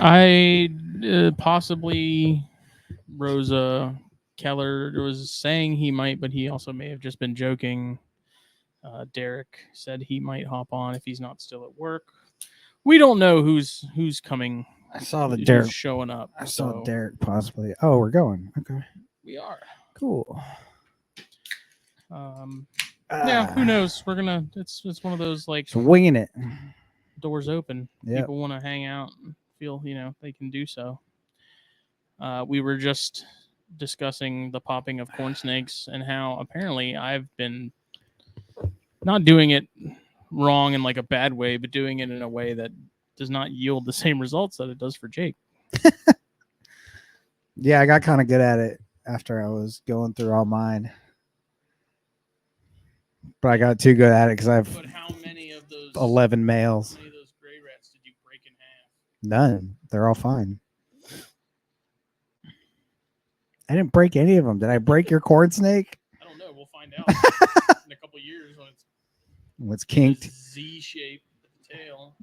I possibly Rosa Keller was saying he might, but he also may have just been joking. Derek said he might hop on if he's not still at work. We don't know who's coming. I saw the who's Derek showing up. I saw Derek possibly. Oh, we're going. Okay. We are. Cool. Yeah, who knows? We're gonna. It's one of those like It's winging it. doors open. Yep. People want to hang out and feel they can do so. We were just discussing the popping of corn snakes and how apparently I've been not doing it wrong in like a bad way, but doing it in a way that does not yield the same results that it does for Jake. Yeah, I got kind of good at it after I was going through all mine. But I got too good at it because I have But how many of those 11 males. How many of those gray rats did you break in half? None. They're all fine. I didn't break any of them. Did I break your corn snake? I don't know. We'll find out in a couple years when it's kinked. Z shape tail.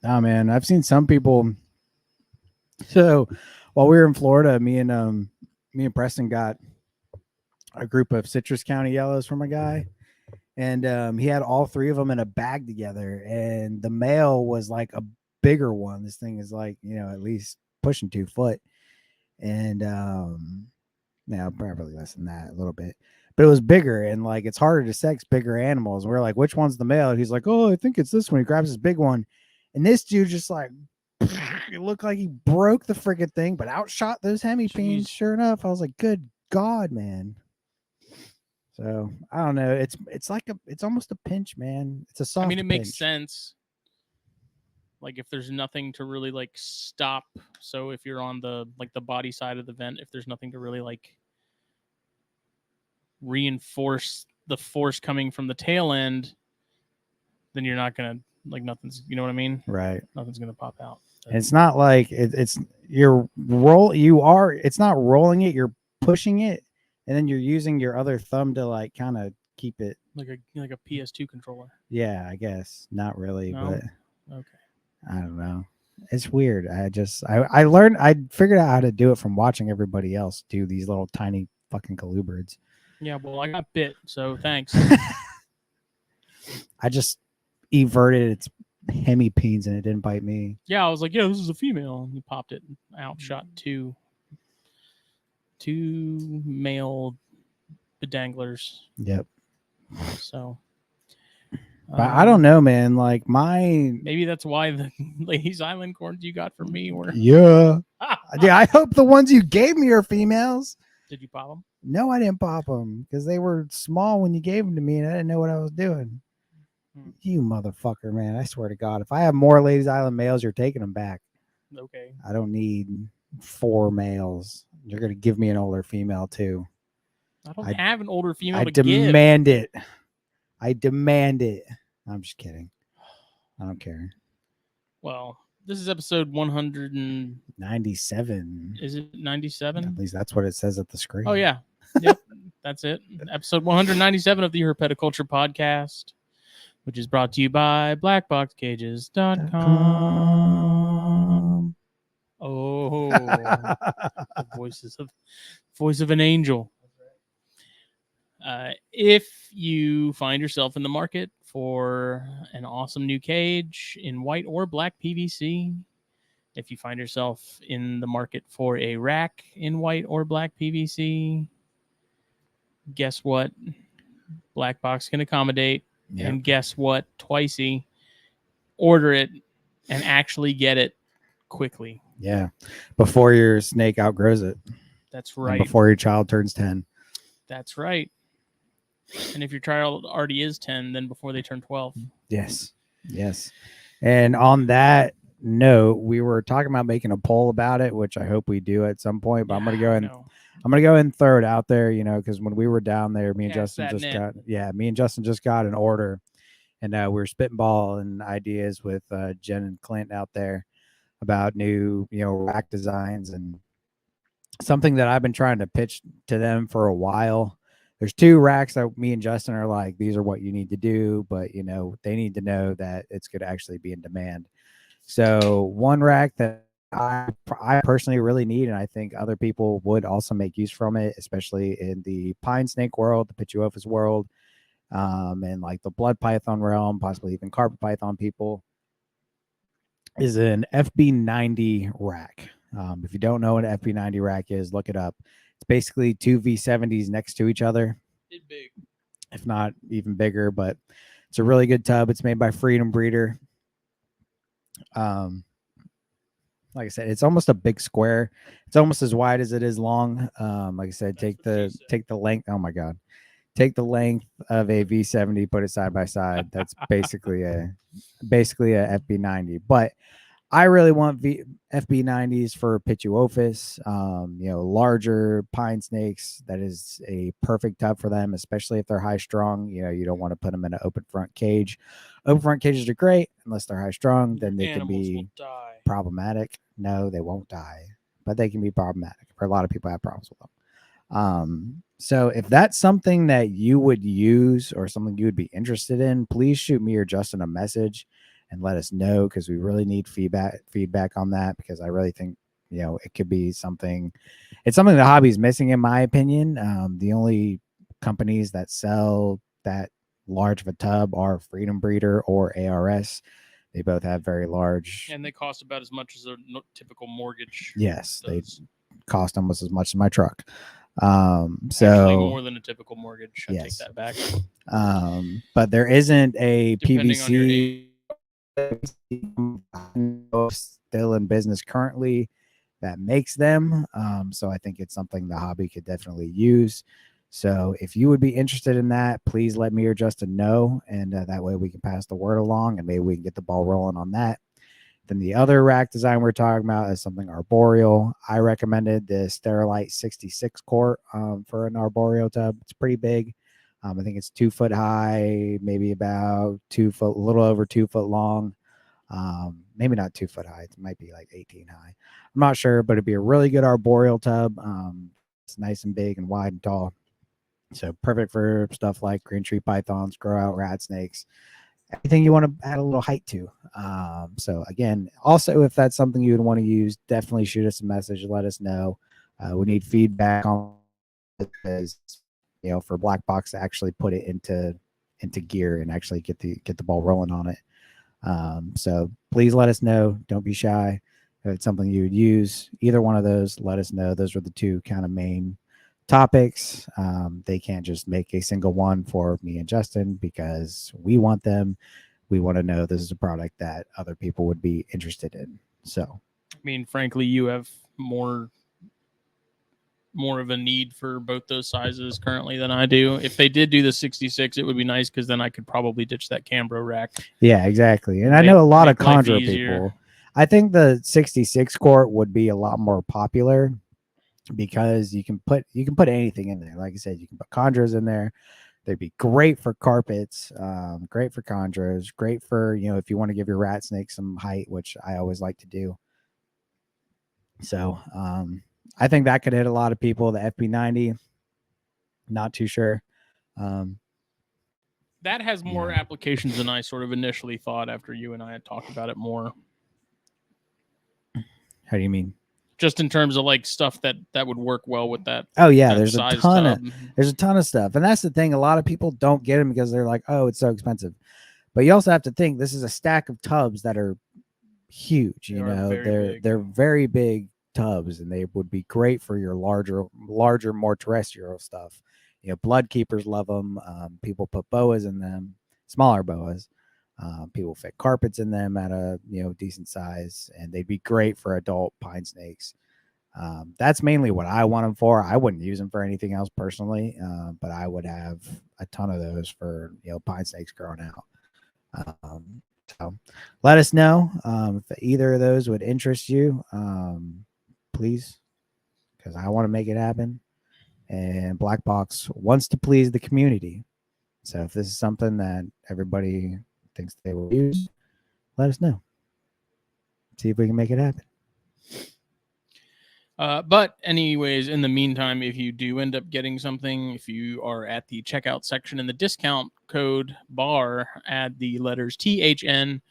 Oh man, I've seen some people. So while we were in Florida, me and Preston got a group of Citrus County yellows from a guy, and he had all three of them in a bag together, and the male was like a bigger one. This thing is like at least pushing 2 foot, and probably less than that a little bit, but it was bigger, and like it's harder to sex bigger animals. And we're like, which one's the male? And he's like, oh, I think it's this one. He grabs his big one, and this dude just like it looked like he broke the freaking thing, but outshot those hemipenes. Sure enough, I was like, good God, man. So I don't know. It's almost a pinch, man. It's a soft. I mean, it makes pinch. sense. Like if there's nothing to really like stop. So if you're on the body side of the vent, if there's nothing to really like reinforce the force coming from the tail end, then you're not gonna nothing's. You know what I mean? Right. Nothing's gonna pop out. It's not like it's your roll. It's not rolling it. You're pushing it, and then you're using your other thumb to like kind of keep it like a PS2 controller. Yeah, I guess not really, No? but Okay. I don't know. It's weird. I learned. I figured out how to do it from watching everybody else do these little tiny fucking colubrids. Yeah, well, I got bit, so thanks. I just everted its hemipenes and it didn't bite me. Yeah, I was like, yeah, this is a female. And you popped it and outshot two male bedanglers. Yep. So. But I don't know, man. Like maybe that's why the Ladies Island corns you got from me were. Yeah. Yeah, I hope the ones you gave me are females. Did you pop them? No, I didn't pop them because they were small when you gave them to me, and I didn't know what I was doing. You motherfucker, man! I swear to God, if I have more Ladies Island males, you're taking them back. Okay. I don't need 4 males. You're gonna give me an older female too. I don't have an older female. I demand it. I demand it. I'm just kidding. I don't care. Well, this is episode 197. Is it 97? At least that's what it says at the screen. Oh, yeah. Yep. That's it. Episode 197 of the Herpetoculture Podcast, which is brought to you by BlackBoxCages.com. Oh, the voice of an angel. If you find yourself in the market for an awesome new cage in white or black PVC, if you find yourself in the market for a rack in white or black PVC, guess what? BlackBox can accommodate. Yep. And guess what? Twicey. Order it and actually get it quickly. Yeah. Before your snake outgrows it. That's right. And before your child turns 10. That's right. And if your child already is 10, then before they turn 12. Yes. Yes. And on that note, we were talking about making a poll about it, which I hope we do at some point. But I'm gonna go and throw it out there, because when we were down there, me and Justin just got an order, and we were spitballing ideas with Jen and Clint out there about new, rack designs, and something that I've been trying to pitch to them for a while. There's 2 racks that me and Justin are like, these are what you need to do, but they need to know that it's going to actually be in demand. So one rack that I personally really need, and I think other people would also make use from it, especially in the pine snake world, the Pituophis world, and like the blood python realm, possibly even carpet python people, is an FB90 rack. If you don't know what an FB90 rack is, look it up. It's basically two V70s next to each other. It's big, if not even bigger, but it's a really good tub. It's made by Freedom Breeder. Like I said, it's almost a big square. It's almost as wide as it is long. Like I said, take the length. Oh my God. Take the length of a V70, put it side by side. That's basically a FB90. But I really want FB90s for Pituophis, larger pine snakes. That is a perfect tub for them, especially if they're high strung. You don't want to put them in an open front cage. Open front cages are great unless they're high strung. Then they can be problematic. No, they won't die, but they can be problematic. For a lot of people have problems with them. So if that's something that you would use or something you would be interested in, please shoot me or Justin a message and let us know, because we really need feedback on that, because I really think it could be something. It's something the hobby is missing, in my opinion. The only companies that sell that large of a tub are Freedom Breeder or ARS. They both have very large, and they cost about as much as a typical mortgage. Yes, does. They cost almost as much as my truck. So actually more than a typical mortgage. I yes. take that back. But there isn't a Depending PVC still in business currently that makes them. So I think it's something the hobby could definitely use. So if you would be interested in that, please let me or Justin know, and that way we can pass the word along, and maybe we can get the ball rolling on that. Then the other rack design we're talking about is something arboreal. I recommended the Sterilite 66 quart for an arboreal tub. It's pretty big. I think it's 2 foot high, maybe about 2 foot, a little over 2 foot long. Maybe not 2 foot high. It might be like 18 high. I'm not sure, but it'd be a really good arboreal tub. It's nice and big and wide and tall. So perfect for stuff like green tree pythons, grow out rat snakes, anything you want to add a little height to. So again, also, if that's something you would want to use, definitely shoot us a message and let us know. We need feedback on it, because for BlackBox to actually put it into gear and actually get the ball rolling on it. So please let us know. Don't be shy. If it's something you would use, either one of those, let us know. Those are the two kind of main topics. They can't just make a single one for me and Justin, because we want them. We want to know this is a product that other people would be interested in. So, I mean, frankly, you have more of a need for both those sizes currently than I do. If they did do the 66, it would be nice, because then I could probably ditch that Cambro rack. Yeah, exactly. And I know a lot of Chondro people. I think the 66 quart would be a lot more popular, because you can put anything in there. Like I said, you can put chondros in there. They'd be great for carpets, great for chondros, great for if you want to give your rat snake some height, which I always like to do. So I think that could hit a lot of people. The FB90, not too sure. That has more applications than I sort of initially thought after you and I had talked about it more. How do you mean? Just in terms of like stuff that would work well with that. Oh yeah, there's a ton of stuff, and that's the thing. A lot of people don't get them because they're like, oh, it's so expensive. But you also have to think this is a stack of tubs that are huge. They're very big tubs, and they would be great for your larger, more terrestrial stuff. Blood keepers love them. People put boas in them, smaller boas. People fit carpets in them at a decent size, and they'd be great for adult pine snakes. That's mainly what I want them for. I wouldn't use them for anything else personally, but I would have a ton of those for pine snakes growing out. So let us know if either of those would interest you, please, because I want to make it happen, and BlackBox wants to please the community. So if this is something that everybody thinks they will use, let us know. See if we can make it happen. But anyways, in the meantime, if you do end up getting something, if you are at the checkout section in the discount code bar, add the letters THN,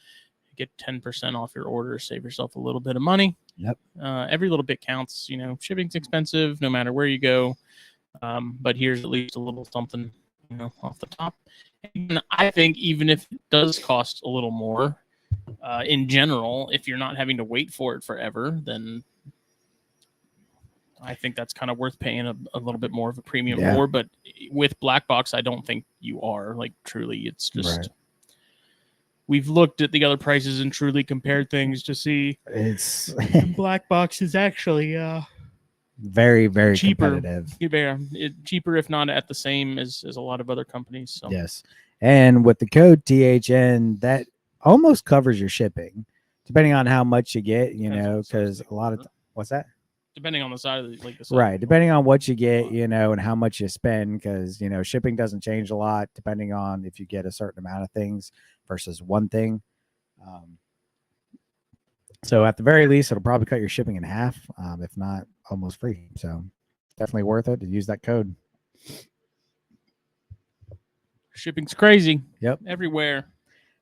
get 10% off your order, save yourself a little bit of money. Yep. Every little bit counts. Shipping's expensive no matter where you go. But here's at least a little something, off the top. And I think even if it does cost a little more, in general, if you're not having to wait for it forever, then I think that's kind of worth paying a little bit more of a premium for. But with BlackBox, I don't think you are. Like, truly, it's just we've looked at the other prices and truly compared things to see it's BlackBox is actually very, very cheaper, competitive. Cheaper, if not at the same as a lot of other companies. So. Yes, and with the code THN, that almost covers your shipping, depending on how much you get. Because a lot of what's that? Depending on the side of the right, depending on what you get, and how much you spend, because shipping doesn't change a lot depending on if you get a certain amount of things versus one thing. So at the very least, it'll probably cut your shipping in half, if not almost free. So definitely worth it to use that code. Shipping's crazy. Yep, everywhere.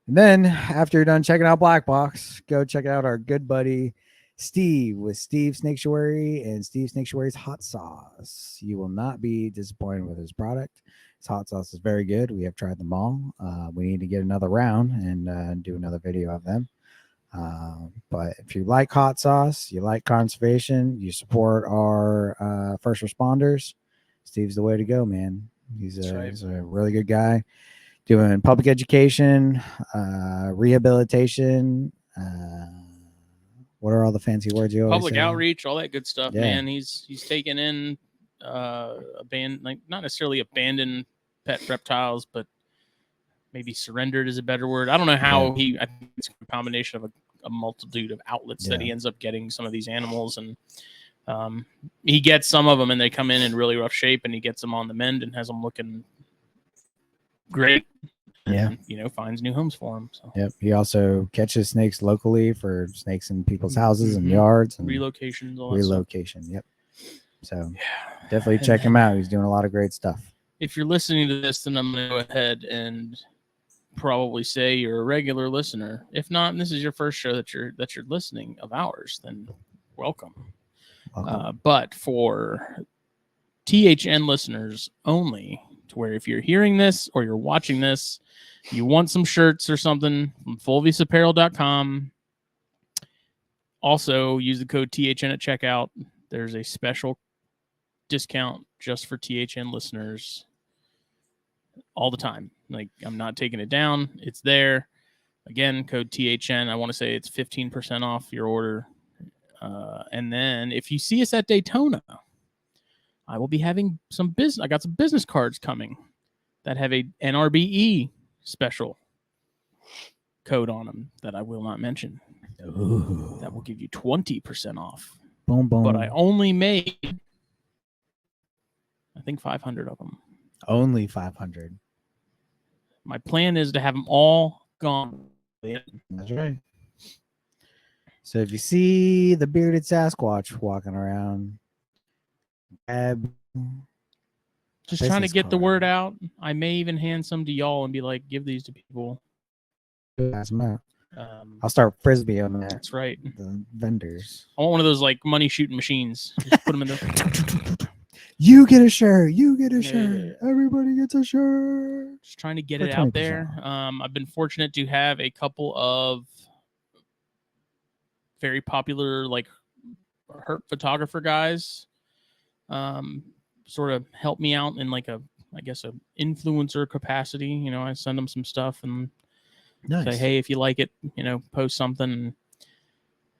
And then after you're done checking out BlackBox, go check out our good buddy Steve with Steve Snaketuary and Steve Snaketuary's hot sauce. You will not be disappointed with his product. His hot sauce is very good. We have tried them all. We need to get another round and do another video of them. But if you like hot sauce, you like conservation, you support our first responders, Steve's the way to go, man. He's a really good guy doing public education, rehabilitation, what are all the fancy words you always public say? Outreach, all that good stuff, man. He's taken in not necessarily abandoned pet reptiles, but maybe surrendered is a better word. I don't know how I think it's a combination of a multitude of outlets that he ends up getting some of these animals, and he gets some of them and they come in really rough shape, and he gets them on the mend and has them looking great. And, finds new homes for them. So. Yep. He also catches snakes locally for snakes in people's houses and yards and relocations. Yep. So definitely check him out. He's doing a lot of great stuff. If you're listening to this, then I'm going to go ahead and probably say you're a regular listener. If not, and this is your first show that you're listening of ours, then welcome. But for THN listeners only, to where if you're hearing this or you're watching this, you want some shirts or something from fulvisapparel.com. Also, use the code THN at checkout. There's a special discount just for THN listeners all the time. Like, I'm not taking it down. It's there. Again, code THN. I want to say it's 15% off your order. And then if you see us at Daytona, I will be having some business. I got some business cards coming that have a NRBE special code on them that I will not mention. Ooh. That will give you 20% off. Boom, boom. But I only made, I think, 500 of them. Only 500. My plan is to have them all gone. That's right. So if you see the bearded Sasquatch walking around, just trying to get the word out. I may even hand some to y'all and be like, give these to people. I'll start frisbee on that. That's right. The vendors. I want one of those like money shooting machines. Just put them in the. You get a shirt. You get a shirt. Everybody gets a shirt. Just trying to get it out there. I've been fortunate to have a couple of very popular like herp photographer guys sort of help me out in like a influencer capacity. I send them some stuff and say, hey, if you like it, post something.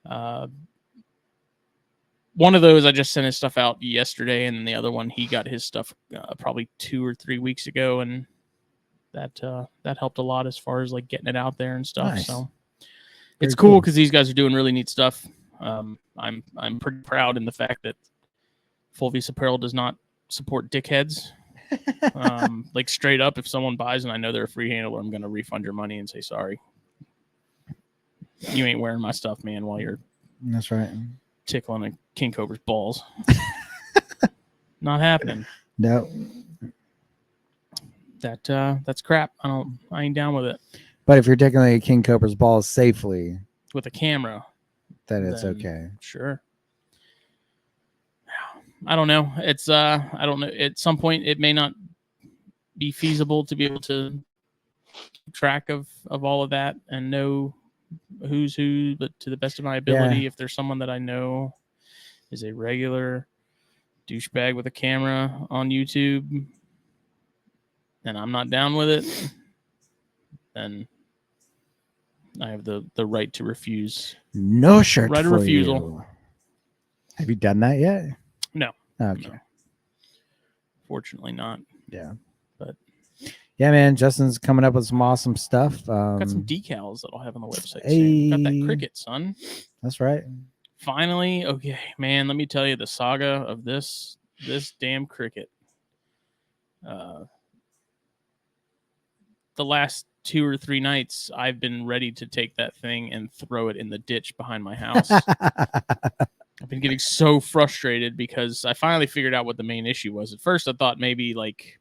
One of those I just sent his stuff out yesterday, and then the other one he got his stuff probably 2 or 3 weeks ago, and that helped a lot as far as like getting it out there and stuff. Nice. So it's cool because these guys are doing really neat stuff. I'm pretty proud in the fact that Fulvis Apparel does not support dickheads. Like straight up, if someone buys and I know they're a free handler, I'm going to refund your money and say sorry. You ain't wearing my stuff, man, while you're that's right tickling a king cobra's balls. Not happening. No. That's crap. I ain't down with it. But if you're taking a king cobra's balls safely with a camera, then it's okay. Sure. I don't know. It's I don't know. At some point, it may not be feasible to be able to keep track of all of that and know who's who. But to the best of my ability, if there's someone that I know is a regular douchebag with a camera on YouTube, and I'm not down with it, then I have the right to refuse. No shirt right of refusal. You. Have you done that yet? No. Okay. No. Fortunately not. Yeah. But yeah, man, Justin's coming up with some awesome stuff. Got some decals that I'll have on the website hey, soon. Got that cricket, son. That's right. Finally, okay, man, let me tell you the saga of this damn cricket. The last 2 or 3 nights, I've been ready to take that thing and throw it in the ditch behind my house. I've been getting so frustrated because I finally figured out what the main issue was. At first, I thought maybe like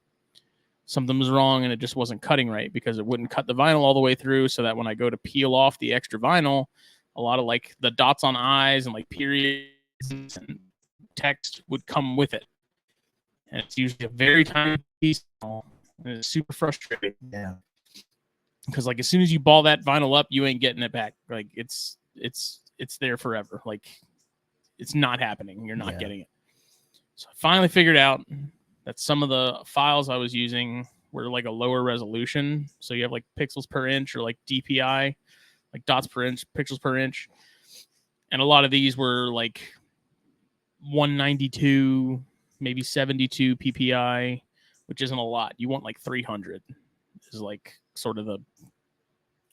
something was wrong and it just wasn't cutting right because it wouldn't cut the vinyl all the way through, so that when I go to peel off the extra vinyl, a lot of like the dots on eyes and like periods and text would come with it. And it's usually a very tiny piece, and it's super frustrating. Yeah. Because like as soon as you ball that vinyl up, you ain't getting it back. Like it's there forever. Like it's not happening. You're not getting it. So I finally figured out that some of the files I was using were like a lower resolution. So you have like pixels per inch or like DPI, like dots per inch, pixels per inch. And a lot of these were like 192, maybe 72 PPI, which isn't a lot. You want like 300 is like sort of the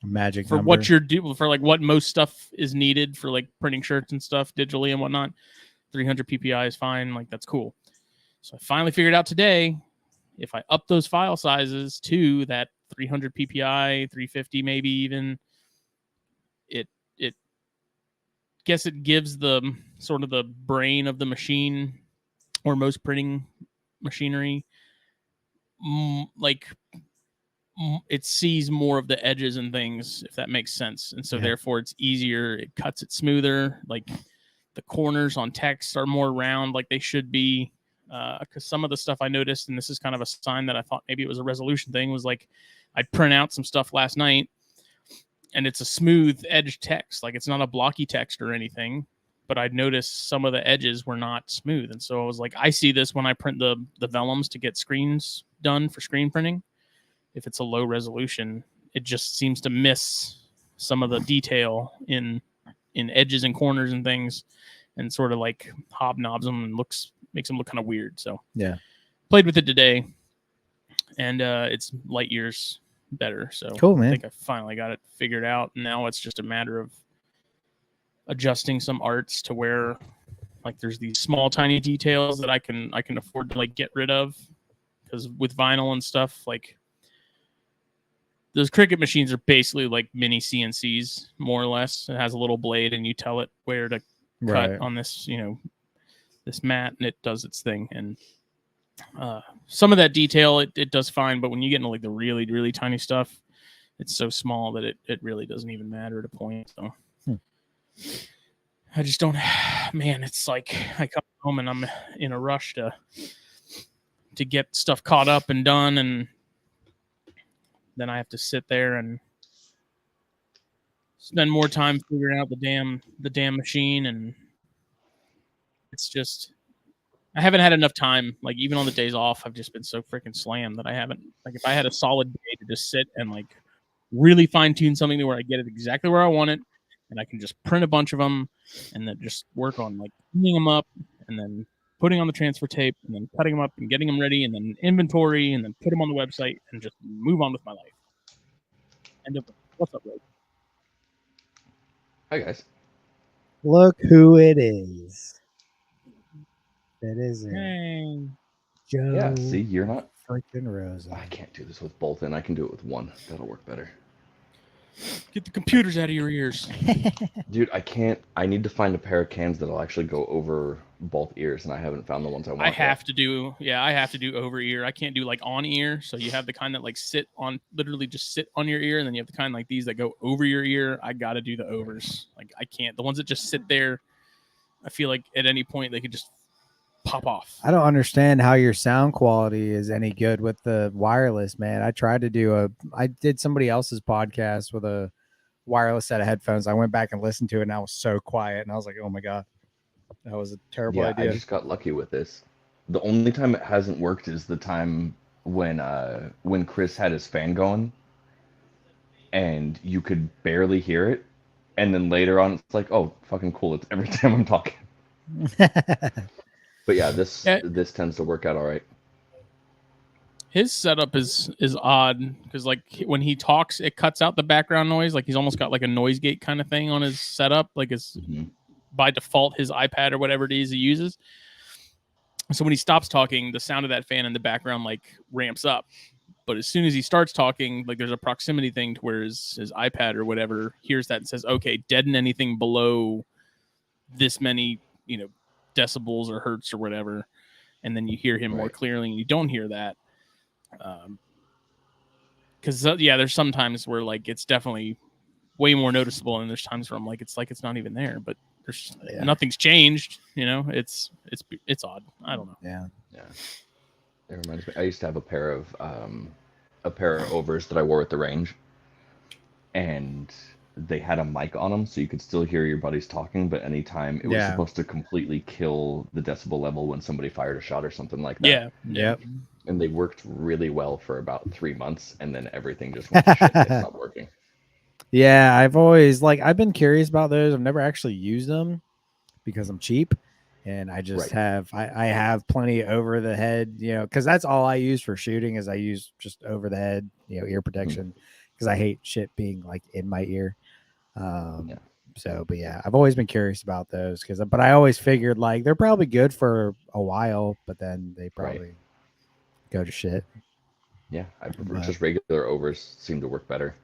magic for number. what you're doing, for like what most stuff is needed for like printing shirts and stuff digitally and whatnot. 300 PPI is fine. Like that's cool. So I finally figured out today, if I up those file sizes to that 300 PPI, 350 maybe even, it guess it gives the sort of the brain of the machine or most printing machinery, like it sees more of the edges and things, if that makes sense. And so therefore it's easier. It cuts it smoother. Like the corners on text are more round like they should be. Because some of the stuff I noticed, and this is kind of a sign that I thought maybe it was a resolution thing, was like I'd print out some stuff last night and it's a smooth edge text. Like it's not a blocky text or anything, but I'd noticed some of the edges were not smooth. And so I was like, I see this when I print the vellums to get screens done for screen printing. If it's a low resolution, it just seems to miss some of the detail in edges and corners and things, and sort of like hobnobs them and makes them look kind of weird. So played with it today, and it's light years better. So cool, man. I think I finally got it figured out. Now it's just a matter of adjusting some arts to where like there's these small tiny details that I can afford to like get rid of, because with vinyl and stuff, like those Cricut machines are basically like mini CNCs, more or less. It has a little blade and you tell it where to cut on this, this mat, and it does its thing. And some of that detail it does fine, but when you get into like the really, really tiny stuff, it's so small that it really doesn't even matter at a point. So I just don't, man, it's like I come home and I'm in a rush to get stuff caught up and done, and then I have to sit there and spend more time figuring out the damn machine. And it's just, I haven't had enough time. Like even on the days off, I've just been so freaking slammed that I haven't, like if I had a solid day to just sit and like really fine tune something to where I get it exactly where I want it, and I can just print a bunch of them and then just work on like cleaning them up and then putting on the transfer tape and then cutting them up and getting them ready and then inventory and then put them on the website and just move on with my life. End up, what's up, Rosa? Hi, guys. Look who it is. It is Hey. Joe. Yeah, see, you're not freaking Rosa. I can't do this with both in. I can do it with one. That'll work better. Get the computers out of your ears. Dude, I can't. I need to find a pair of cans that'll actually go over both ears, and I haven't found the ones I want. I have to do over ear. I can't do like on ear. So you have the kind that like literally just sit on your ear, and then you have the kind like these that go over your ear. I got to do the overs. Like I can't. The ones that just sit there, I feel like at any point they could just pop off. I don't understand how your sound quality is any good with the wireless, man. I did somebody else's podcast with a wireless set of headphones. I went back and listened to it, and I was so quiet, and I was like, oh my God, that was a terrible idea. I just got lucky with this. The only time it hasn't worked is the time when Chris had his fan going, and you could barely hear it, and then later on it's like, oh, fucking cool! It's every time I'm talking. But yeah, this tends to work out all right. His setup is odd because like when he talks, it cuts out the background noise. Like he's almost got like a noise gate kind of thing on his setup. Like it's by default his iPad or whatever it is he uses. So when he stops talking, the sound of that fan in the background like ramps up. But as soon as he starts talking, like there's a proximity thing to where his iPad or whatever hears that and says, okay, deaden anything below this many, decibels or hertz or whatever. And then you hear him more clearly and you don't hear that. Because there's some times where like it's definitely way more noticeable, and there's times where I'm like it's not even there, but there's nothing's changed. It's odd. I don't know. Yeah. It reminds me. I used to have a pair of overs that I wore at the range, and they had a mic on them, so you could still hear your buddies talking, but anytime it was supposed to completely kill the decibel level when somebody fired a shot or something like that. Yeah. Yep. And they worked really well for about 3 months, and then everything just went to shit. They stopped working. Yeah, I've been curious about those. I've never actually used them because I'm cheap, and I just I have plenty over the head, because that's all I use for shooting is I use just over the head, ear protection, because I hate shit being like in my ear. So, but yeah, I've always been curious about those but I always figured like they're probably good for a while, but then they probably go to shit. Yeah, I prefer just regular overs seem to work better.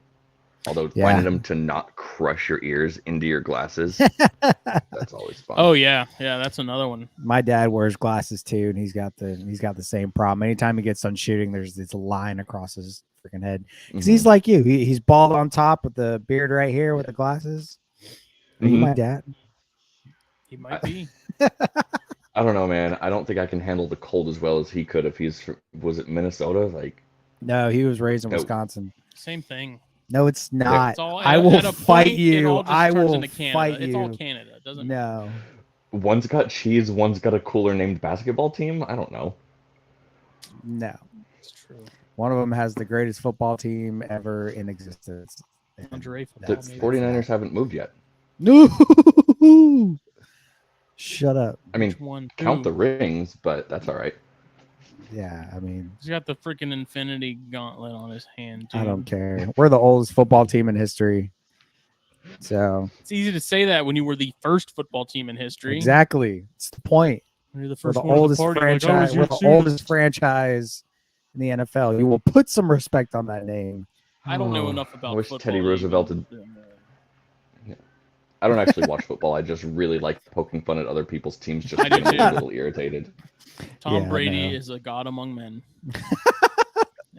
Although finding them to not crush your ears into your glasses, that's always fun. Oh yeah, that's another one. My dad wears glasses too, and he's got the same problem. Anytime he gets done shooting, there's this line across his freaking head. Because he's like you, he's bald on top with the beard right here with the glasses. Are you my dad? He might be. I don't know, man. I don't think I can handle the cold as well as he could if was it Minnesota? Like, no, he was raised in Wisconsin. Same thing. No, it's not. It's all, I will fight you. I will fight you. It's all Canada. It doesn't matter. One's got cheese, one's got a cooler named basketball team. I don't know. No. It's true. One of them has the greatest football team ever in existence. The 49ers haven't moved yet. No. Shut up. I mean, count the rings, but that's all right. Yeah, I mean, he's got the freaking infinity gauntlet on his hand, dude. I don't care. We're the oldest football team in history. So it's easy to say that when you were the first football team in history. Exactly. It's the point. You're the first we're the oldest franchise. We're the oldest franchise in the NFL. You will put some respect on that name. I don't know enough about I wish football. Teddy Roosevelt had... I don't actually watch football. I just really like poking fun at other people's teams just to get a little irritated. Tom Brady is a god among men.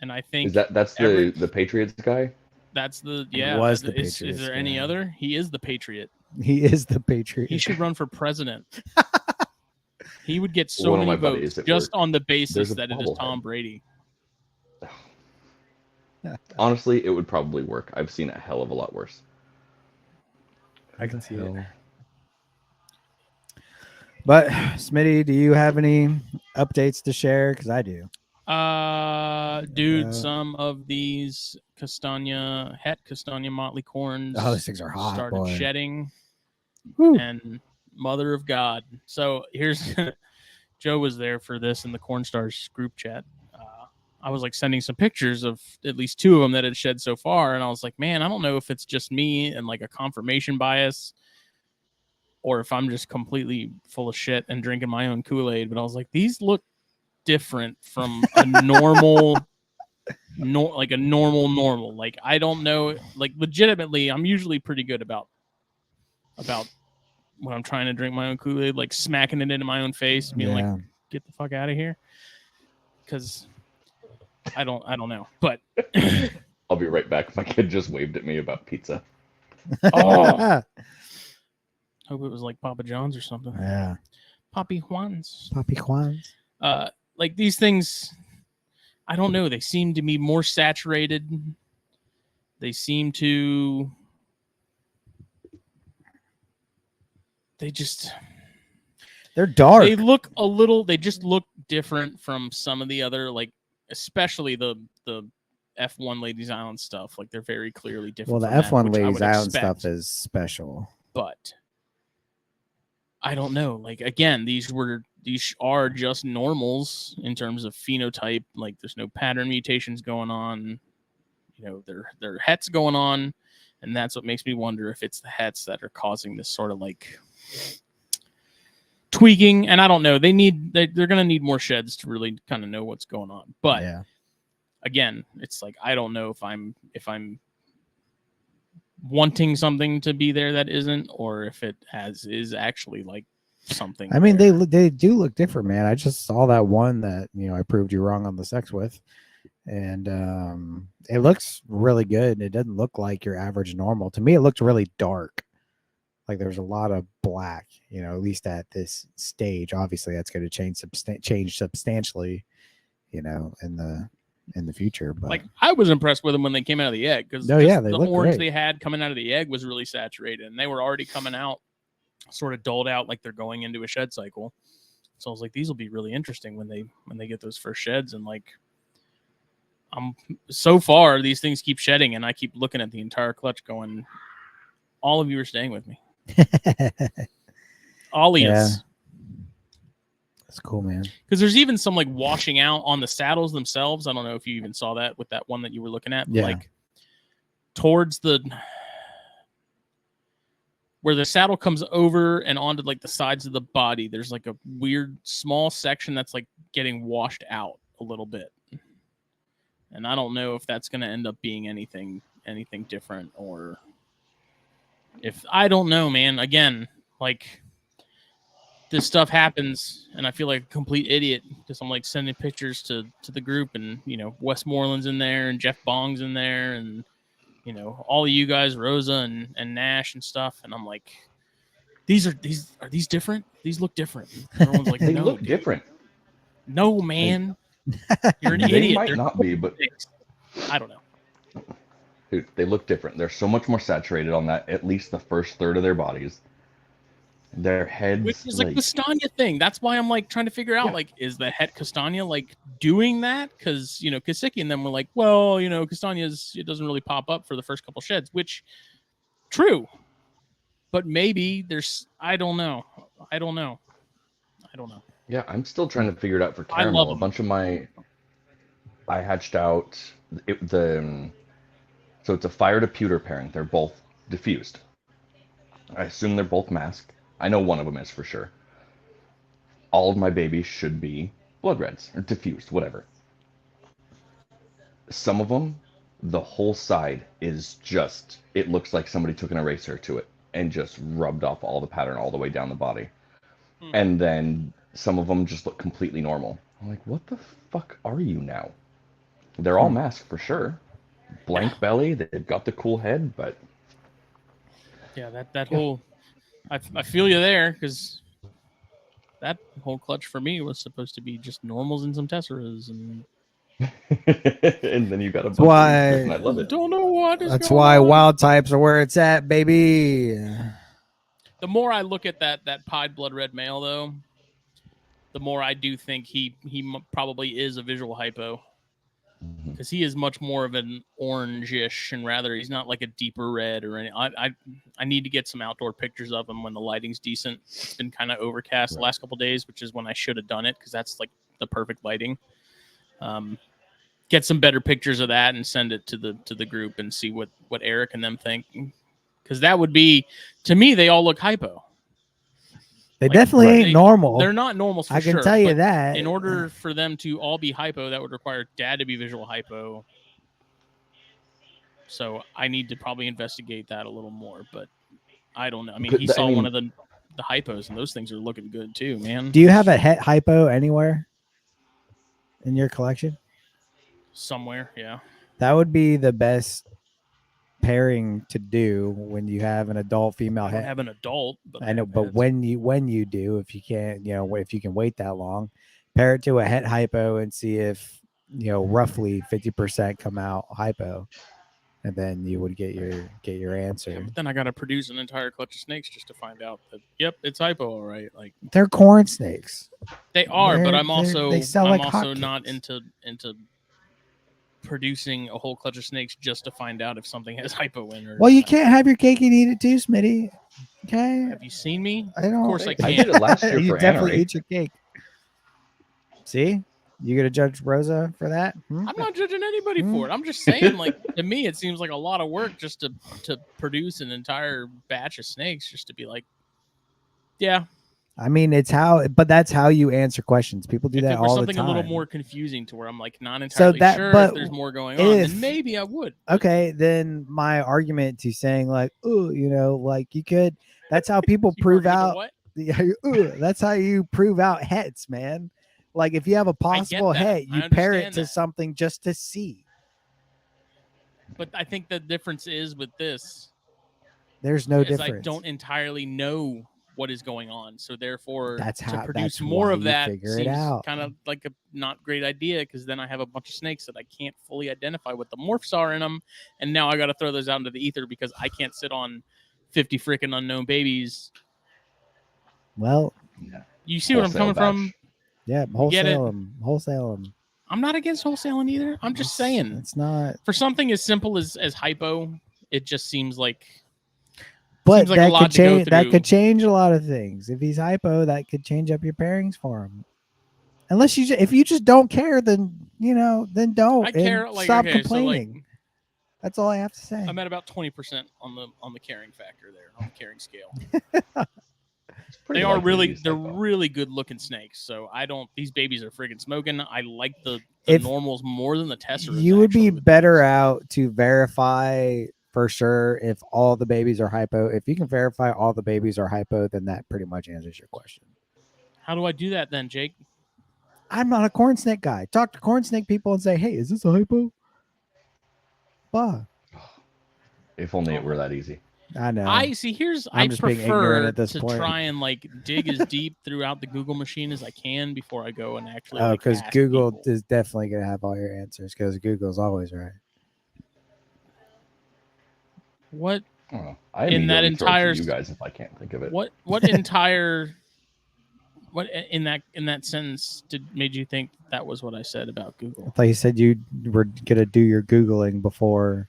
And I think that's the Patriots guy? That's the was the Patriots. Is there any other? He is the Patriot. He is the Patriot. He should run for president. He would get so many votes just on the basis that it is Tom Brady. Honestly, it would probably work. I've seen a hell of a lot worse. I can see it. But Smitty, do you have any updates to share? Because I do. Dude, some of these Castagna Motley corns. Oh, these things are hot. Started shedding. Woo. And mother of God. So here's Joe was there for this in the Corn Stars group chat. I was like sending some pictures of at least 2 of them that had shed so far. And I was like, man, I don't know if it's just me and like a confirmation bias or if I'm just completely full of shit and drinking my own Kool-Aid. But I was like, these look different from a normal like a normal. Like I don't know. Like legitimately, I'm usually pretty good about when I'm trying to drink my own Kool-Aid, like smacking it into my own face, being like, "Get the fuck out of here," because I don't know. But I'll be right back. My kid just waved at me about pizza. Oh, hope it was like Papa John's or something. Yeah, Papi Juan's. Like these things, I don't know. They seem to be more saturated. They seem to. They're dark. They look a little. They just look different from some of the other, like especially the F1 Ladies Island stuff. Like they're very clearly different. Well, the F1 Ladies Island stuff is special, but I don't know. Like again, these are just normals in terms of phenotype. Like there's no pattern mutations going on. You know, there are hets going on, and that's what makes me wonder if it's the hets that are causing this sort of like tweaking. And I don't know. They're going to need more sheds to really kind of know what's going on. But again, it's like I don't know if I'm wanting something to be there that isn't, or if it is actually like something. I mean, they do look different, man. I just saw that one that I proved you wrong on the sex with, and it looks really good. It doesn't look like your average normal. To me, it looked really dark. Like there's a lot of black, at least at this stage. Obviously, that's going to change substantially, in the future. But like I was impressed with them when they came out of the egg, because the orange great. they had coming out of the egg was really saturated, and they were already coming out sort of dulled out, like they're going into a shed cycle. So I was like, these will be really interesting when they get those first sheds. And like so far these things keep shedding, and I keep looking at the entire clutch going, all of you are staying with me. All of us. That's cool, man. Because there's even some like washing out on the saddles themselves. I don't know if you even saw that with that one that you were looking at. Yeah. Like towards where the saddle comes over and onto like the sides of the body, there's like a weird small section that's like getting washed out a little bit. And I don't know if that's going to end up being anything different, or if I don't know, man. Again, like this stuff happens, and I feel like a complete idiot because I'm like sending pictures to the group, and Westmoreland's in there, and Jeff Bong's in there, and all of you guys, Rosa and Nash and stuff, and I'm like, are these different? These look different. Everyone's like, they no, look different. No, man, you're an they idiot. Might not be, but I don't know. Dude, they look different. They're so much more saturated on that. At least the first third of their bodies. Their heads, which is like Castagna thing. That's why I'm like trying to figure out, like, is the het Castagna like doing that? Because Kasicki and them were like, well, Castagna's, it doesn't really pop up for the first couple sheds, which true, but maybe there's I don't know. Yeah, I'm still trying to figure it out for Caramel. A bunch of I hatched out so it's a fire to pewter pairing. They're both diffused. I assume they're both masked. I know one of them is for sure. All of my babies should be blood reds or diffused, whatever. Some of them, the whole side is just, it looks like somebody took an eraser to it and just rubbed off all the pattern all the way down the body. And then some of them just look completely normal. I'm like, what the fuck are you now? They're all masked for sure. Blank belly, they've got the cool head, but that whole I feel you there, because that whole clutch for me was supposed to be just normals and some tesseras, and and then you got a bunch of I love it. Don't know what is That's going why on. wild types are where it's at, baby. The more I look at that pied blood red male, though, the more I do think he probably is a visual hypo, because he is much more of an orangish, and rather he's not like a deeper red or any. I need to get some outdoor pictures of him when the lighting's decent. It's been kind of overcast the last couple of days, which is when I should have done it, because that's like the perfect lighting. Get some better pictures of that and send it to the group and see what Eric and them think, because that would be, to me, they all look hypo. They Like, definitely Right. ain't normal. They're not normals for I can sure, tell you but that. in order for them to all be hypo, that would require dad to be visual hypo. So I need to probably investigate that a little more, but I don't know. I mean, he saw one of the hypos, and those things are looking good too, man. Do you have a het hypo anywhere in your collection? Somewhere, yeah. That would be the best pairing to do when you have an adult female I don't het. have an adult, but I know, but when you do, if you can't, if you can wait that long, pair it to a het hypo and see if roughly 50% come out hypo, and then you would get your answer. Yeah, but then I got to produce an entire clutch of snakes just to find out that it's hypo, all right. Like, they're corn snakes. they are, but I'm they sell I'm like also hotcakes. not into producing a whole clutch of snakes just to find out if something has hypo in or Well, you not. can't have your cake and eat it too, Smitty. Okay. Have you seen me? I don't. Of course I I can't. did it last year You for definitely Anery. eat your cake. See, you gonna judge Rosa for that? I'm not judging anybody for it. I'm just saying, like, to me, it seems like a lot of work just to produce an entire batch of snakes, just to be like, yeah. I mean, but that's how you answer questions. People do that all the time. If something a little more confusing to where I'm like not entirely sure if there's more going on, then maybe I would. Okay, then my argument to saying like, oh, like you could. That's how people prove out. What? That's how you prove out hets, man. Like if you have a possible het, you pair it to something just to see. But I think the difference is with this. There's no difference. I don't entirely know what is going on, so therefore to produce more of that seems kind of like a not great idea, because then I have a bunch of snakes that I can't fully identify what the morphs are in them, and now I got to throw those out into the ether because I can't sit on 50 freaking unknown babies. Well, you see where I'm coming from? Yeah, wholesale them. I'm not against wholesaling either. I'm just saying it's not for something as simple as hypo. It just seems like. But that could change. That could change a lot of things. If he's hypo, that could change up your pairings for him. Unless if you just don't care, then then don't. I care. Like, stop complaining. That's all I have to say. I'm at about 20% on the caring factor there, on the caring scale. They are really good looking snakes. So these babies are friggin' smoking. I like the normals more than the tesserers. You would be better out to verify for sure if all the babies are hypo. If you can verify all the babies are hypo, then that pretty much answers your question. How do I do that then, Jake? I'm not a corn snake guy. Talk to corn snake people and say, hey, is this a hypo? Bah. If only it were that easy. I know. I prefer to try and like dig as deep throughout the Google machine as I can before I go and actually. Oh, because Google is definitely going to have all your answers because Google's always right. What in that entire you guys if I can't think of it. What in that sentence made you think that was what I said about Google? I thought you said you were gonna do your Googling before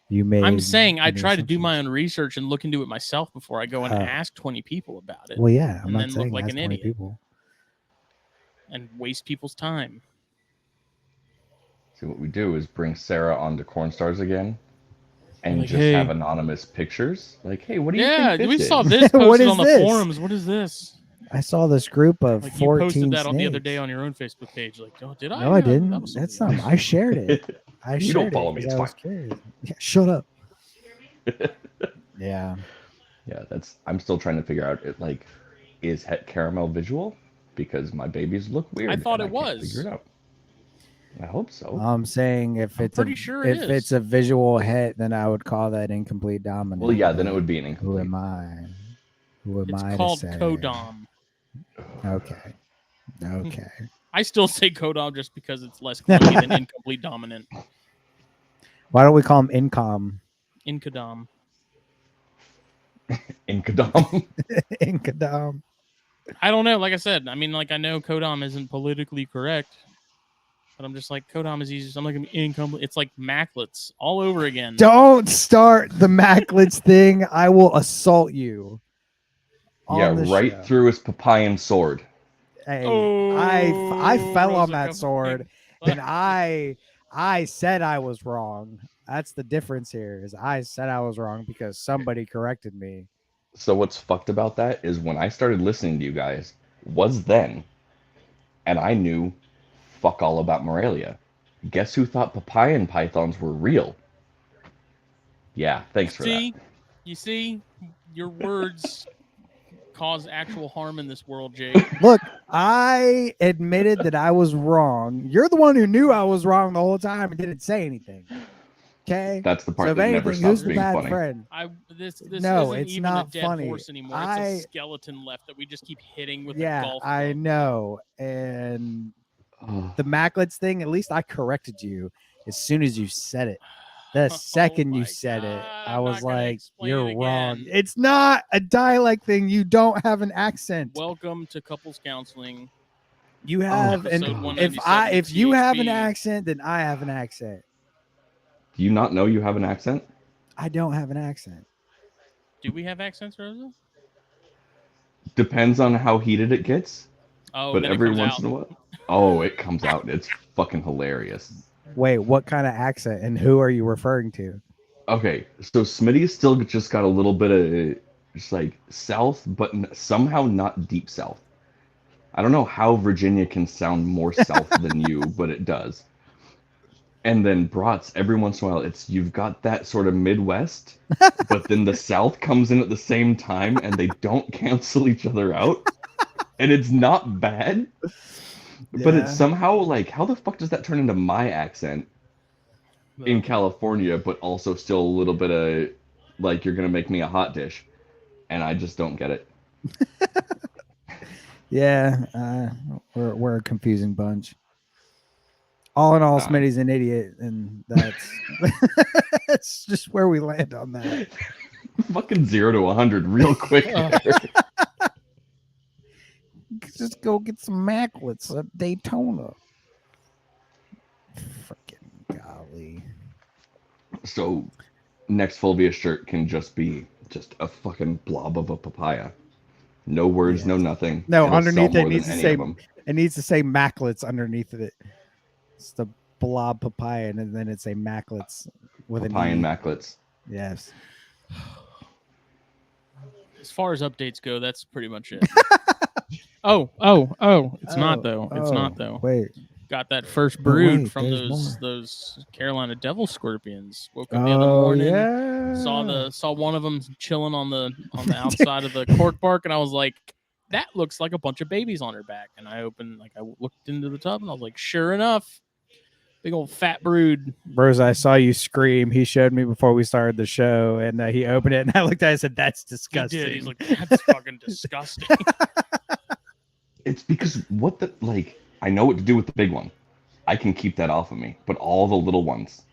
you made. I'm saying I try to do my own research and look into it myself before I go and ask 20 people about it. Well, yeah, I'm not saying look like an idiot people. And waste people's time. So what we do is bring Sarah onto Cornstars again. And just have anonymous pictures. Like, hey, what do you think this we is? saw this posted on the forums. What is this? I saw this group of 14 you posted that snakes. The other day on your own Facebook page. Like, oh, did I? No, I didn't. That's not. I shared it. You don't follow me. It's fine. Yeah, shut up. Yeah. Yeah, I'm still trying to figure out is het caramel visual? Because my babies look weird. I thought it was. Figure it out. I hope so. I'm saying if it's it's a visual het, then I would call that incomplete dominant. Well, yeah, then it would be an incomplete. Who am I? It's called codom. Okay. Okay. I still say codom just because it's less clunky than incomplete dominant. Why don't we call him incom? Incodom. Incodom. Incodom. I don't know. Like I said, I mean, I know codom isn't politically correct. But I'm just like, codom is easy. I'm like, incomplete. It's like maclets all over again. Don't start the maclets thing. I will assault you. Yeah, right through his Papayan sword. Hey, I fell on that sword, and I said I was wrong. That's the difference here. Is I said I was wrong because somebody corrected me. So what's fucked about that is when I started listening to you guys was then, and I knew fuck all about Morelia. Guess who thought papayan pythons were real? Yeah, thanks for that. You see, your words cause actual harm in this world, Jake. Look, I admitted that I was wrong. You're the one who knew I was wrong the whole time and didn't say anything. Okay, That's the part so if that never anything, stops who's the being bad funny. friend? This No, isn't it's even not a dead funny. horse anymore. It's a skeleton left that we just keep hitting with a golf club. I know. And Oh, the Macklets thing, at least I corrected you as soon as you said it. The second you said it, I was like, you're wrong. It's not a dialect thing. You don't have an accent. Welcome to couples counseling. You have, and if you have an accent, then I have an accent. do you not know you have an accent? I don't have an accent. Do we have accents, Rosa? Depends on how heated it gets. Oh, but every once in a while, it comes out. It's fucking hilarious. Wait, what kind of accent and who are you referring to? Okay, so Smitty's still just got a little bit of just like south, but somehow not deep south. I don't know how Virginia can sound more south than you, but it does. And then Brats, every once in a while, you've got that sort of Midwest, but then the South comes in at the same time, and they don't cancel each other out. And it's not bad, but it's somehow like, how the fuck does that turn into my accent in California, but also still a little bit of like, you're gonna make me a hot dish, and I just don't get it. We're a confusing bunch. All in all, Smitty's an idiot, and that's that's just where we land on that. Fucking 0 to 100 real quick. Just go get some Macklets at Daytona. Freaking golly. So, next Fulvia shirt can just be just a fucking blob of a papaya. No words, no nothing. No, underneath it needs to say Macklets underneath it. It's the blob papaya, and then it's a Macklets with papaya an E. Macklets. Yes. As far as updates go, that's pretty much it. It's not though. It's not though. Wait. Got that first brood from those Carolina Devil Scorpions. Woke up the other morning, saw one of them chilling on the outside of the cork bark, and I was like, that looks like a bunch of babies on her back. And I looked into the tub, and I was like, sure enough, big old fat brood. Rosa, I saw you scream. He showed me before we started the show, and he opened it, and I looked at it and said, that's disgusting. He did. He's like, that's fucking disgusting. It's because I know what to do with the big one. I can keep that off of me, but all the little ones.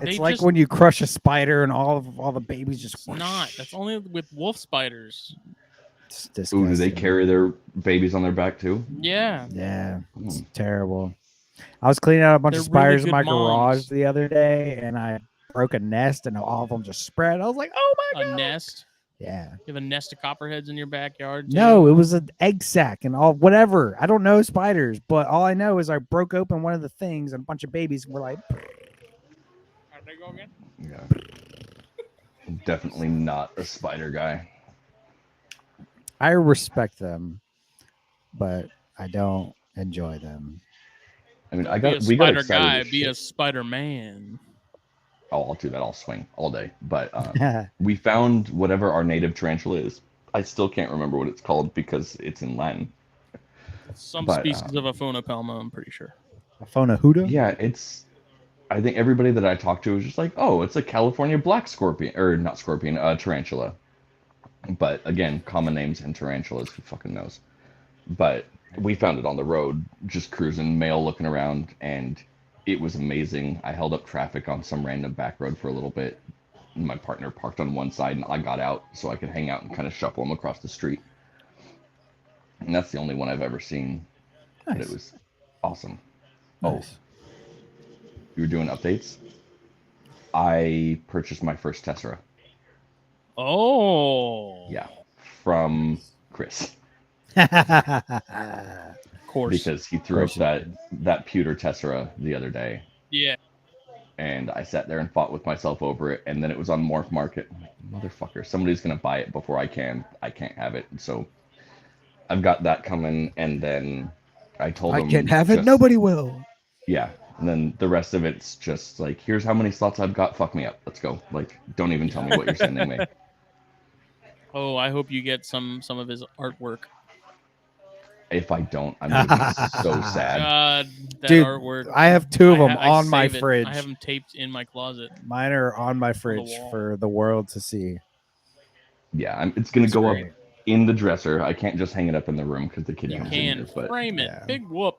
It's like when you crush a spider and all the babies just. It's not. That's only with wolf spiders. It's disgusting. Ooh, do they carry their babies on their back too? Yeah. Yeah. It's terrible. I was cleaning out a bunch of spiders in my garage the other day, and I broke a nest, and all of them just spread. I was like, oh my God. A nest? Yeah. You have a nest of copperheads in your backyard? Too? No, it was an egg sack and all whatever. I don't know spiders, but all I know is I broke open one of the things and a bunch of babies were like. How'd they go again? Yeah. Definitely not a spider guy. I respect them, but I don't enjoy them. I mean, we got excited. Guy, be a Spider-Man. Oh, I'll do that. I'll swing all day. But we found whatever our native tarantula is. I still can't remember what it's called because it's in Latin. Some species of Aphona palma, I'm pretty sure. Aphona huda? Yeah, I think everybody that I talked to was just like, oh, it's a California black scorpion. Or not scorpion, tarantula. But again, common names and tarantulas, who fucking knows? But we found it on the road, just cruising, male looking around, and it was amazing. I held up traffic on some random back road for a little bit. My partner parked on one side, and I got out so I could hang out and kind of shuffle him across the street. And that's the only one I've ever seen. Nice. But it was awesome. Nice. Oh, you were doing updates? I purchased my first Tessera. Oh. Yeah, from Chris. Of course. Because he threw up that pewter Tessera the other day. Yeah. and I sat there and fought with myself over it, and then it was on Morph Market. I'm like, motherfucker, somebody's gonna buy it before I can. I can't have it. So I've got that coming, and then I told I him can't have it. just, Nobody will. yeah. And then the rest of it's just like, here's how many slots I've got. Fuck me up. Let's go. Like, don't even tell me what you're sending me. Oh, I hope you get some of his artwork. If I don't, I'm gonna be so sad. God, that Dude, artwork. I have two of them I on my save it. fridge. I have them taped in my closet. Mine are on my fridge wall. for the world to see. Yeah, it's gonna It's go great. up in the dresser. I can't just hang it up in the room because the kid You comes in can here. But frame it. yeah. Big whoop.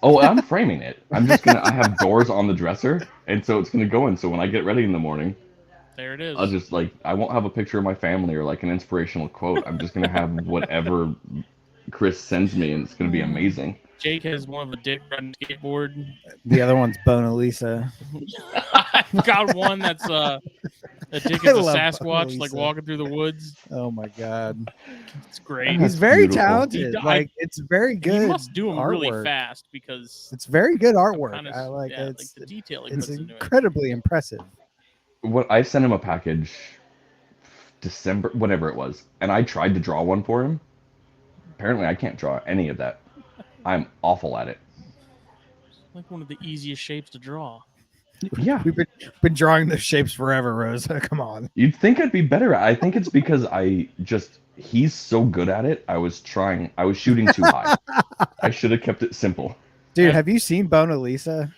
oh, I'm framing it. I'm just gonna. I have doors on the dresser, and so it's gonna go in. So when I get ready in the morning, There it is. I'll just like, I won't have a picture of my family or like an inspirational quote. I'm just gonna have whatever Chris sends me, and it's gonna be amazing. Jake has one of a dick riding skateboard. The other one's Bona Lisa. I've got one that's a dick I is a love Sasquatch, Lisa. like walking through the woods. Oh my god, It's great. he's very beautiful. talented. Like it's very good. He must do them really artwork. fast because It's very good artwork. kinda, I like yeah, it. like the detail he It's puts into it. incredibly impressive. What I sent him a package December, whatever it was, and I tried to draw one for him. Apparently, I can't draw any of that. I'm awful at it. Like one of the easiest shapes to draw. Yeah, We've been drawing those shapes forever, Rosa. Come on. you'd think I'd be better at it. I think it's because he's so good at it. I was shooting too high. I should have kept it simple. Dude, have you seen Bona Lisa?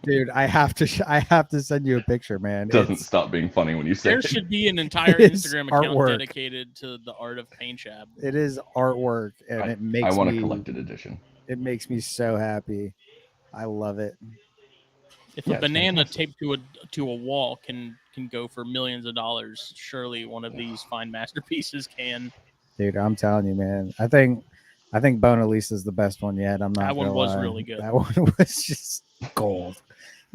Dude, I have to send you a picture, man. Doesn't stop being funny when you say There it. should be an entire It is Instagram account artwork. dedicated to the art of Paint Shab. It is artwork, and it makes I want me a collected edition. It makes me so happy. I love it. If Yeah, a it's banana fantastic. taped to a wall can go for millions of dollars, surely one of these fine masterpieces can. Dude, I'm telling you, man. I think Bona Lisa is the best one yet. I'm not. That one gonna was lie. really good. That one was just gold,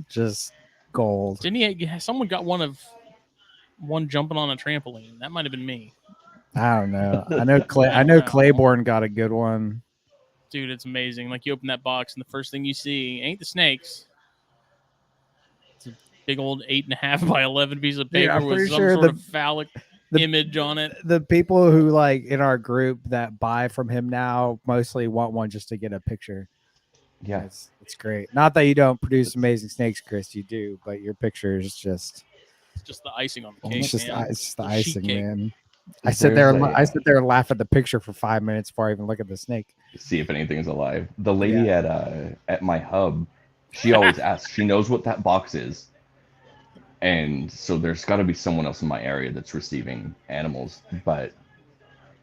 just gold. Didn't he? Someone got one jumping on a trampoline. That might have been me. I don't know. I know Claiborne got a good one. Dude, it's amazing. Like you open that box and the first thing you see ain't the snakes. It's a big old 8.5 by 11 piece of paper with some sort of phallic image on it. The people who like in our group that buy from him now mostly want one just to get a picture. Yeah, It's great. Not that you don't produce amazing snakes, Chris. You do, but your picture is just It's just the icing on the cake. it's just man. it's just the The sheet icing, cake. man. I sit there There's and laugh at the picture for 5 minutes before I even look at the snake. see if anything's alive. The lady at my hub, she always asks. She knows what that box is, and so there's got to be someone else in my area that's receiving animals. But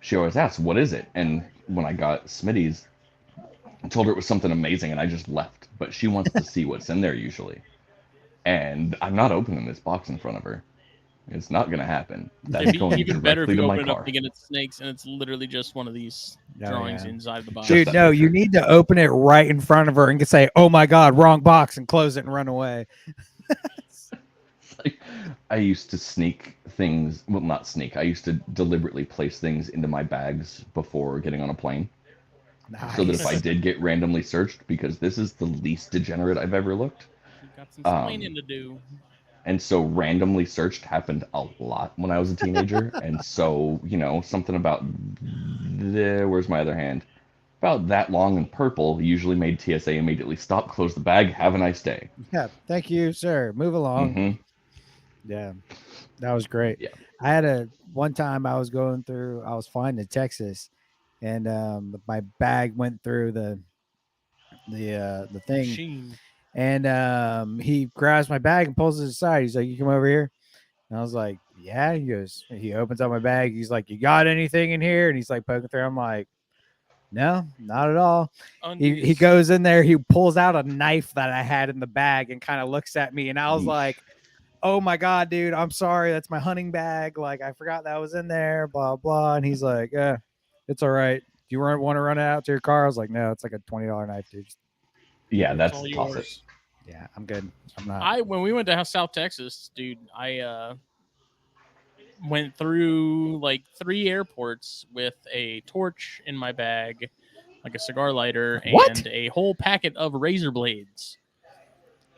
she always asks, "What is it?" And when I got Smitty's, I told her it was something amazing, and I just left. But she wants to see what's in there usually, and I'm not opening this box in front of her. It's not gonna happen. That's It'd be going even better if directly you to my open it up car. thinking it's snakes and it's literally just one of these Oh, drawings yeah. inside the box. Dude, that no, picture. you need to open it right in front of her and say, "Oh my God, wrong box," and close it and run away. Like, I used to sneak things. Well, not sneak. I used to deliberately place things into my bags before getting on a plane, so that if I Nice. did get randomly searched, because this is the least degenerate I've ever looked. You've got some explaining to do. And so randomly searched happened a lot when I was a teenager. And so, something about where's my other hand? About that long and purple usually made TSA immediately stop, close the bag, have a nice day. Yeah, thank you, sir. Move along. Hmm. Yeah, that was great. Yeah. I had one time I was flying to Texas, and my bag went through the thing, Machine. and he grabs my bag and pulls it aside. He's like, "You come over here." And I was like, "Yeah." He opens up my bag. He's like, "You got anything in here?" And he's like poking through. I'm like, "No, not at all." He goes in there. He pulls out a knife that I had in the bag and kind of looks at me. And I was Yeesh. like, "Oh my God, dude, I'm sorry. That's my hunting bag. Like, I forgot that was in there, blah, blah." And he's like, "Yeah, it's all right. Do you want to run it out to your car?" I was like, "No, it's like a $20 knife, dude." Yeah, that's all toss it. yours. Yeah, I'm good. I'm not. When we went to South Texas, dude, I went through like 3 airports with a torch in my bag, like a cigar lighter, What? and a whole packet of razor blades.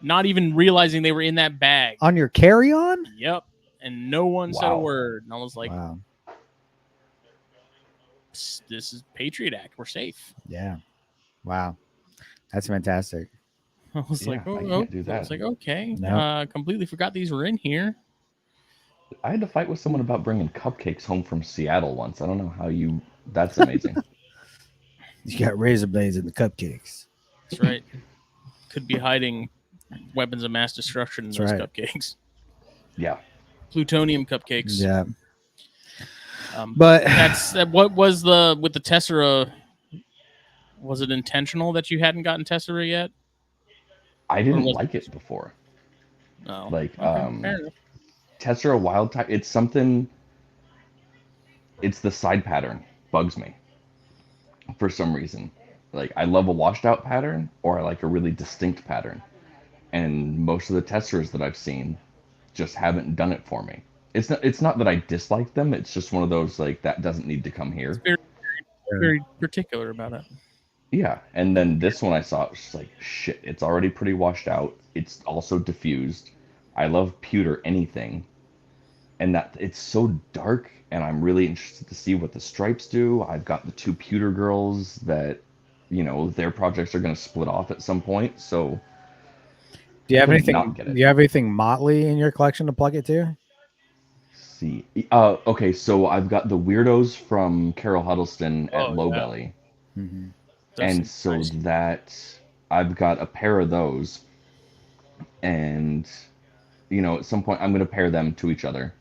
not even realizing they were in that bag. On your carry-on? Yep. And no one said a word. And I was like, wow. This is Patriot Act. We're safe. Yeah. Wow. That's fantastic. I was like, I can't do that. I was like, okay. No. Completely forgot these were in here. I had to fight with someone about bringing cupcakes home from Seattle once. I don't know how you. That's amazing. You got razor blades in the cupcakes. That's right. Could be hiding weapons of mass destruction in those cupcakes. Yeah. Plutonium cupcakes. Yeah. But what was with the Tessera? Was it intentional that you hadn't gotten Tessera yet? I didn't like it before. No. Like, fair enough. Tessera wild type. It's something. It's the side pattern bugs me. For some reason, like I love a washed out pattern, or I like a really distinct pattern. And most of the Tesseras that I've seen just haven't done it for me. It's not that I dislike them. It's just one of those like that doesn't need to come here. It's very particular about it. Yeah, and then this one I saw, it was just like shit. It's already pretty washed out. It's also diffused. I love pewter anything, and that it's so dark. And I'm really interested to see what the stripes do. I've got the 2 pewter girls that, their projects are going to split off at some point. So, do you have anything? Do you have anything Motley in your collection to plug it to? See, okay, so I've got the weirdos from Carol Huddleston at Low Belly, and so that I've got a pair of those, and at some point I'm going to pair them to each other,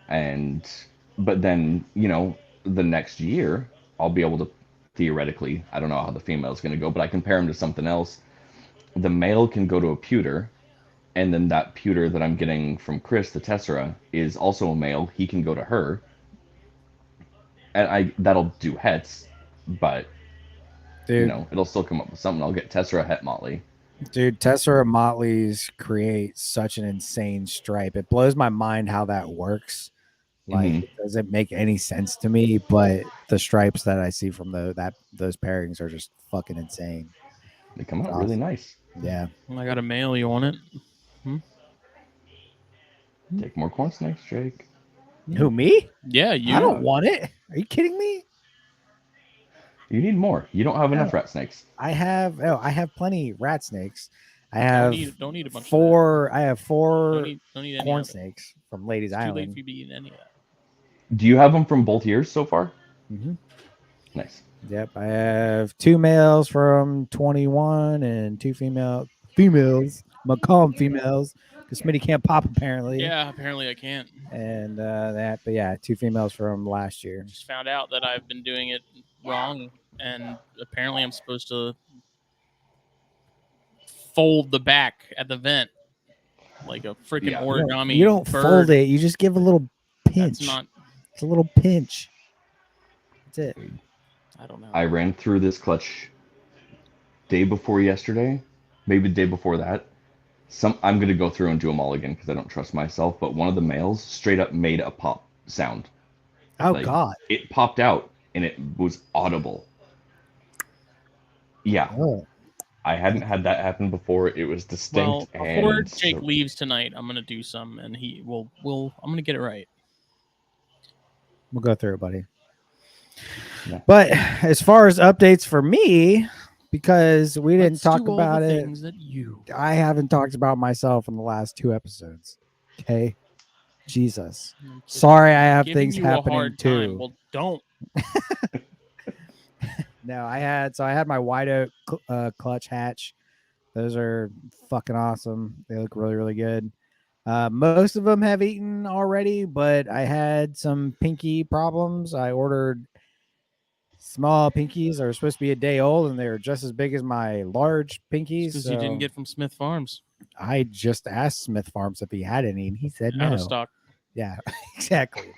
but then the next year I'll be able to theoretically, I don't know how the female is going to go, but I can pair them to something else. The male can go to a pewter. And then that pewter that I'm getting from Chris, the Tessera, is also a male. He can go to her. And that'll do hets, but dude, it'll still come up with something. I'll get Tessera het Motley. Dude, Tessera Motleys create such an insane stripe. It blows my mind how that works. Like, it doesn't make any sense to me, but the stripes that I see from those pairings are just fucking insane. They come out really nice. Yeah. I got a male. You want it? Take more corn snakes, Jake. Who, me? Yeah, you. I don't want it. Are you kidding me? You need more. You don't have enough rat snakes. I have plenty rat snakes. I have don't need a bunch 4. I have 4 don't need corn snakes from Ladies Island. Too late for you to eat any of that. Do you have them from both years so far? Mm-hmm. Nice. Yep, I have 2 males from 21 and 2 females. Macomb females. Because Smitty can't pop apparently. Yeah, apparently I can't. And but yeah, 2 females from last year. Just found out that I've been doing it wrong, and apparently I'm supposed to fold the back at the vent like a freaking origami. You don't fold it. You just give a little pinch. It's a little pinch. That's it. I don't know. I ran through this clutch day before yesterday, maybe the day before that. I'm going to go through and do them all again because I don't trust myself, but one of the males straight up made a pop sound. Oh, like, God. It popped out, and it was audible. Yeah. Oh. I hadn't had that happen before. It was distinct. Well, before Jake leaves tonight, I'm going to do some, and I'm going to get it right. We'll go through it, buddy. Yeah. But as far as updates for me, because we didn't talk about it, I haven't talked about myself in the last 2 episodes. Okay, Jesus, sorry, I have things happening too. Well, don't. No, I had my white oak clutch hatch. Those are fucking awesome. They look really, really good. Most of them have eaten already, but I had some pinky problems. I ordered small pinkies that are supposed to be a day old, and they were just as big as my large pinkies. Because you didn't get from Smith Farms. I just asked Smith Farms if he had any, and he said no. Out of stock. Yeah, exactly.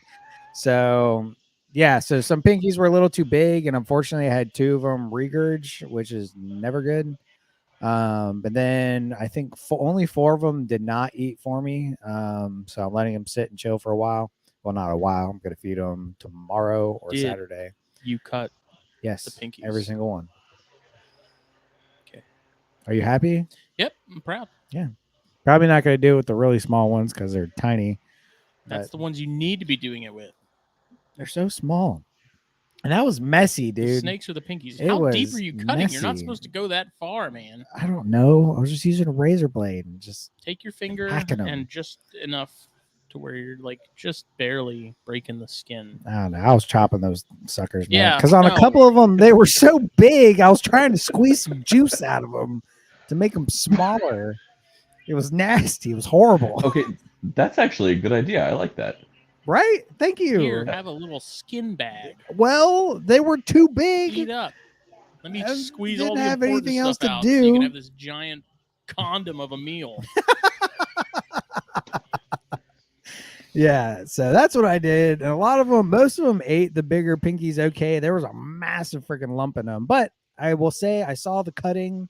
So, yeah, so some pinkies were a little too big, and unfortunately I had 2 of them regurg, which is never good. But then I think only 4 of them did not eat for me. So I'm letting them sit and chill for a while. Well, not a while. I'm going to feed them tomorrow or Saturday. You cut the pinkies? Every single one. Okay. Are you happy? Yep, I'm proud. Yeah. Probably not going to do it with the really small ones because they're tiny. That's the ones you need to be doing it with. They're so small. And that was messy, dude. The snakes or the pinkies. It How deep was are you cutting? You're not messy. supposed to go that far, man. I don't know. I was just using a razor blade and just take your finger hacking 'em. and just enough to where you're like just barely breaking the skin. I don't know. I was chopping those suckers, man. Yeah, Because on a couple of them, they were so big. I was trying to squeeze some juice out of them to make them smaller. It was nasty. It was horrible. Okay, that's actually a good idea. I like that. Right? Thank you. Here, have a little skin bag. Well, they were too big. Eat up. Let me just squeeze didn't all the have important anything stuff else to out so you do. can have this giant condom of a meal. Yeah, so that's what I did. And a lot of them, most of them ate the bigger pinkies okay. There was a massive freaking lump in them. But I will say I saw the cutting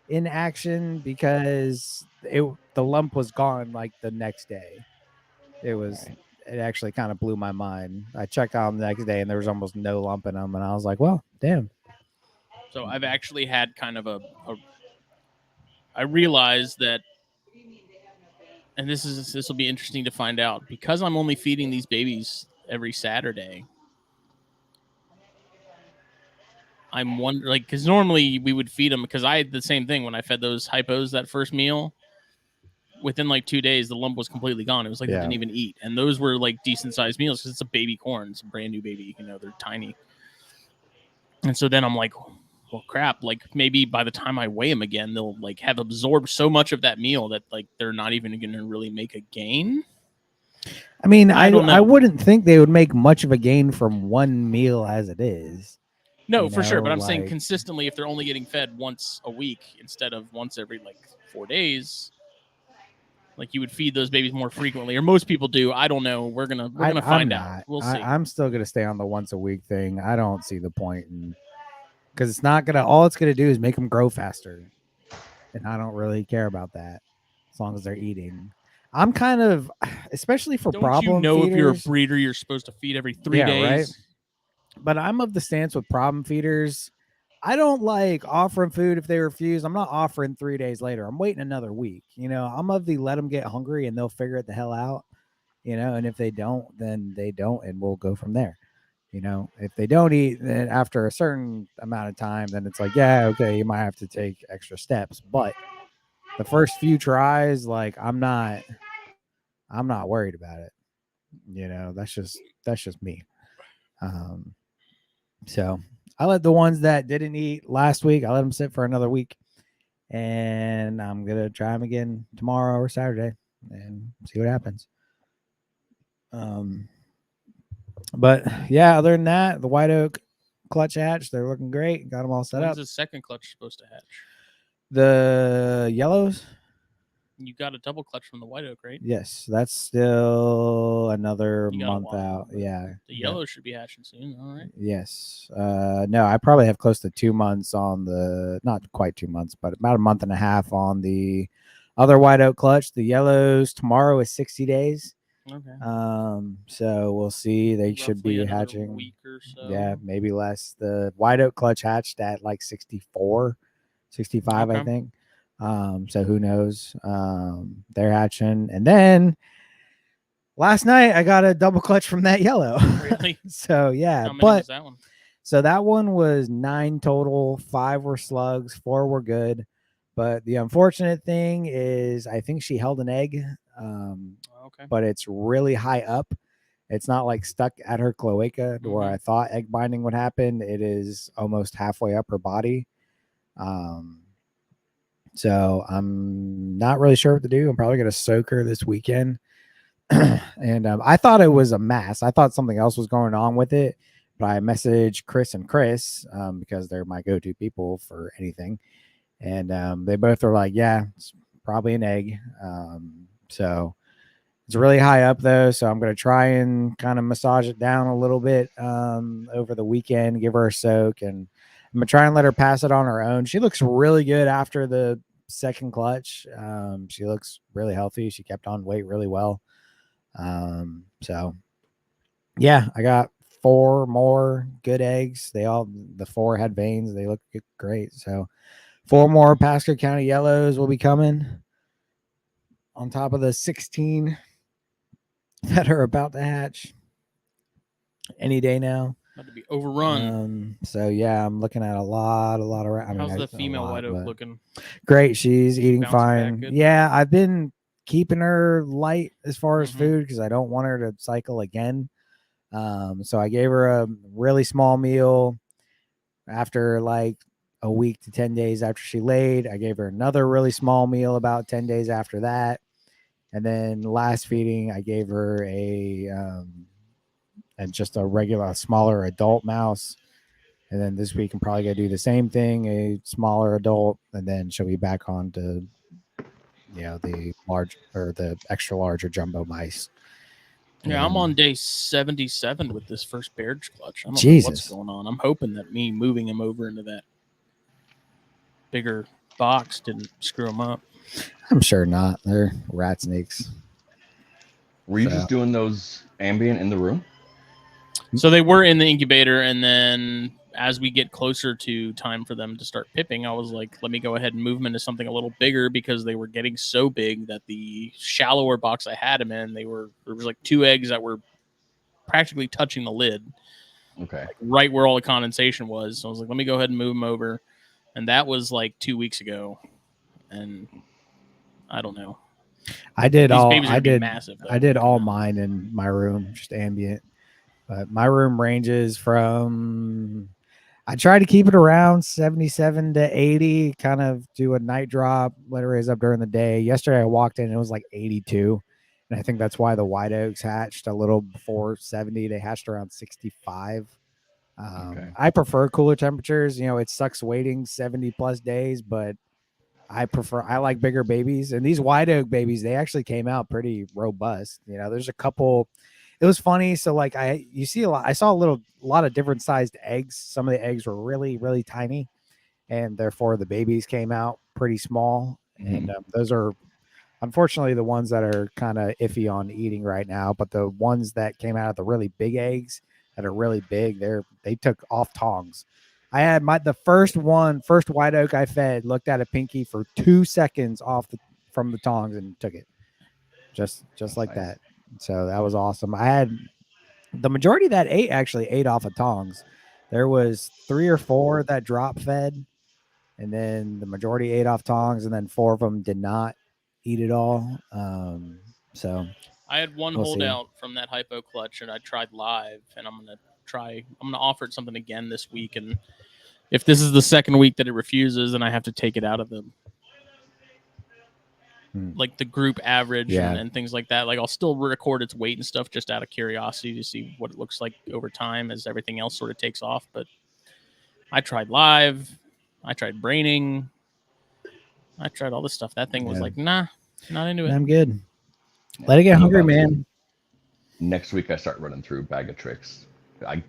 in action because the lump was gone like the next day. It actually kind of blew my mind. I checked on the next day and there was almost no lump in them. And I was like, well, damn. So I've actually had kind of I realized that, and this will be interesting to find out, because I'm only feeding these babies every Saturday. I'm wondering, like, because normally we would feed them, because I had the same thing when I fed those hypos that first meal. Within like 2 days, the lump was completely gone. It was like they didn't even eat, and those were like decent sized meals because it's a baby corn, it's a brand new baby. They're tiny, and so then I'm like, well, crap, like maybe by the time I weigh them again, they'll like have absorbed so much of that meal that like they're not even going to really make a gain. I mean, I don't know. I wouldn't think they would make much of a gain from one meal as it is. No, for sure. But I'm saying consistently, if they're only getting fed once a week instead of once every like 4 days, like you would feed those babies more frequently, or most people do. I don't know. We're gonna find out. We'll see. I'm still gonna stay on the once a week thing. I don't see the point in, because it's not gonna. All it's gonna do is make them grow faster, and I don't really care about that as long as they're eating. I'm kind of, especially for problem feeders. If you're a breeder, you're supposed to feed every 3 days. Right? But I'm of the stance with problem feeders. I don't like offering food if they refuse. I'm not offering 3 days later. I'm waiting another week. I'm of the let them get hungry and they'll figure it the hell out. And if they don't, then they don't, and we'll go from there. If they don't eat, then after a certain amount of time, then it's like, yeah, okay, you might have to take extra steps. But the first few tries, like I'm not worried about it. That's just me. So I let the ones that didn't eat last week, I let them sit for another week, and I'm going to try them again tomorrow or Saturday and see what happens. But yeah, other than that, the white oak clutch hatch, they're looking great. Got them all set up. When's the second clutch supposed to hatch? The yellows. You got a double clutch from the white oak, right? Yes, that's still another month out. Yeah. The yellow should be hatching soon, all right? Yes. No, I probably have close to 2 months on the, not quite 2 months, but about a month and a half on the other white oak clutch. The yellows tomorrow is 60 days. Okay. So we'll see. They should be hatching. Week or so. Yeah, maybe less. The white oak clutch hatched at like 64, 65, I think. So who knows? They're hatching. And then last night I got a double clutch from that yellow. Really? So yeah. How many was that one? So that one was 9 total. 5 were slugs, 4 were good. But the unfortunate thing is I think she held an egg. Okay. But it's really high up. It's not like stuck at her cloaca where I thought egg binding would happen. It is almost halfway up her body. So I'm not really sure what to do. I'm probably going to soak her this weekend. And I thought it was a mass. I thought something else was going on with it. But I messaged Chris and Chris because they're my go-to people for anything. And they both are like, yeah, it's probably an egg. So it's really high up, though. So I'm going to try and kind of massage it down a little bit over the weekend, give her a soak. And I'm going to try and let her pass it on her own. She looks really good after the second clutch. She looks really healthy. She kept on weight really well. So, yeah, I got 4 more good eggs. The 4 had veins. They look great. So 4 more Pasco County yellows will be coming. on top of the 16 that are about to hatch any day now. About to be overrun. So yeah, I'm looking at a lot of. How's the female white oak looking? Great, she's eating Bouncing fine. Yeah, I've been keeping her light as far as food because I don't want her to cycle again. So I gave her a really small meal after like a week to 10 days after she laid. I gave her another really small meal about 10 days after that. And then last feeding, I gave her and just a regular smaller adult mouse. And then this week I'm probably gonna do the same thing, a smaller adult, and then she'll be back on to the large or the extra large or jumbo mice. Yeah, I'm on day 77 with this first bear clutch. I don't know what's going on. I'm hoping that me moving him over into that bigger box didn't screw him up. I'm sure not. They're rat snakes. Were you just doing those ambient in the room? So they were in the incubator, and then as we get closer to time for them to start pipping, I was like, let me go ahead and move them into something a little bigger because they were getting so big that the shallower box I had them in, there was like 2 eggs that were practically touching the lid. Okay. Like right where all the condensation was. So I was like, let me go ahead and move them over. And that was like 2 weeks ago. And I don't know. I did massive, though. I did all mine in my room, just ambient. But my room ranges from, I try to keep it around 77 to 80, kind of do a night drop, let it raise up during the day. Yesterday I walked in, it was like 82. And I think that's why the white oaks hatched a little before 70. They hatched around 65. Okay. I prefer cooler temperatures. It sucks waiting 70 plus days, but I like bigger babies. And these white oak babies, they actually came out pretty robust. There's a couple. It was funny. So like I saw a lot of different sized eggs. Some of the eggs were really, really tiny, and therefore the babies came out pretty small. And those are unfortunately the ones that are kind of iffy on eating right now. But the ones that came out of the really big eggs that are really big, they took off tongs. I had the first white oak I fed looked at a pinky for 2 seconds from the tongs and took it. Just like nice. That. So that was awesome. I had the majority that actually ate off of tongs. There was 3 or 4 that drop fed, and then the majority ate off tongs, and then 4 of them did not eat it all. So I had one holdout from that hypo clutch, and I tried live, and I'm gonna offer it something again this week, and if this is the second week that it refuses, then I have to take it out of the like the group average and things like that. Like I'll still record its weight and stuff just out of curiosity to see what it looks like over time as everything else sort of takes off. But I tried live, I tried braining, I tried all this stuff. That thing was like, nah, not into it. I'm good. Let it get hungry, man. Next week I start running through bag of tricks. I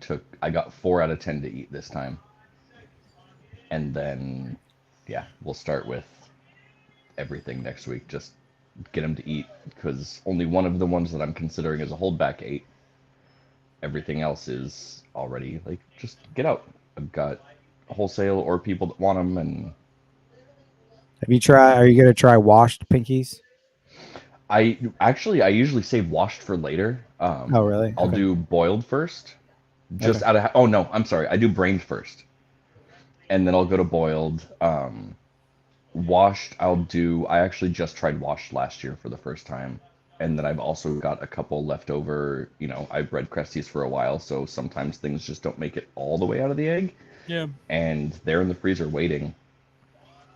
got 4 out of 10 to eat this time. And then we'll start with everything next week. Just get them to eat, because only one of the ones that I'm considering is a holdback ate. Everything else is already like, just get out. I've got wholesale or people that want them. And are you going to try washed pinkies? I usually save washed for later. Oh, really? I'll do boiled first. Just out of, no, I'm sorry. I do brained first. And then I'll go to boiled. Washed, I actually just tried washed last year for the first time. And then I've also got a couple left over. I've bred Cresties for a while, so sometimes things just don't make it all the way out of the egg. Yeah. And they're in the freezer waiting.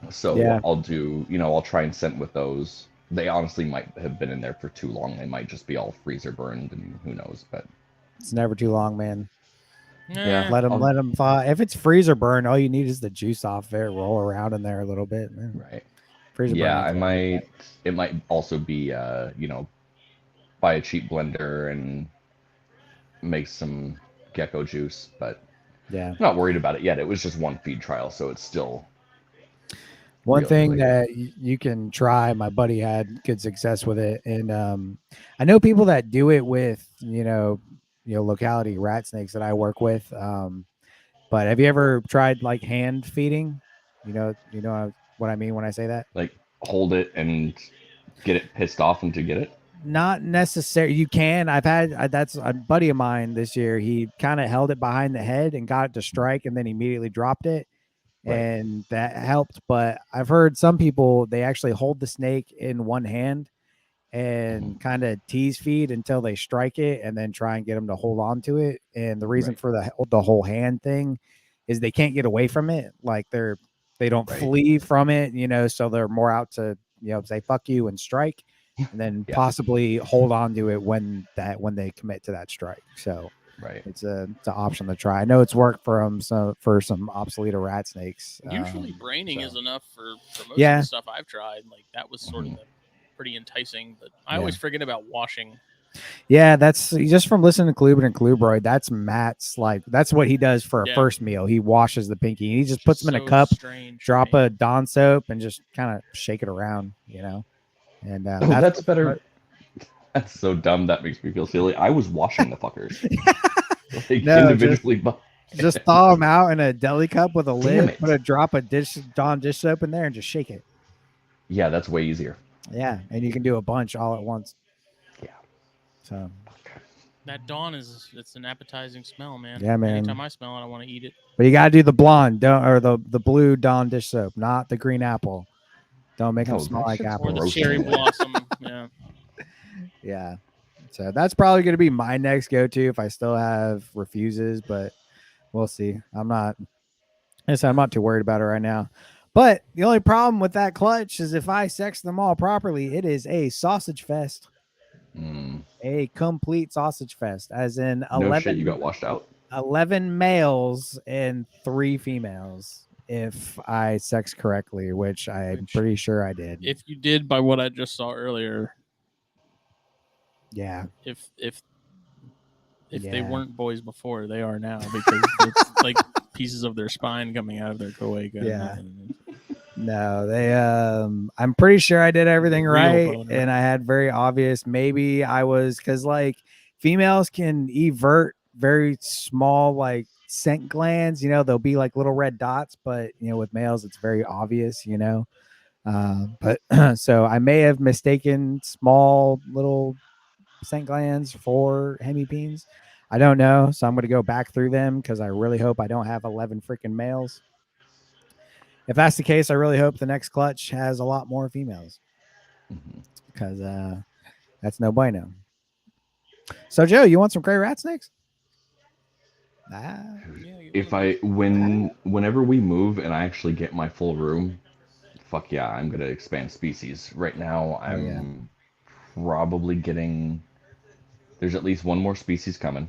So I'll try and scent with those. They honestly might have been in there for too long. They might just be all freezer burned, and who knows, but it's never too long, man. Yeah, let them thaw. If it's freezer burn, all you need is the juice off there. Roll around in there a little bit. Right. Freezer burn. It might also be buy a cheap blender and make some gecko juice, but I'm not worried about it yet. It was just one feed trial, so it's still one thing that you can try. My buddy had good success with it, and I know people that do it with locality rat snakes that I work with. But have you ever tried like hand feeding? You know what I mean when I say that? Like hold it and get it pissed off and to get it? Not necessary. You can. That's a buddy of mine this year. He kind of held it behind the head and got it to strike, and then immediately dropped it, Right. and that helped. But I've heard some people, they actually hold the snake in one hand and kind of tease feed until they strike it, and then try and get them to hold on to it. And the reason Right. for the whole hand thing is they can't get away from it. Like they don't Right. flee from it, so they're more out to, say fuck you and strike, and then Yeah. possibly hold on to it when they commit to that strike. So Right. it's an option to try. I know it's worked for some obsolete rat snakes. Usually braining is enough for most of Yeah. the stuff I've tried. Like that was sort of pretty enticing, but I always forget about washing. Yeah, that's just from listening to Kluber and Klubroid. That's Matt's, like, that's what he does for a first meal. He washes the pinky. He just puts them in a cup, drop a Dawn soap, and just kind of shake it around, And that's better. That's so dumb. That makes me feel silly. I was washing the fuckers. Like, no, individually. Just thaw them out in a deli cup with a lid. Put a drop of Dawn dish soap in there and just shake it. Yeah, that's way easier. Yeah, and you can do a bunch all at once. Yeah. So that Dawn it's an appetizing smell, man. Yeah, man. Anytime I smell it, I want to eat it. But you gotta do the blonde, or the blue Dawn dish soap, not the green apple. Don't make them smell like apple. Or the cherry blossom. Yeah. Yeah. So that's probably gonna be my next go-to if I still have refuses, but we'll see. I'm not too worried about it right now. But the only problem with that clutch is if I sex them all properly, it is a sausage fest. A complete sausage fest, as in 11. No shit, you got washed out. 11 males and 3 females, if I sex correctly, which I'm pretty sure I did. If you did, by what I just saw earlier. Yeah. If they weren't boys before, they are now, because it's like pieces of their spine coming out of their cloaca. Yeah. No, they I'm pretty sure I did everything right, and I had very obvious, maybe I was, because like females can evert very small like scent glands, they'll be like little red dots, but with males it's very obvious, but so I may have mistaken small little scent glands for hemipenes. I don't know, so I'm going to go back through them because I really hope I don't have 11 freaking males. If that's the case, I really hope the next clutch has a lot more females, because that's no bueno. So Joe, you want some gray rat snakes? Whenever we move and I actually get my full room, fuck yeah, I'm gonna expand species. Right now, I'm probably getting. There's at least one more species coming.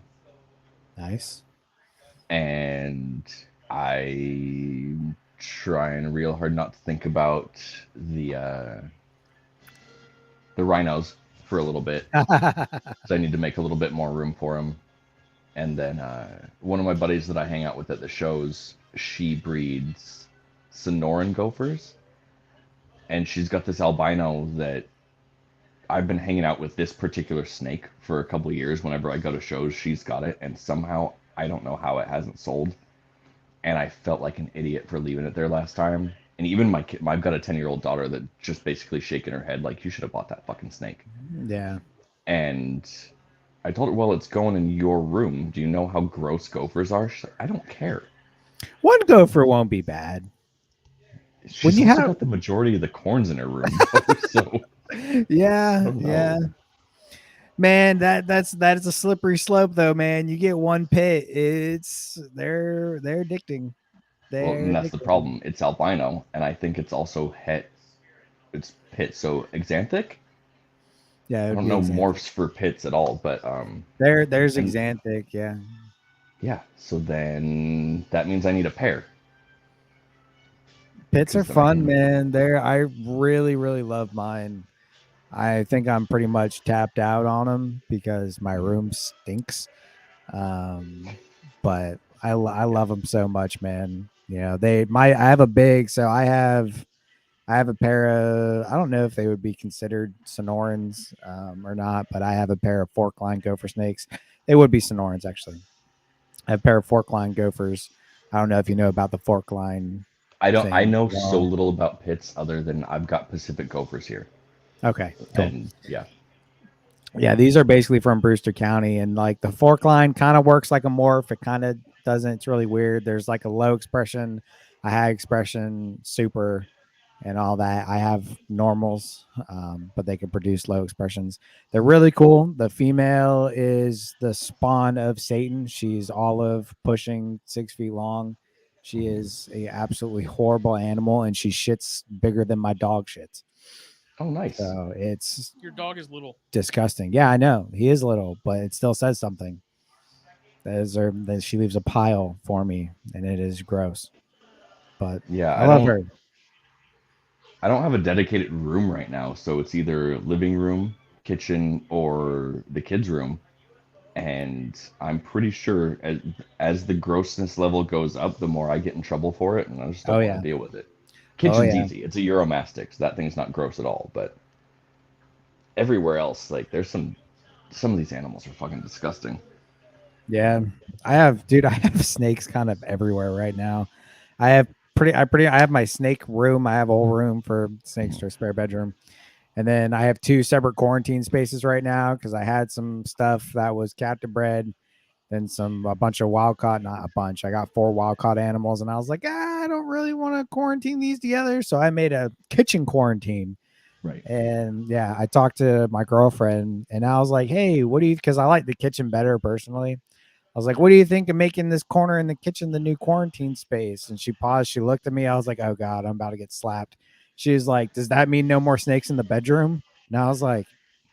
Nice. And I'm trying real hard not to think about the rhinos for a little bit. So I need to make a little bit more room for them. And then one of my buddies that I hang out with at the shows, she breeds Sonoran gophers. And she's got this albino that I've been hanging out with this particular snake for a couple of years. Whenever I go to shows, she's got it. And somehow, I don't know how it hasn't sold. And I felt like an idiot for leaving it there last time. And even my kid, I've got a 10-year-old daughter that just basically shaking her head like, you should have bought that fucking snake. Yeah. And I told her, well, it's going in your room. Do you know how gross gophers are? She's like, I don't care. One gopher won't be bad. She's also got the majority of the corns in her room. So yeah. Man, that's a slippery slope though, man. You get one pit, they're addicting. And that's the problem. It's albino, and I think it's also it's pit, so exanthic. Yeah, I don't know morphs for pits at all, but there's exanthic, yeah. Yeah, so then that means I need a pair. Pits are fun, man. I really, really love mine. I think I'm pretty much tapped out on them because my room stinks. But I love them so much, man. I have a big, so I have a pair of, I don't know if they would be considered Sonorans or not, but I have a pair of fork line gopher snakes. They would be Sonorans, actually. I have a pair of fork line gophers. I don't know if you know about the fork line. I know so little about pits other than I've got Pacific gophers here. Okay, cool. And yeah, these are basically from Brewster County, and like the fork line kind of works like a morph. It kind of doesn't. It's really weird. There's like a low expression, a high expression, super, and all that. I have normals, but they can produce low expressions. They're really cool. The female is the spawn of Satan. She's olive, pushing 6 feet long. She is a absolutely horrible animal, and she shits bigger than my dog shits. oh, nice. So it's Your dog is little. disgusting. Yeah, I know he is little, but it still says something. That she leaves a pile for me, and it is gross. But Yeah, I love her. I don't have a dedicated room right now, so it's either living room, kitchen, or the kids' room. And I'm pretty sure as the grossness level goes up, the more I get in trouble for it, and I just don't Oh want yeah. to deal with it. Oh Kitchen's yeah. easy. It's a Euromastic, so that thing's not gross at all. But everywhere else, like there's some of these animals are fucking disgusting. Yeah. I have snakes kind of everywhere right now. I have my snake room. I have a whole room for snakes to a spare bedroom. And then I have 2 separate quarantine spaces right now because I had some stuff that was captive bred, then a bunch of wild caught, not a bunch. I got 4 wild caught animals, and I was like, I don't really want to quarantine these together. So I made a kitchen quarantine. Right. And yeah, I talked to my girlfriend, and I was like, hey, what do you, because I like the kitchen better personally. I was like, what do you think of making this corner in the kitchen the new quarantine space? And she paused. She looked at me. I was like, oh, God, I'm about to get slapped. She was like, does that mean no more snakes in the bedroom? And I was like,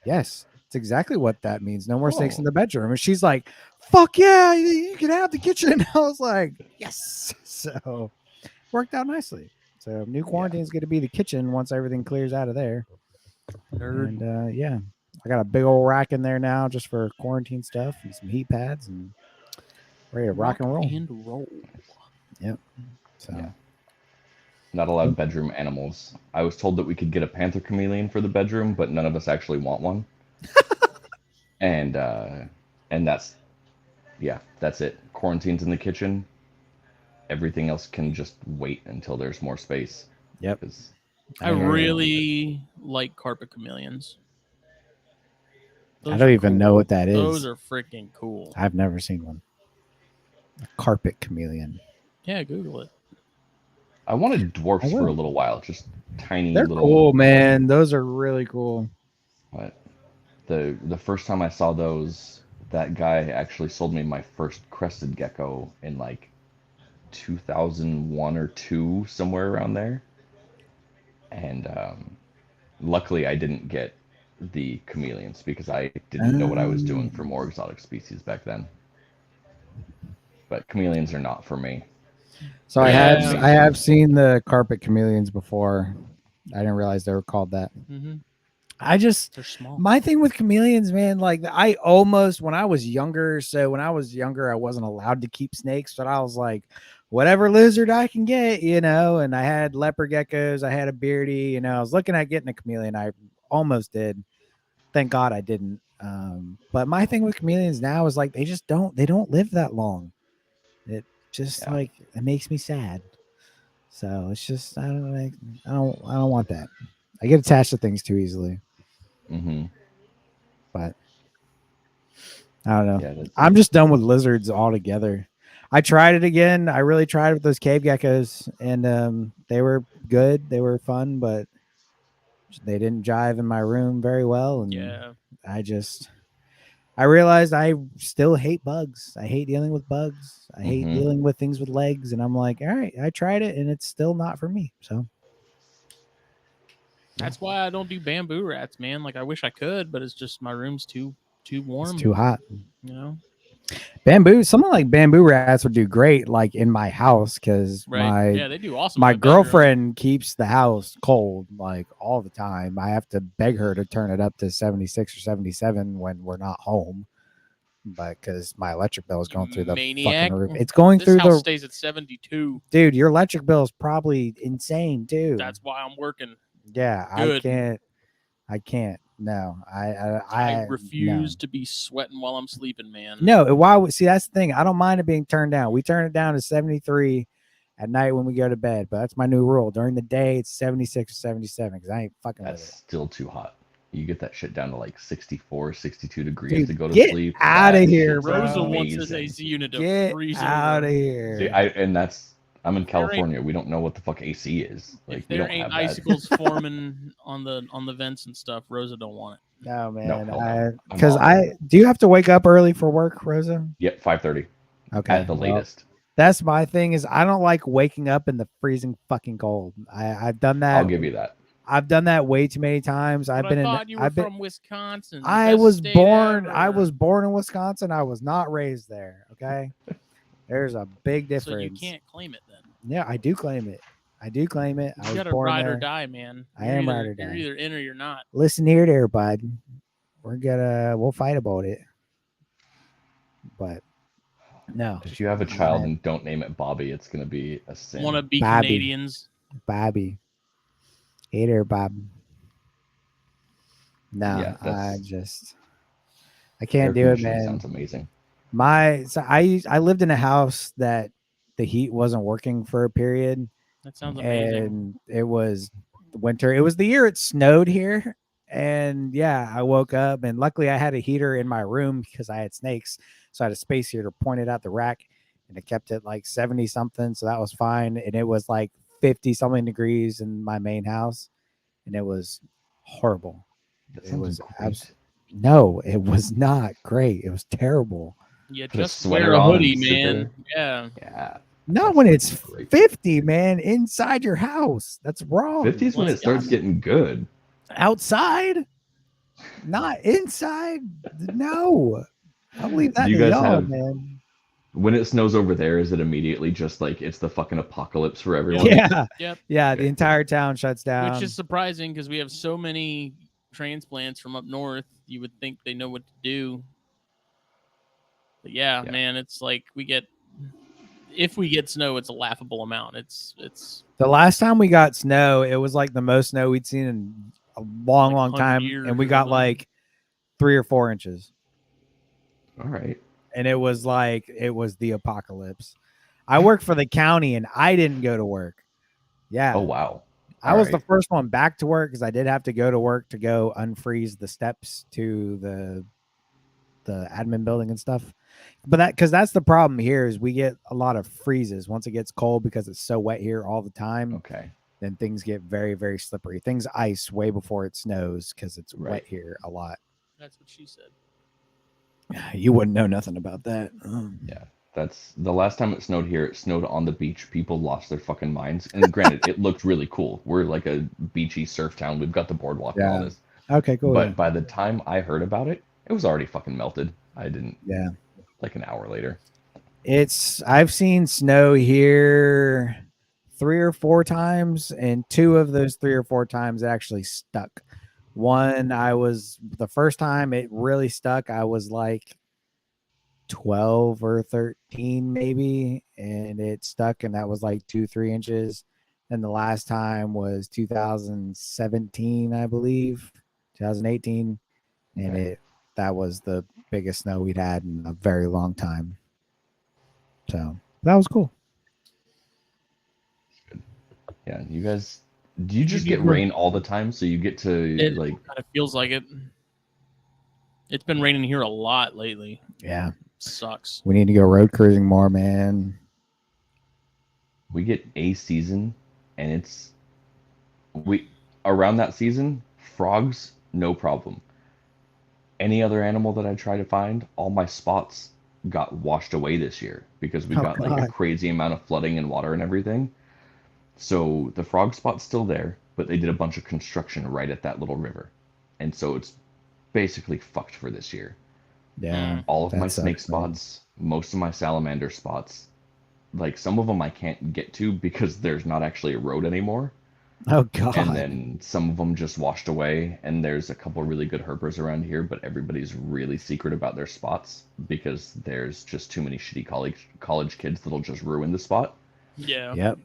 yes, it's exactly what that means. No more snakes in the bedroom. And she's like, fuck yeah, you can have the kitchen. I was like, yes. So worked out nicely. So new quarantine is going to be the kitchen once everything clears out of there. Nerd. And yeah, I got a big old rack in there now just for quarantine stuff and some heat pads and ready to rock and roll. Yep. So Yeah. Not allowed bedroom animals. I was told that we could get a panther chameleon for the bedroom, but none of us actually want one. and that's it. Quarantine's in the kitchen. Everything else can just wait until there's more space. Yep. I really like carpet chameleons. I don't even know what that is. Those are freaking cool. I've never seen one. A carpet chameleon. Yeah, Google it. I wanted dwarfs for a little while, just tiny. They're little. Cool, man. Those are really cool. But the first time I saw those, that guy actually sold me my first crested gecko in like 2001 or 2, somewhere around there. And luckily, I didn't get the chameleons because I didn't know what I was doing for more exotic species back then. But chameleons are not for me. So I have seen the carpet chameleons before. I didn't realize they were called that. Mm-hmm. They're small. My thing with chameleons, man, like I almost, when I was younger, I wasn't allowed to keep snakes, but I was like, whatever lizard I can get, and I had leopard geckos, I had a beardy, I was looking at getting a chameleon. I almost did. Thank God I didn't. But my thing with chameleons now is like, they don't live that long. It just like, it makes me sad. So it's just, I don't want that. I get attached to things too easily. Mm-hmm. But I don't know. Yeah, I'm just done with lizards altogether. I tried it again. I really tried with those cave geckos, and they were good. They were fun, but they didn't jive in my room very well. And I realized I still hate bugs. I hate dealing with bugs. I hate dealing with things with legs. And I'm like, all right, I tried it, and it's still not for me. So that's why I don't do bamboo rats, man. Like I wish I could, but it's just my room's too warm. It's too hot. Something like bamboo rats would do great, like in my house, because they do awesome. My girlfriend keeps the house cold like all the time. I have to beg her to turn it up to 76 or 77 when we're not home, but because my electric bill is going through the fucking roof. It's going through the. Stays at 72. Dude, your electric bill is probably insane, dude. That's why I'm working. Yeah, good. I can't. No, I refuse to be sweating while I'm sleeping, man. No, why? See, that's the thing. I don't mind it being turned down. We turn it down to 73 at night when we go to bed, but that's my new rule. During the day, it's 76 or 77 because I ain't fucking with it. That's still too hot. You get that shit down to like 64, 62 degrees to go to get sleep. out of That here, shit's bro. Rosa wants his amazing. AC unit to Get freeze out over. of here. See, I'm in California. We don't know what the fuck AC is. Like If we there don't ain't have that. icicles forming on the vents and stuff, Rosa don't want it. No, man. hell no. Because I'm do you have to wake up early for work, Rosa? Yep, 5:30 Okay. at the latest. That's my thing is I don't like waking up in the freezing fucking cold. I've done that. I'll give you that. I've done that way too many times. But I thought you were from Wisconsin. I was born in Wisconsin. I was not raised there. Okay. There's a big difference. So you can't claim it then. Yeah, I do claim it. I You gotta ride or die, man. I am ride or die. You're either in or you're not. Listen here, there, bud. We'll fight about it. But no. If you have a child and don't name it Bobby, it's gonna be a sin. Want to be Bobby. Canadians? Bobby. Hey there, Bob. No, Yeah, I can't do it, man. Sounds amazing. I lived in a house that the heat wasn't working for a period. That sounds amazing. And it was winter. It was the year it snowed here. And yeah, I woke up and luckily I had a heater in my room because I had snakes. So I had a space heater pointed out the rack and it kept it like 70 something. So that was fine. And it was like 50 something degrees in my main house. And it was horrible. It was no, it was not great. It was terrible. Yeah, just wear a hoodie, man. Yeah. Yeah. Not when it's 50, man, inside your house. That's wrong. 50 is when it starts getting good. Outside, not inside. No, I'll leave that You to guys y'all, have, man. When it snows over there, is it immediately just like it's the fucking apocalypse for everyone? Yeah. Yep. Yeah, the entire town shuts down. Which is surprising because we have so many transplants from up north. You would think they know what to do. But yeah, man, it's like if we get snow, it's a laughable amount. It's the last time we got snow, it was like the most snow we'd seen in a long time, and we got like 3 or 4 inches. All right. And it was the apocalypse. I work for the county and I didn't go to work. Yeah. Oh wow. I was the first one back to work because I did have to go to work to go unfreeze the steps to the admin building and stuff. But that's the problem here is we get a lot of freezes once it gets cold because it's so wet here all the time. Okay. Then things get very, very slippery. Things ice way before it snows because it's wet here a lot. That's what she said. You wouldn't know nothing about that. Yeah. That's the last time it snowed here. It snowed on the beach. People lost their fucking minds. And granted, it looked really cool. We're like a beachy surf town. We've got the boardwalk and all this. Okay, cool. But by the time I heard about it, it was already fucking melted. I didn't. Yeah. Like an hour later. I've seen snow here 3 or 4 times, and 2 of those 3 or 4 times it actually stuck. One, the first time it really stuck, I was like 12 or 13 maybe, and it stuck, and that was like 2-3 inches. And the last time was 2017, I believe, 2018, and that was the biggest snow we'd had in a very long time. So that was cool. Yeah, you guys, do you just get rain all the time? So you get to it kind of feels like it. It's been raining here a lot lately. Yeah. Sucks. We need to go road cruising more, man. We get a season and around that season, frogs, no problem. Any other animal that I try to find, all my spots got washed away this year because we got like a crazy amount of flooding and water and everything. So the frog spot's still there, but they did a bunch of construction right at that little river. And so it's basically fucked for this year. Yeah. All of my snake spots, most of my salamander spots, like some of them I can't get to because there's not actually a road anymore. Oh god. And then some of them just washed away, and there's a couple really good herpers around here, but everybody's really secret about their spots because there's just too many shitty college kids that'll just ruin the spot. Yeah. Yep.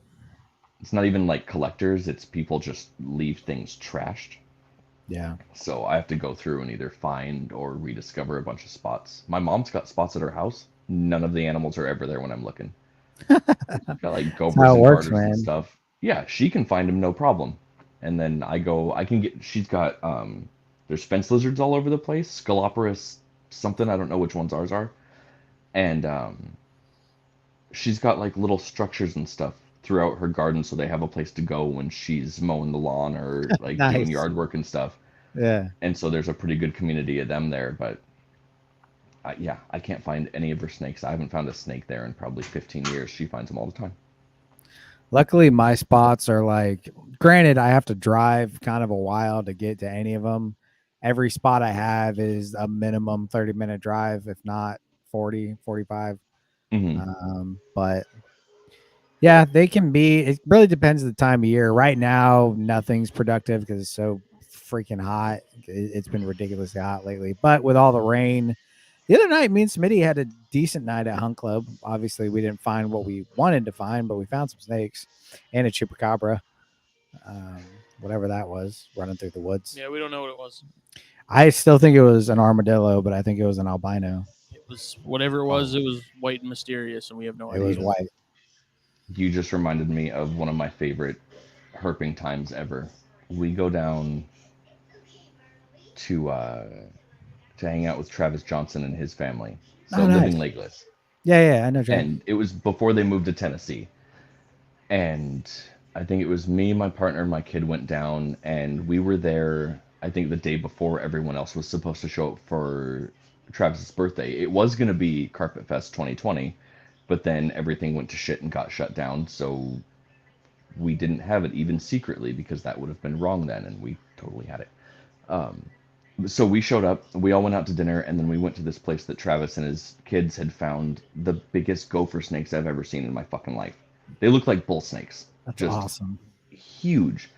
It's not even like collectors, it's people just leave things trashed. Yeah. So I have to go through and either find or rediscover a bunch of spots. My mom's got spots at her house. None of the animals are ever there when I'm looking. Got like gophers and garters and stuff. Yeah, she can find them no problem. And then she's got There's fence lizards all over the place. Scoloporus something, I don't know which ones ours are. And she's got like little structures and stuff throughout her garden so they have a place to go when she's mowing the lawn or like doing Nice. yard work and stuff. Yeah. And so there's a pretty good community of them there. But yeah, I can't find any of her snakes. I haven't found a snake there in probably 15 years. She finds them all the time. Luckily, my spots are like, granted, I have to drive kind of a while to get to any of them. Every spot I have is a minimum 30-minute drive, if not 40, 45. But yeah, they can be. It really depends on the time of year. Right now, nothing's productive because it's so freaking hot. It's been ridiculously hot lately. But with all the rain, the other night, me and Smitty had a decent night at Hunt Club. Obviously, we didn't find what we wanted to find, but we found some snakes and a chupacabra, whatever that was, running through the woods. Yeah, we don't know what it was. I still think it was an armadillo, but I think it was an albino. It was whatever it was. It was white and mysterious, and we have no idea. It was white. You just reminded me of one of my favorite herping times ever. We go down to hang out with Travis Johnson and his family. So nice. Living Legless. Yeah, I know. Travis. And it was before they moved to Tennessee. And I think it was me, my partner, and my kid went down, and we were there, I think the day before everyone else was supposed to show up for Travis's birthday. It was going to be Carpet Fest 2020, but then everything went to shit and got shut down, so we didn't have it even secretly because that would have been wrong then, and we totally had it. So we showed up, we all went out to dinner, and then we went to this place that Travis and his kids had found the biggest gopher snakes I've ever seen in my fucking life. They look like bull snakes. That's just awesome. Huge.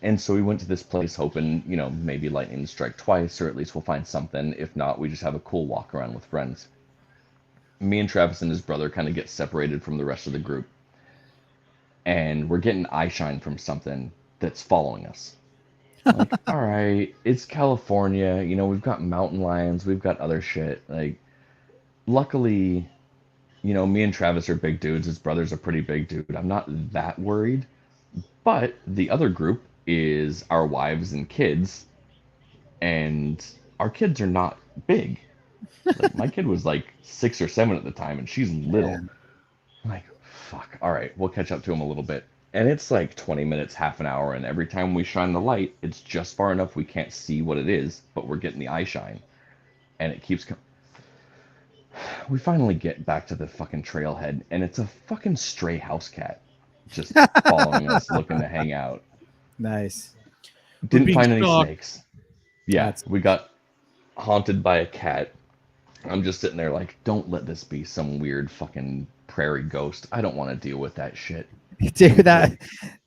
And so we went to this place hoping, maybe lightning to strike twice, or at least we'll find something. If not, we just have a cool walk around with friends. Me and Travis and his brother kind of get separated from the rest of the group. And we're getting eye shine from something that's following us. Like, all right, it's California. We've got mountain lions. We've got other shit. Like, luckily, me and Travis are big dudes. His brother's a pretty big dude. I'm not that worried. But the other group is our wives and kids. And our kids are not big. Like, my kid was like 6 or 7 at the time, and she's little. Yeah. I'm like, fuck. All right, we'll catch up to him a little bit. And it's like 20 minutes, half an hour, and every time we shine the light, it's just far enough we can't see what it is, but we're getting the eye shine. And it keeps coming. We finally get back to the fucking trailhead, and it's a fucking stray house cat just following us, looking to hang out. Nice. Didn't find any snakes. Yeah, we got haunted by a cat. I'm just sitting there like, don't let this be some weird fucking prairie ghost. I don't want to deal with that shit. Dude, that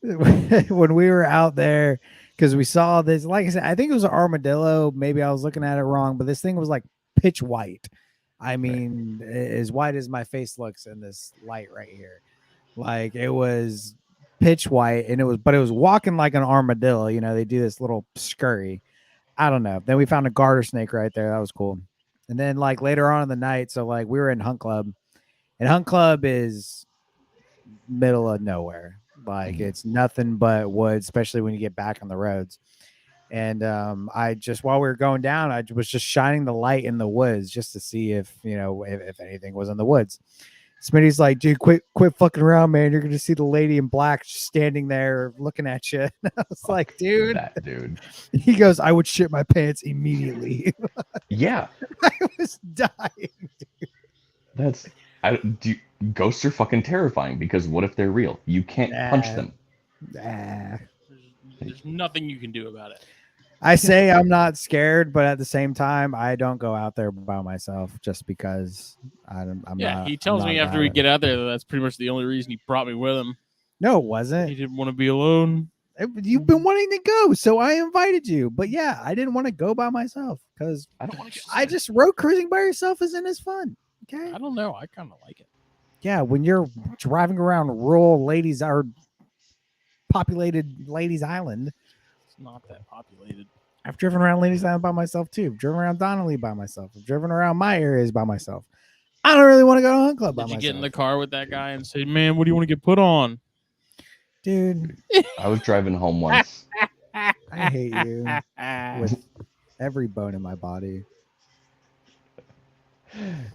when we were out there, because we saw this, like I said, I think it was an armadillo. Maybe I was looking at it wrong, but this thing was like pitch white. I mean, as white as my face looks in this light right here. Like, it was pitch white, and it was walking like an armadillo. They do this little scurry. I don't know. Then we found a garter snake right there. That was cool. And then like later on in the night, so like we were in Hunt Club, and Hunt Club is middle of nowhere. Like, it's nothing but woods, especially when you get back on the roads. And I just, while we were going down, I was just shining the light in the woods just to see if anything was in the woods. Smitty's like, dude, quit fucking around, man. You're gonna see the lady in black standing there looking at you. And I was like, dude. That dude. He goes, I would shit my pants immediately. Yeah. I was dying, dude. Ghosts are fucking terrifying because what if they're real? You can't punch them. There's nothing you can do about it. I say I'm not scared, but at the same time, I don't go out there by myself just because I'm not. He tells me after we get out there that that's pretty much the only reason he brought me with him. No, it wasn't. He didn't want to be alone. You've been wanting to go, so I invited you. But yeah, I didn't want to go by myself because I just road cruising by yourself isn't as fun. Okay. I don't know. I kind of like it. Yeah, when you're driving around rural populated Ladies Island. It's not that populated. I've driven around Ladies Island by myself too. I've driven around Donnelly by myself. I've driven around my areas by myself. I don't really want to go to Hunt Club by myself. Did you get in the car with that guy and say, man, what do you want to get put on? Dude. I was driving home once. I hate you. every bone in my body.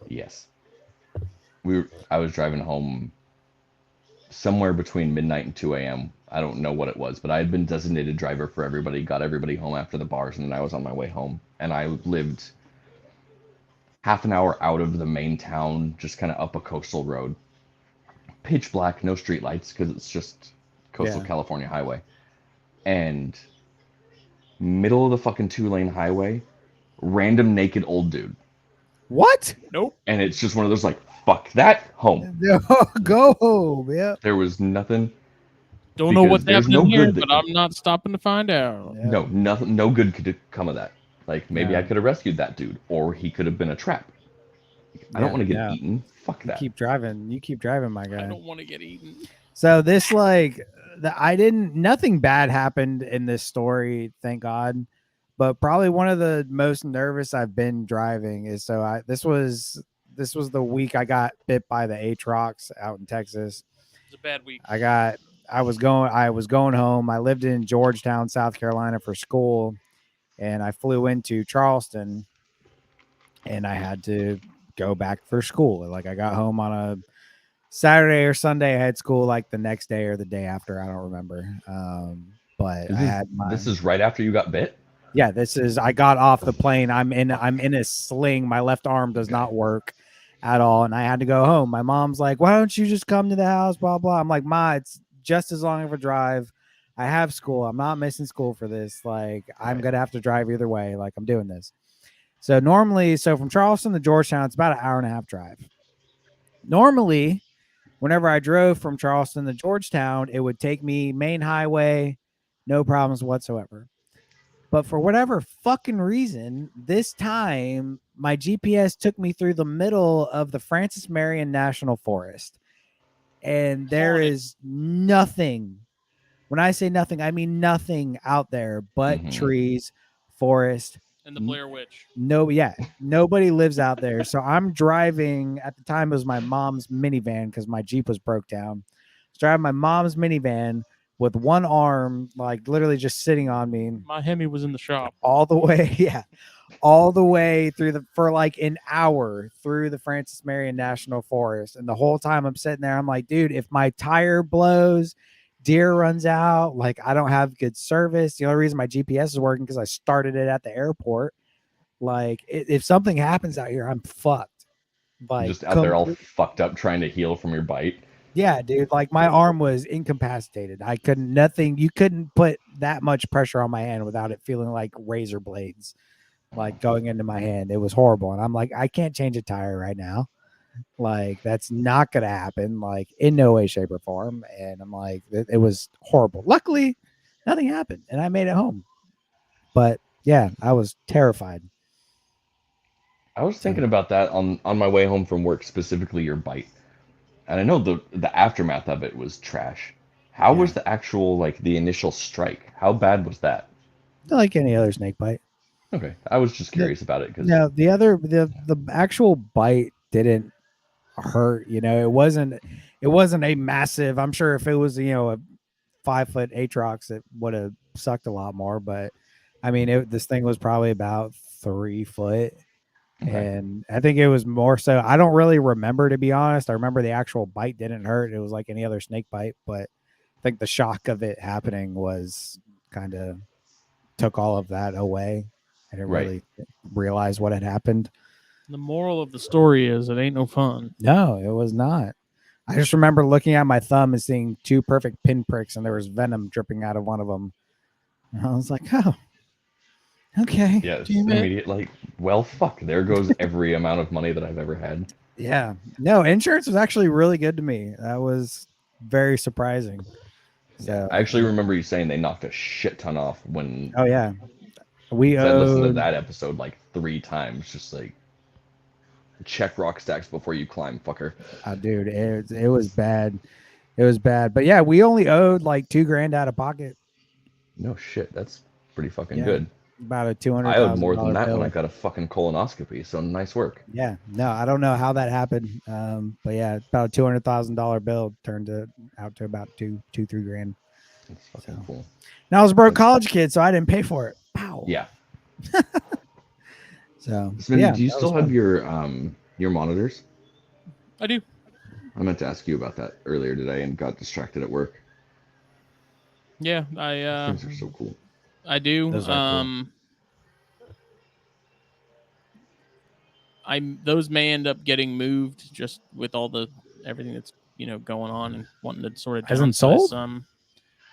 Yes. I was driving home somewhere between midnight and 2 a.m. I don't know what it was, but I had been designated driver for everybody, got everybody home after the bars, and then I was on my way home. And I lived half an hour out of the main town, just kind of up a coastal road. Pitch black, no street lights, because it's just coastal California highway. And middle of the fucking 2-lane highway, random naked old dude. What? Nope. And it's just one of those like, fuck that, home. Go home. Yeah. There was nothing. Don't know what's there's happening no here, good but I'm not stopping to find out. Yeah. No, nothing. No good could come of that. Like maybe No. I could have rescued that dude, or he could have been a trap. I don't want to get eaten. Fuck You that. keep driving. You keep driving, my guy. I don't want to get eaten. So this nothing bad happened in this story, thank God. But probably one of the most nervous I've been driving is this was the week I got bit by the Aatrox out in Texas. It's a bad week. I was going home. I lived in Georgetown, South Carolina for school, and I flew into Charleston, and I had to go back for school. Like I got home on a Saturday or Sunday. I had school like the next day or the day after. I don't remember. But this is right after you got bit. Yeah, I got off the plane. I'm in a sling. My left arm does not work at all, and I had to go home. My mom's like, "Why don't you just come to the house?" Blah blah. I'm like, "Ma, it's just as long of a drive. I have school. I'm not missing school for this. Like, I'm gonna have to drive either way. Like, I'm doing this." So from Charleston to Georgetown, it's about an hour and a half drive. Normally, whenever I drove from Charleston to Georgetown, it would take me main highway, no problems whatsoever. But for whatever fucking reason, this time my GPS took me through the middle of the Francis Marion National Forest. And there is nothing. When I say nothing, I mean nothing out there but trees, forest. And the Blair Witch. Nobody lives out there. So I'm driving, at the time it was my mom's minivan because my Jeep was broke down. I was driving my mom's minivan with one arm, like literally just sitting on me. My Hemi was in the shop. All the way for like an hour through the Francis Marion National Forest. And the whole time I'm sitting there, I'm like, dude, if my tire blows, deer runs out, like I don't have good service. The only reason my GPS is working because I started it at the airport. Like if something happens out here, I'm fucked. Like just out there all fucked up trying to heal from your bite. Yeah, dude. Like my arm was incapacitated. You couldn't put that much pressure on my hand without it feeling like razor blades, like going into my hand. It was horrible. And I'm like, I can't change a tire right now. Like that's not going to happen, like in no way, shape or form. And I'm like, it was horrible. Luckily nothing happened and I made it home. But yeah, I was terrified. I was thinking about that on my way home from work, specifically your bite. And I know the aftermath of it was trash. How was the actual, like, the initial strike? How bad was that? Like any other snake bite. Okay. I was just curious about it. No, the actual bite didn't hurt. You know, it wasn't a massive, I'm sure if it was, you know, a 5-foot Aatrox, it would have sucked a lot more. But, I mean, this thing was probably about 3 foot. Okay. And I think it was more so, I don't really remember, to be honest. I remember the actual bite didn't hurt. It was like any other snake bite, but I think the shock of it happening was kind of took all of that away. I didn't really realize what had happened. The moral of the story is it ain't no fun. No, it was not. I just remember looking at my thumb and seeing 2 perfect pinpricks and there was venom dripping out of one of them. And I was like, oh. Okay. Yeah, it's immediate, like, well, fuck, there goes every amount of money that I've ever had. Yeah. No, insurance was actually really good to me. That was very surprising. So I actually remember you saying they knocked a shit ton off when... Oh, yeah. I listened to that episode like 3 times, just like, check rock stacks before you climb, fucker. Dude, it was bad. It was bad. But yeah, we only owed like $2,000 out of pocket. No shit, that's pretty fucking good. About a $200,000. I owed more than that when I got a fucking colonoscopy, so nice work. Yeah, no, I don't know how that happened, but yeah, about a $200,000 bill turned out to about $2,000-3,000. That's fucking cool. Now I was a broke college kid, so I didn't pay for it. Pow. Yeah. So Smitty, do you still have your monitors? I do. I meant to ask you about that earlier today and got distracted at work. Yeah, Things are so cool. I do. Those are cool. Those may end up getting moved just with all the everything that's going on and wanting to sort of Hasn't downsize sold? some.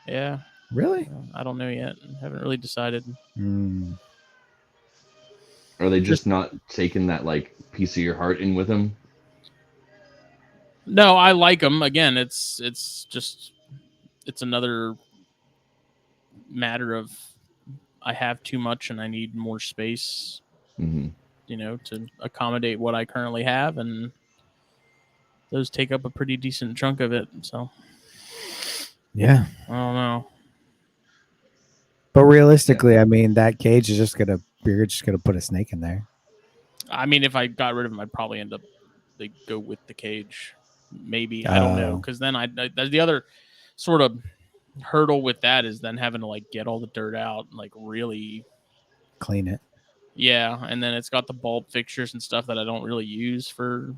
Yeah. Really? I don't know yet. Haven't really decided. Are they just not taking that like piece of your heart in with them? No, I like them. Again, it's another matter of I have too much and I need more space. Mm-hmm. To accommodate what I currently have, and those take up a pretty decent chunk of it. So, yeah, I don't know. But realistically, I mean, that cage is you're just gonna put a snake in there. I mean, if I got rid of them, I'd probably end up go with the cage. Maybe I don't know, because then the other sort of hurdle with that is then having to like get all the dirt out and like really clean it. Yeah, and then it's got the bulb fixtures and stuff that I don't really use for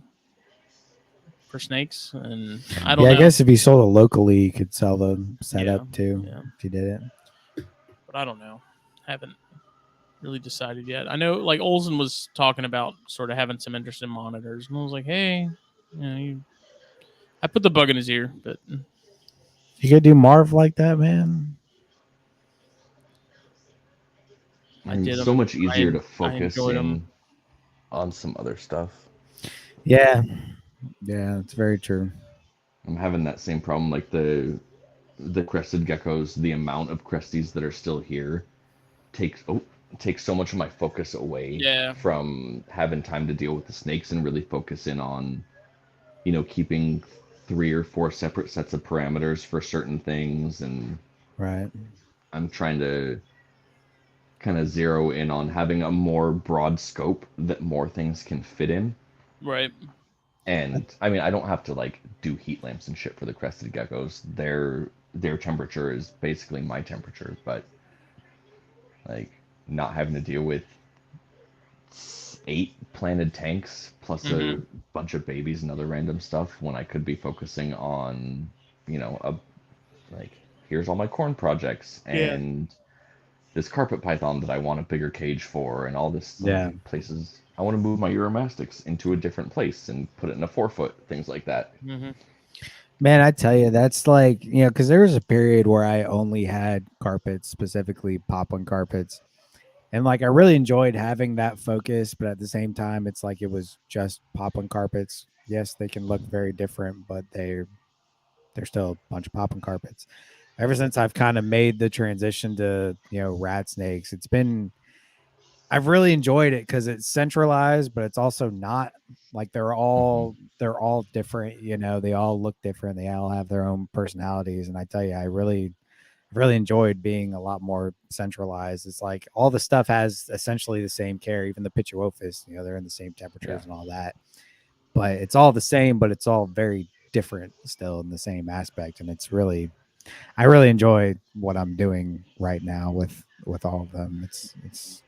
snakes, and I don't know. I guess if you sold it locally, you could sell the setup too. Yeah. If you did it, but I don't know. Haven't really decided yet. I know like Olsen was talking about sort of having some interest in monitors, and I was like, hey, I put the bug in his ear, but you could do Marv like that, man. It's so much easier to focus in on some other stuff. Yeah, it's very true. I'm having that same problem, like the crested geckos. The amount of cresties that are still here takes so much of my focus away from having time to deal with the snakes and really focus in on, keeping 3 or 4 separate sets of parameters for certain things, and right. I'm trying to kind of zero in on having a more broad scope that more things can fit in. Right. And I mean, I don't have to like do heat lamps and shit for the crested geckos. Their temperature is basically my temperature, but like not having to deal with 8 planted tanks plus a bunch of babies and other random stuff when I could be focusing on, here's all my corn projects and this carpet python that I want a bigger cage for, and all this places. I want to move my Uromastics into a different place and put it in a 4-foot, things like that. Man, I tell you, that's like, because there was a period where I only had carpets, specifically poplin carpets. And like, I really enjoyed having that focus, but at the same time, it's like it was just poplin carpets. Yes, they can look very different, but they're still a bunch of poplin carpets. Ever since I've kind of made the transition to, rat snakes, I've really enjoyed it because it's centralized, but it's also not. Like they're all different, they all look different. They all have their own personalities. And I tell you, I really enjoyed being a lot more centralized. It's like all the stuff has essentially the same care, even the Pituophis, they're in the same temperatures and all that. But it's all the same, but it's all very different still in the same aspect. And I really enjoy what I'm doing right now with all of them. It's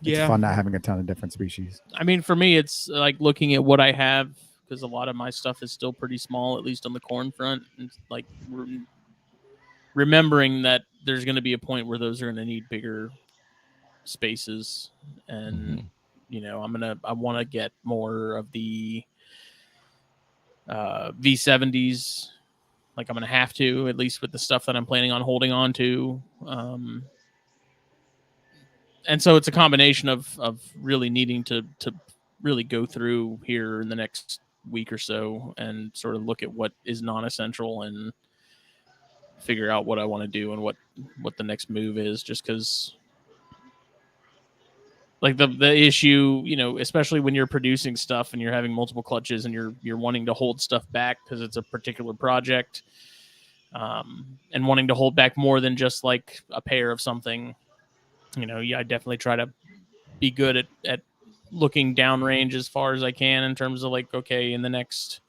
fun not having a ton of different species. I mean, for me, it's like looking at what I have, because a lot of my stuff is still pretty small, at least on the corn front. And like remembering that there's going to be a point where those are going to need bigger spaces, and I want to get more of the V70s. Like I'm going to have to, at least with the stuff that I'm planning on holding on to. And so it's a combination of really needing to really go through here in the next week or so and sort of look at what is non-essential and figure out what I want to do and what the next move is, just because like the issue, especially when you're producing stuff and you're having multiple clutches and you're wanting to hold stuff back because it's a particular project, and wanting to hold back more than just like a pair of something. I definitely try to be good at looking downrange as far as I can in terms of like, okay, in the next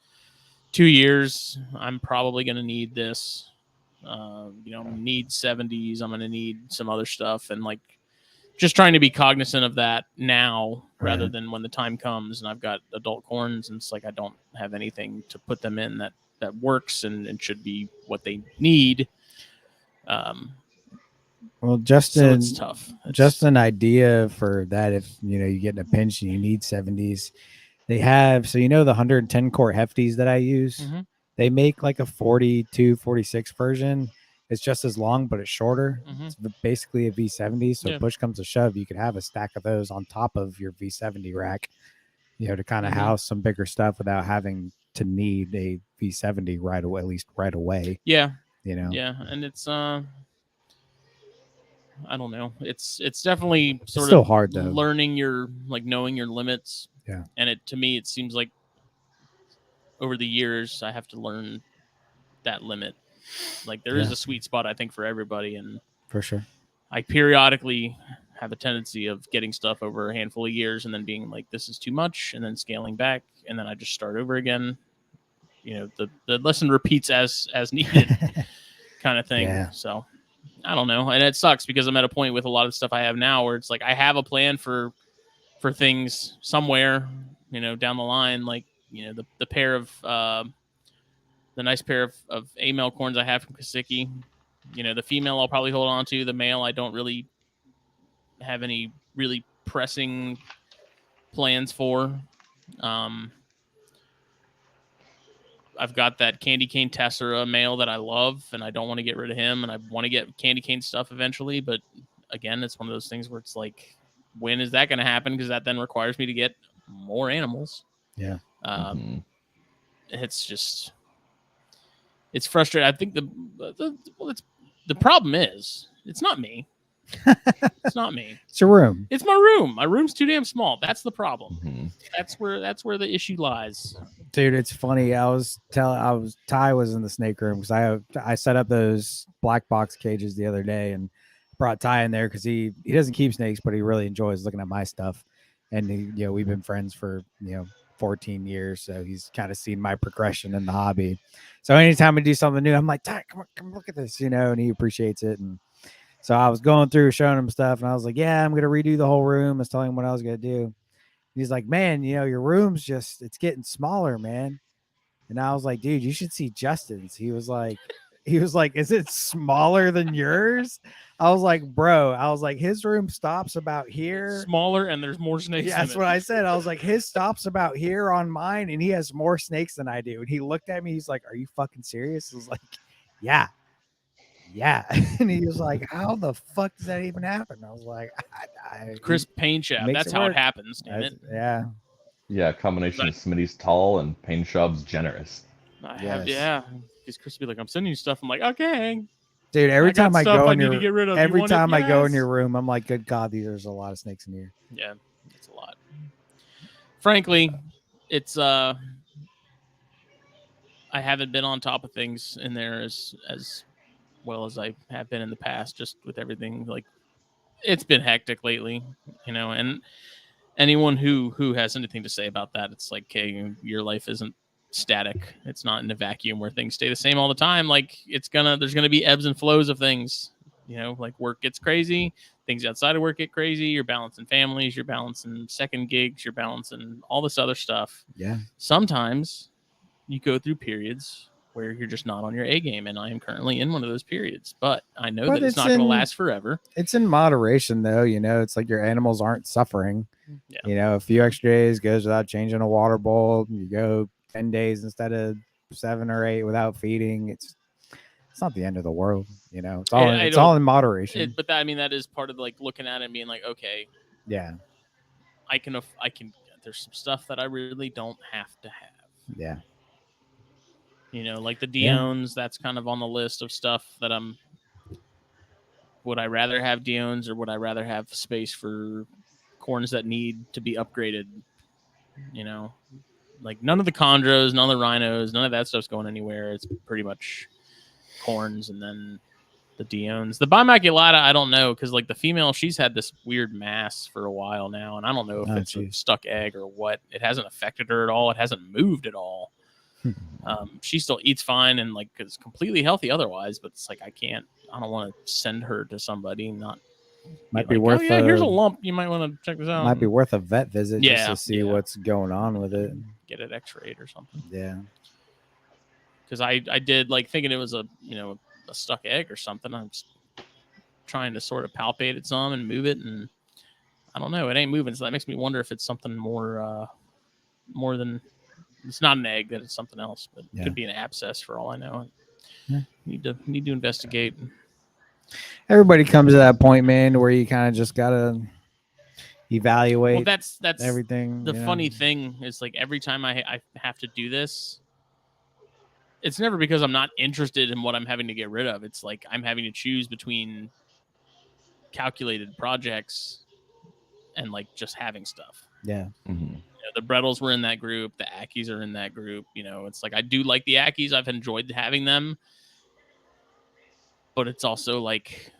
2 years, I'm probably going to need this. Need 70s. I'm going to need some other stuff, and like just trying to be cognizant of that now rather than when the time comes and I've got adult corns and it's like I don't have anything to put them in that works and should be what they need. Well, just so it's tough. Just an idea for that. If you get in a pinch and you need 70s, they have, so the 110 core hefties that I use, they make like a 42, 46 version. It's just as long, but it's shorter. It's basically a V70. So push comes to shove, you could have a stack of those on top of your V70 rack, to kind of house some bigger stuff without having to need a V70 right away, at least right away. Yeah. Yeah. And it's, I don't know. It's definitely sort still of hard though. Learning knowing your limits. Yeah. And to me, it seems like over the years, I have to learn that limit. Like there is a sweet spot, I think, for everybody. And for sure, I periodically have a tendency of getting stuff over a handful of years and then being like, this is too much, and then scaling back, and then I just start over again. The lesson repeats as needed kind of thing. Yeah. So I don't know. And it sucks because I'm at a point with a lot of stuff I have now where it's like I have a plan for things somewhere, down the line, like, the pair of the nice pair of A male corns I have from Kasicki. The female I'll probably hold on to. The male I don't really have any really pressing plans for. I've got that candy cane tessera male that I love, and I don't want to get rid of him, and I want to get candy cane stuff eventually. But again, it's one of those things where it's like, when is that going to happen? Because that then requires me to get more animals. Yeah. It's just, it's frustrating. I think the problem is it's not me. It's not me. It's your room. It's my room. My room's too damn small. That's the problem. That's where the issue lies. Dude, it's funny. Ty was in the snake room because I set up those BlackBox cages the other day and brought Ty in there because he doesn't keep snakes, but he really enjoys looking at my stuff. And we've been friends for 14 years, so he's kind of seen my progression in the hobby. So anytime we do something new, I'm like, Ty, come look at this, and he appreciates it. And so I was going through showing him stuff, and I was like, yeah, I'm gonna redo the whole room. I was telling him what I was gonna do. He's like, man, your room's it's getting smaller, man. And I was like, dude, you should see Justin's. He was like, is it smaller than yours? I was like, bro, his room stops about here. It's smaller, and there's more snakes. Yeah, that's what I said. I was like, his stops about here on mine, and he has more snakes than I do. And he looked at me, he's like, are you fucking serious? I was like, yeah. And he was like, how the fuck does that even happen? I was like, Chris paint job. That's how it happens, damn it. Yeah. Yeah, combination of Smitty's tall and paint job's generous. Yeah. Because Chris would be like, I'm sending you stuff. I'm like, okay. Dude, every time I go in your I go in your room, I'm like, good God, there's a lot of snakes in here. Yeah, it's a lot. Frankly, it's I haven't been on top of things in there as well as I have been in the past, just with everything. Like, it's been hectic lately, and anyone who has anything to say about that, it's like, hey, your life isn't static. It's not in a vacuum where things stay the same all the time. Like, there's gonna be ebbs and flows of things, like work gets crazy, things outside of work get crazy, you're balancing families, you're balancing second gigs, you're balancing all this other stuff. Yeah. Sometimes you go through periods where you're just not on your A game, and I am currently in one of those periods, but I know that it's not going to last forever. It's in moderation though. It's like your animals aren't suffering. Yeah. A few extra days goes without changing a water bowl. You go 10 days instead of 7 or 8 without feeding. It's not the end of the world. It's all in moderation. But that is part of like looking at it and being like, okay, yeah, I can, there's some stuff that I really don't have to have. Yeah. Like the Diones, that's kind of on the list of stuff that would I rather have Diones or would I rather have space for corns that need to be upgraded? Like none of the chondros, none of the rhinos, none of that stuff's going anywhere. It's pretty much corns and then the Diones. The bimaculata, I don't know, because like the female, she's had this weird mass for a while now, and I don't know if it's a stuck egg or what. It hasn't affected her at all. It hasn't moved at all. She still eats fine and like is completely healthy otherwise, but it's like I don't want to send her to somebody, not Might be be like, worth. oh yeah, here's a lump. You might want to check this out. Might be worth a vet visit just Yeah, to see yeah. what's going on with it. Get it X-rayed or something. Yeah. Because I did like thinking it was a a stuck egg or something. I'm just trying to sort of palpate it some and move it, and I don't know, it ain't moving. So that makes me wonder if it's something more than it's not an egg, that it's something else, but it could be an abscess for all I know. Yeah. Need to investigate. Everybody comes to that point, man, where you kind of just gotta evaluate. Well, that's everything. The funny thing is, like, every time I have to do this, it's never because I'm not interested in what I'm having to get rid of. It's like I'm having to choose between calculated projects and like just having stuff. Yeah. Mm-hmm. The Brettles were in that group. The Ackies are in that group. It's like I do like the Ackies. I've enjoyed having them, but it's also like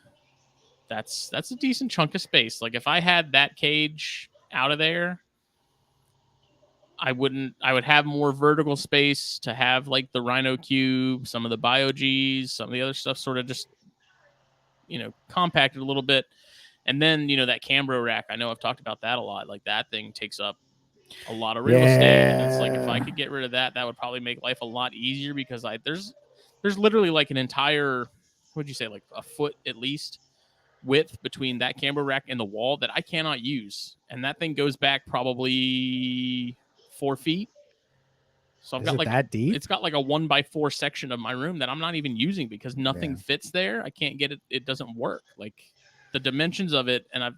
that's a decent chunk of space. Like if I had that cage out of there, I would have more vertical space to have like the Rhino Cube, some of the Bio-Gs, some of the other stuff sort of just, compacted a little bit. And then, that Cambro rack, I know I've talked about that a lot. Like that thing takes up a lot of real estate. And it's like, if I could get rid of that, that would probably make life a lot easier because there's literally like an entire, what'd you say, like a foot at least width between that Cambro rack and the wall that I cannot use. And that thing goes back probably 4 feet. So I've got like that deep? It's got like a 1x4 section of my room that I'm not even using because nothing fits there. I can't get it. It doesn't work. Like the dimensions of it, and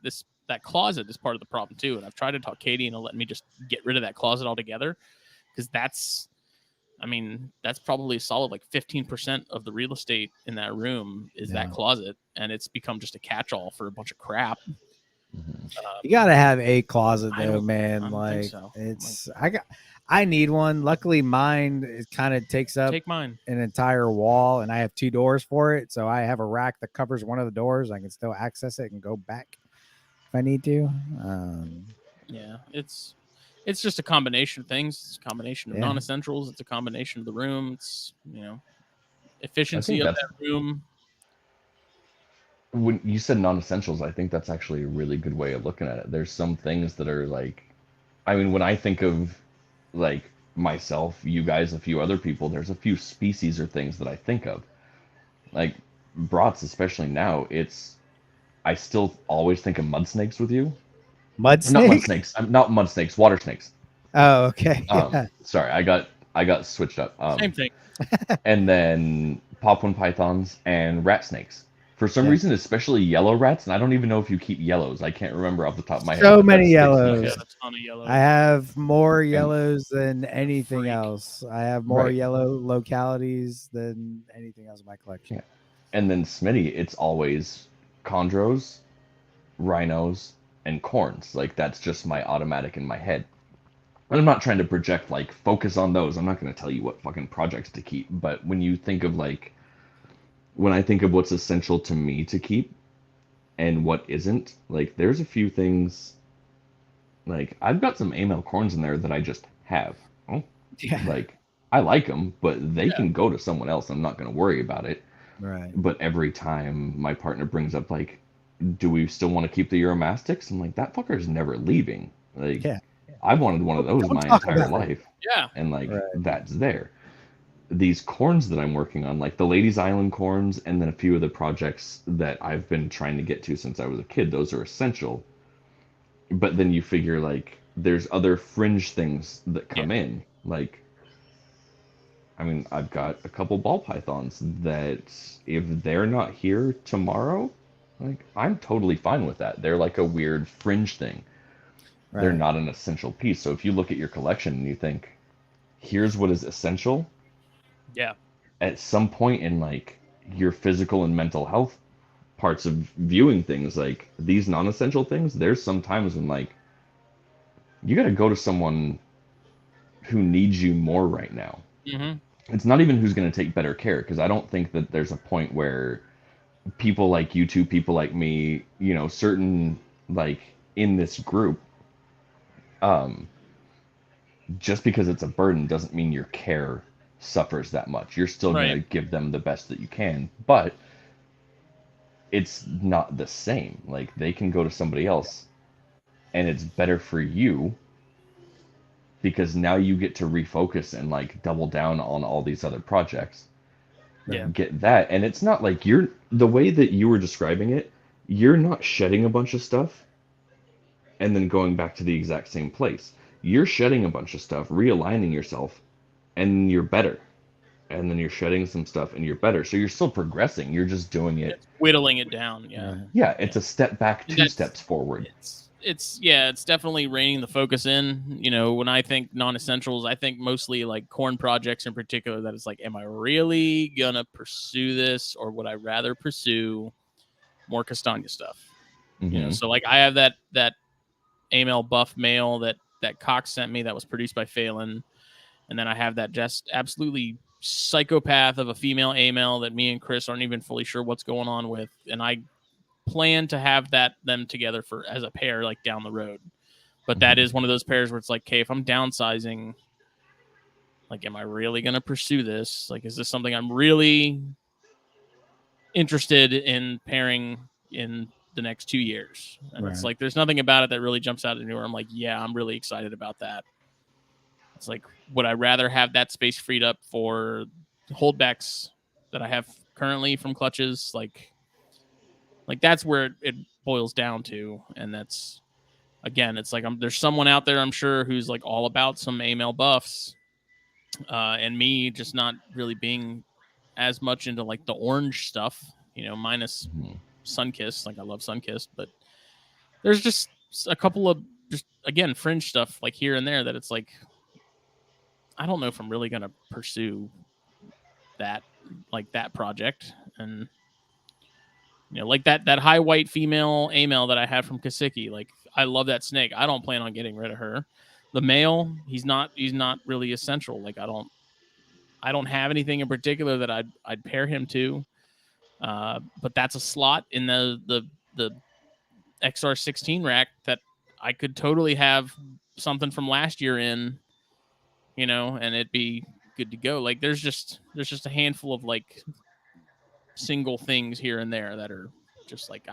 that closet is part of the problem too. And I've tried to talk Katie into letting me just get rid of that closet altogether because that's probably a solid like 15% of the real estate in that room is that closet, and it's become just a catch-all for a bunch of crap. You gotta have a closet though, man. I don't like think so. I need one. Luckily, mine it kind of takes up Take mine. an entire wall, and I have 2 doors for it. So I have a rack that covers one of the doors. I can still access it and go back if I need to. Yeah, it's just a combination of things. It's a combination of non-essentials. It's a combination of the room. It's efficiency of that room. When you said non-essentials, I think that's actually a really good way of looking at it. There's some things that are like, when I think of like myself, you guys, a few other people, there's a few species or things that I think of. Like brats, especially now, I still always think of mud snakes with you. Mud snakes? Not mud snakes. Not mud snakes, water snakes. Oh, okay. Sorry, I got switched up. Same thing. And then popcorn pythons and rat snakes. For some reason, especially yellow rats, and I don't even know if you keep yellows. I can't remember off the top of my head. So many yellows. A ton of yellows. I have more yellows than anything else. I have more yellow localities than anything else in my collection. Yeah. And then Smitty, it's always chondros, rhinos, and corns. Like that's just my automatic in my head. And I'm not trying to project like focus on those. I'm not going to tell you what fucking projects to keep. But when you think of like, when I think of what's essential to me to keep and what isn't, like there's a few things, like I've got some AML corns in there that I just have. Like I like them, but they can go to someone else. I'm not going to worry about it. Right. But every time my partner brings up like, do we still want to keep the Euromastics? I'm like, that fucker's never leaving. Like I've wanted one of those my entire life. Yeah. And like that's there. These corns that I'm working on, like the Ladies Island corns, and then a few of the projects that I've been trying to get to since I was a kid, those are essential. But then you figure like there's other fringe things that come in. Like, I've got a couple ball pythons that if they're not here tomorrow, like I'm totally fine with that. They're like a weird fringe thing. Right. They're not an essential piece. So if you look at your collection and you think, here's what is essential. Yeah. At some point in like your physical and mental health parts of viewing things, like these non-essential things, there's some times when like you got to go to someone who needs you more right now. Mm-hmm. It's not even who's going to take better care, because I don't think that there's a point where people like you two, people like me, certain like in this group, just because it's a burden doesn't mean your care suffers that much. You're still going to give them the best that you can, but it's not the same. Like they can go to somebody else and it's better for you because now you get to refocus and like double down on all these other projects. Yeah. Get that. And it's not like you're the way that you were describing it, you're not shedding a bunch of stuff and then going back to the exact same place. You're shedding a bunch of stuff, realigning yourself, and you're better. And then you're shedding some stuff and you're better. So you're still progressing. You're just doing it. It's whittling it down. Yeah. Right. Yeah, it's a step back, And two steps forward. it's definitely reining the focus in. When I think non-essentials, I think mostly like corn projects in particular, that it's like, am I really gonna pursue this, or would I rather pursue more castagna stuff? So like I have that AML buff male that Cox sent me that was produced by Phelan, and then I have that just absolutely psychopath of a female AML that me and Chris aren't even fully sure what's going on with, and I plan to have them together for as a pair like down the road. But that is one of those pairs where it's like, okay, if I'm downsizing, like, am I really going to pursue this? Like, is this something I'm really interested in pairing in the next 2 years? And it's like, there's nothing about it that really jumps out at me where I'm like, yeah, I'm really excited about that. It's like, would I rather have that space freed up for holdbacks that I have currently from clutches? Like that's where it boils down to. And that's, again, it's like there's someone out there, I'm sure, who's like all about some AML buffs, and me just not really being as much into like the orange stuff, minus Sunkissed. Like I love Sunkissed, but there's just a couple of just, again, fringe stuff like here and there that it's like, I don't know if I'm really going to pursue that, like that project. And like that high white female AML that I have from Kasiki, like I love that snake. I don't plan on getting rid of her. The male, he's not really essential. Like I don't have anything in particular that I'd pair him to. But that's a slot in the XR16 rack that I could totally have something from last year in, and it'd be good to go. Like there's just a handful of like single things here and there that are just like,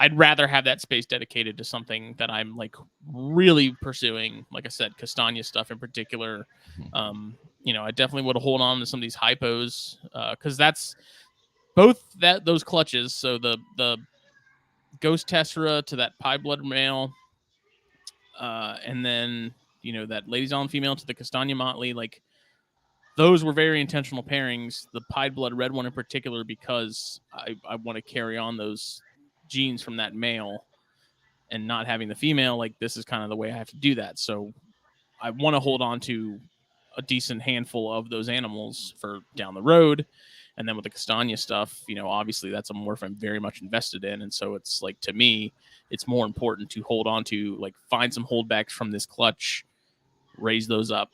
I'd rather have that space dedicated to something that I'm like really pursuing. Like I said, Castagna stuff in particular. I definitely would hold on to some of these hypos, because that's both those clutches. So the Ghost Tessera to that Pie Blood male, and then that Ladies on female to the Castagna Motley. Like those were very intentional pairings. The Pied Blood red one in particular, because I want to carry on those genes from that male, and not having the female, like this is kind of the way I have to do that. So I want to hold on to a decent handful of those animals for down the road. And then with the Castagna stuff, obviously that's a morph I'm very much invested in. And so it's like, to me, it's more important to hold on to, like, find some holdbacks from this clutch, raise those up,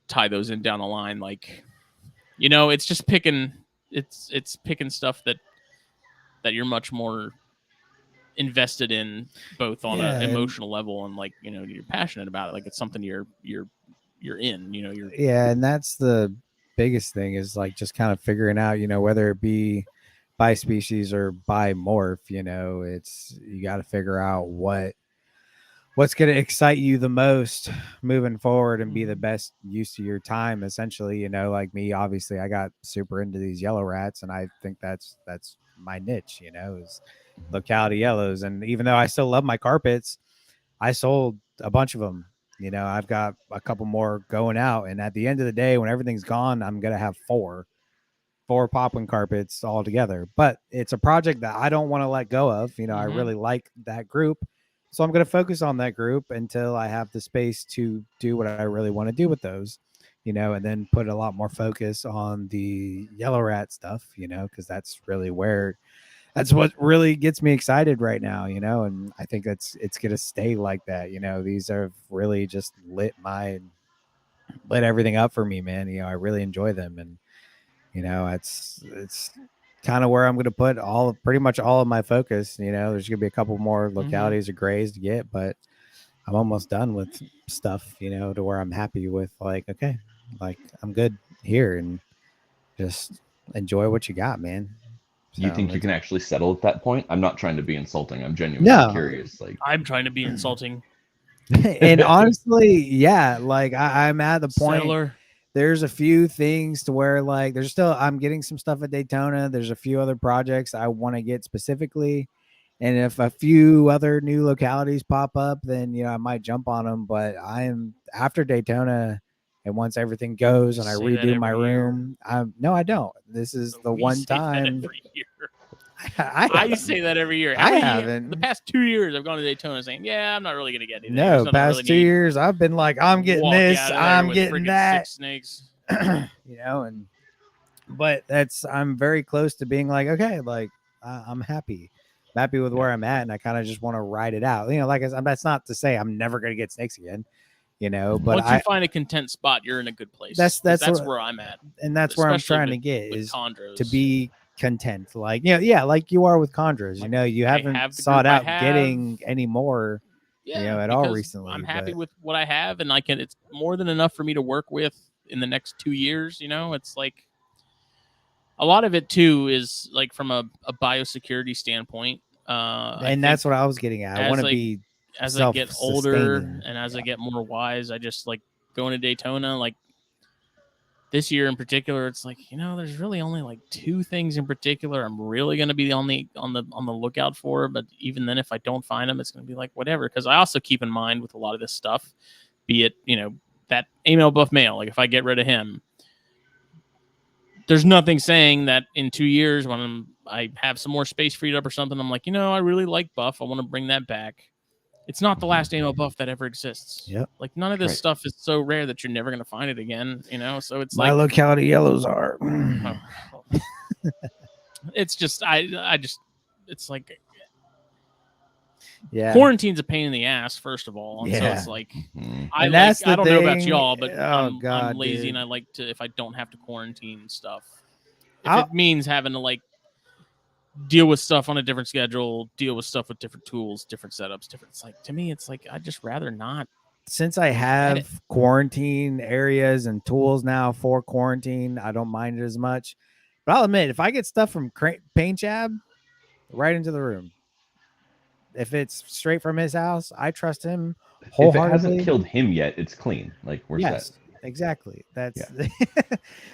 tie those in down the line. Like, it's just picking, it's picking stuff that you're much more invested in, both on an emotional level and like, you're passionate about it. Like it's something you're in, and that's the biggest thing, is like just kind of figuring out, whether it be by species or by morph, it's, you got to figure out what's going to excite you the most moving forward and be the best use of your time, essentially. Like me, obviously I got super into these yellow rats, and I think that's my niche, is locality yellows. And even though I still love my carpets, I sold a bunch of them. I've got a couple more going out, and at the end of the day, when everything's gone, I'm gonna have four poplin carpets all together. But it's a project that I don't want to let go of. I really like that group, so I'm going to focus on that group until I have the space to do what I really want to do with those, and then put a lot more focus on the yellow rat stuff, because that's really that's what really gets me excited right now, and I think it's going to stay like that. These have really just lit everything up for me, man. I really enjoy them, and it's kind of where I'm going to put pretty much all of my focus. There's going to be a couple more localities or grays to get, but I'm almost done with stuff, to where I'm happy with, like, okay, like I'm good here, and just enjoy what you got, man. You So think you can actually settle at that point? I'm not trying to be insulting. I'm genuinely No. curious. Like, I'm trying to be insulting. and honestly, yeah, like I'm at the point. Settler. There's a few things to where like there's still I'm getting some stuff at Daytona. There's a few other projects I want to get specifically. And if a few other new localities pop up, then I might jump on them. But I am after Daytona, and once everything goes and I Say that redo my every year. room, no, I don't. This is the We one say that time. every year. I I say that every year. I Every year, haven't. the past 2 years, I've gone to Daytona saying, "Yeah, I'm not really gonna get anything." No, There's nothing I past really 2 need. years, I've been like, I'm getting Walk this, out of there I'm with getting friggin' that. 6 snakes. But I'm very close to being like, okay, like I'm happy. I'm happy with where I'm at, and I kind of just want to ride it out. Like I said, that's not to say I'm never going to get snakes again, but Once you find a content spot, you're in a good place. That's where I'm at, and that's where I'm trying to get is chondros. To be content, like like you are with chondros. You haven't sought out getting any more, at all recently. I'm happy with what I have, and it's more than enough for me to work with in the next 2 years. It's like a lot of it too is like from a biosecurity standpoint. And that's what I was getting at. I want to be as I get older and as I get more wise, I just like going to Daytona. Like this year in particular, it's like there's really only like 2 things in particular I'm really going to be on the lookout for. But even then, if I don't find them, it's going to be like whatever. Because I also keep in mind with a lot of this stuff, be it that email buff male. Like if I get rid of him, there's nothing saying that in 2 years when I have some more space freed up or something, I'm like, I really like buff. I want to bring that back. It's not the last ammo buff that ever exists. Yep. Like none of this stuff is so rare that you're never going to find it again, So it's my locality yellows are. It's just, it's like, yeah. Quarantine's a pain in the ass, first of all. And so it's like, I don't know about y'all, but I'm lazy, dude. And I like to, if I don't have to quarantine stuff, if it means having to like deal with stuff on a different schedule, deal with stuff with different tools, different setups, it's like, to me, it's like, I'd just rather not. Since I have quarantine areas and tools now for quarantine, I don't mind it as much. But I'll admit, if I get stuff from Paint Jab, right into the room. If it's straight from his house, I trust him wholeheartedly. If it hasn't killed him yet, it's clean. Like we're set. Exactly. That's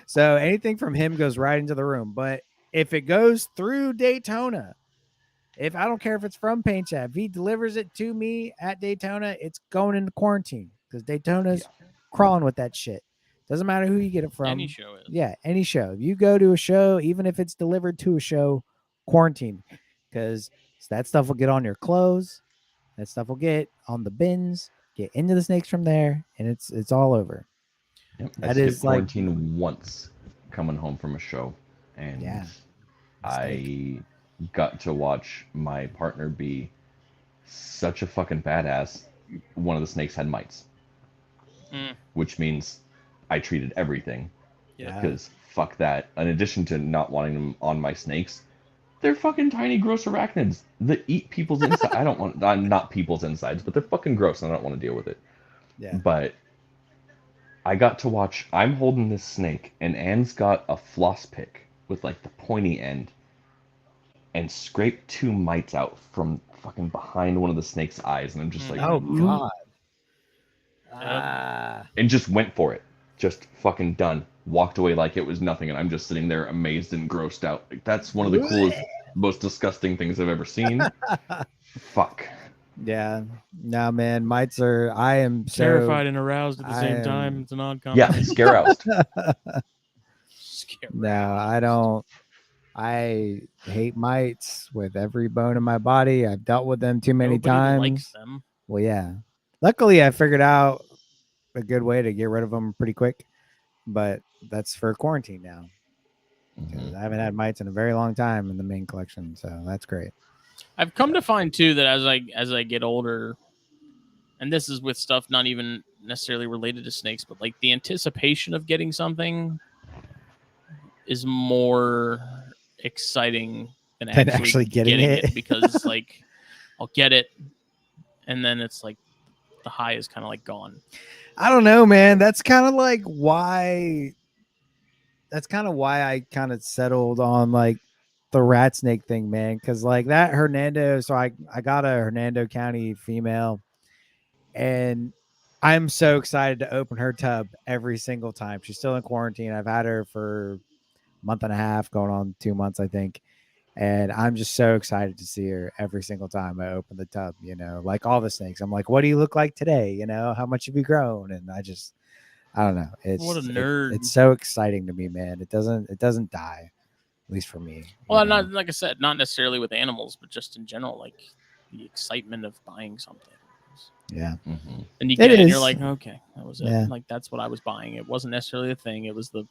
so anything from him goes right into the room. But if it goes through Daytona, if I don't care if it's from Paint Jab, if he delivers it to me at Daytona, it's going into quarantine because Daytona's crawling with that shit. Doesn't matter who you get it from. Any show is. Yeah, any show. If you go to a show, even if it's delivered to a show, quarantine because that stuff will get on your clothes. That stuff will get on the bins, get into the snakes from there, and it's all over. Yep. That is like quarantine once coming home from a show, and I got to watch my partner be such a fucking badass. One of the snakes had mites, which means I treated everything. Because fuck that. In addition to not wanting them on my snakes, they're fucking tiny, gross arachnids that eat people's insides. I don't want, not people's insides, but they're fucking gross, and I don't want to deal with it. Yeah. But I got to watch. I'm holding this snake, and Anne's got a floss pick with like the pointy end, and scraped 2 mites out from fucking behind one of the snake's eyes, and I'm just like, oh god. And just went for it. Just fucking done. Walked away like it was nothing, and I'm just sitting there amazed and grossed out. Like, that's one of the coolest, most disgusting things I've ever seen. Fuck. Yeah. No, man. Mites are. I am terrified and aroused at the same time. It's an odd combination. Yeah, scare-roused. No, I don't. I hate mites with every bone in my body. I've dealt with them too many times. Likes them. Well, yeah. Luckily, I figured out a good way to get rid of them pretty quick, but that's for quarantine now. I haven't had mites in a very long time in the main collection, so that's great. I've come to find too that as I get older, and this is with stuff not even necessarily related to snakes, but like the anticipation of getting something is more exciting than actually getting it because like I'll get it and then it's like the high is kind of like gone. I don't know, man. That's kind of like why I kind of settled on like the rat snake thing, man, because like that Hernando. So I got a Hernando County female, and I'm so excited to open her tub every single time. She's still in quarantine. I've had her for a month and a half, going on 2 months, I think. And I'm just so excited to see her every single time I open the tub, you know, like all the snakes. I'm like, what do you look like today? You know, how much have you grown? And I don't know. What a nerd. It's so exciting to me, man. It doesn't die, at least for me. Well, not like I said, not necessarily with animals, but just in general, like the excitement of buying something. Yeah. Mm-hmm. And you get it and you're like, okay, that was it. Yeah. Like that's what I was buying. It wasn't necessarily a thing. It was the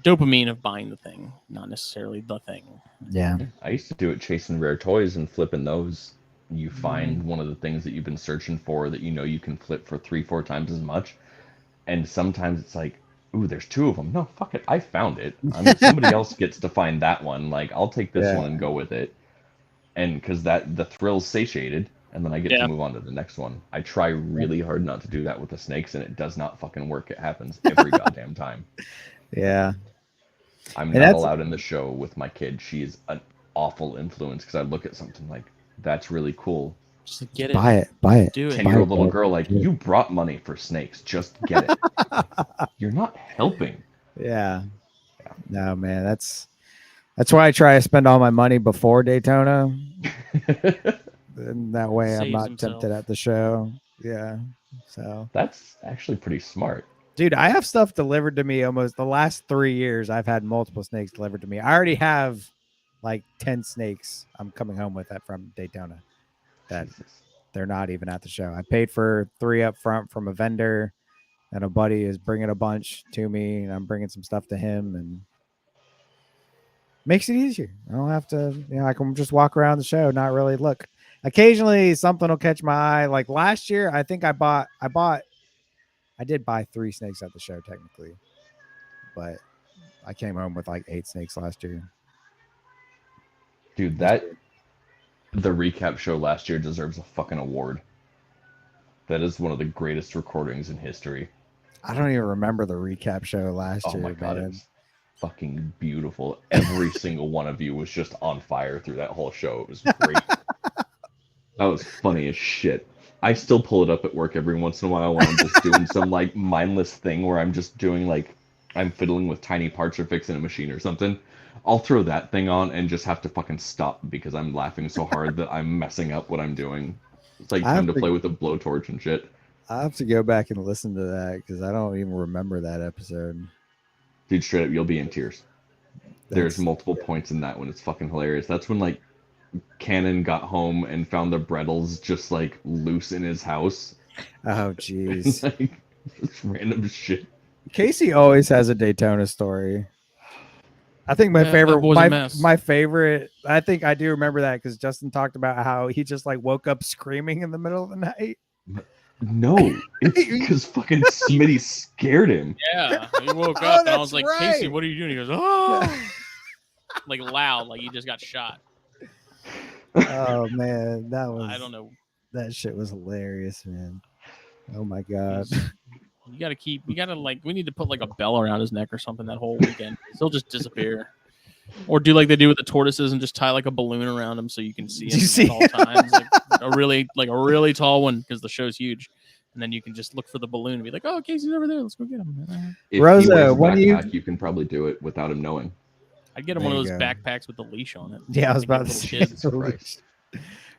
dopamine of buying the thing, not necessarily the thing. Yeah. I used to do it chasing rare toys and flipping those. You find one of the things that you've been searching for that you know you can flip for 3-4 times as much. And sometimes it's like, ooh, there's 2 of them. No, fuck it. I found it. Somebody else gets to find that one. Like, I'll take this one and go with it. And because the thrill's satiated, and then I get to move on to the next one. I try really hard not to do that with the snakes, and it does not fucking work. It happens every goddamn time. Yeah. I'm not allowed in the show with my kid. She is an awful influence because I look at something like, that's really cool. Just get it. Buy it. Do it. 10-year-old little girl, like, you brought money for snakes. Just get it. You're not helping. Yeah. No, man. That's why I try to spend all my money before Daytona. And that way I'm not tempted at the show. Yeah. So that's actually pretty smart. Dude, I have stuff delivered to me almost the last 3 years. I've had multiple snakes delivered to me. I already have like 10 snakes I'm coming home with that from Daytona that they're not even at the show. I paid for 3 up front from a vendor, and a buddy is bringing a bunch to me, and I'm bringing some stuff to him, and makes it easier. I don't have to, I can just walk around the show, not really look. Occasionally something will catch my eye. Like last year, I think I did buy 3 snakes at the show technically, but I came home with like 8 snakes last year. Dude, the recap show last year deserves a fucking award. That is one of the greatest recordings in history. I don't even remember the recap show last year. Oh my god, man. it was fucking beautiful. Every single one of you was just on fire through that whole show. It was great. That was funny as shit. I still pull it up at work every once in a while when I'm just doing some like mindless thing where I'm just doing like I'm fiddling with tiny parts or fixing a machine or something. I'll throw that thing on and just have to fucking stop because I'm laughing so hard that I'm messing up what I'm doing. It's like time to play with a blowtorch and shit. I have to go back and listen to that because I don't even remember that episode. Dude, straight up, you'll be in tears. There's multiple points in that one. It's fucking hilarious. That's when like Cannon got home and found the Brettles just like loose in his house. Oh jeez. Like, just random shit. Casey always has a Daytona story. I think my favorite, my favorite, I think I do remember that because Justin talked about how he just like woke up screaming in the middle of the night. No, it's because fucking Smitty scared him. Yeah, he woke up and I was like, Casey, what are you doing? He goes, oh, like loud, like he just got shot. Oh man, I don't know. That shit was hilarious, man. Oh my god. You gotta like, we need to put like a bell around his neck or something that whole weekend. He'll just disappear. Or do like they do with the tortoises and just tie like a balloon around him so you can see him at all times. Like a really tall one because the show's huge. And then you can just look for the balloon and be like, oh, Casey's over there. Let's go get him. If Rosa, you can probably do it without him knowing. I'd get him one of those backpacks with the leash on it. Yeah, I was about to say.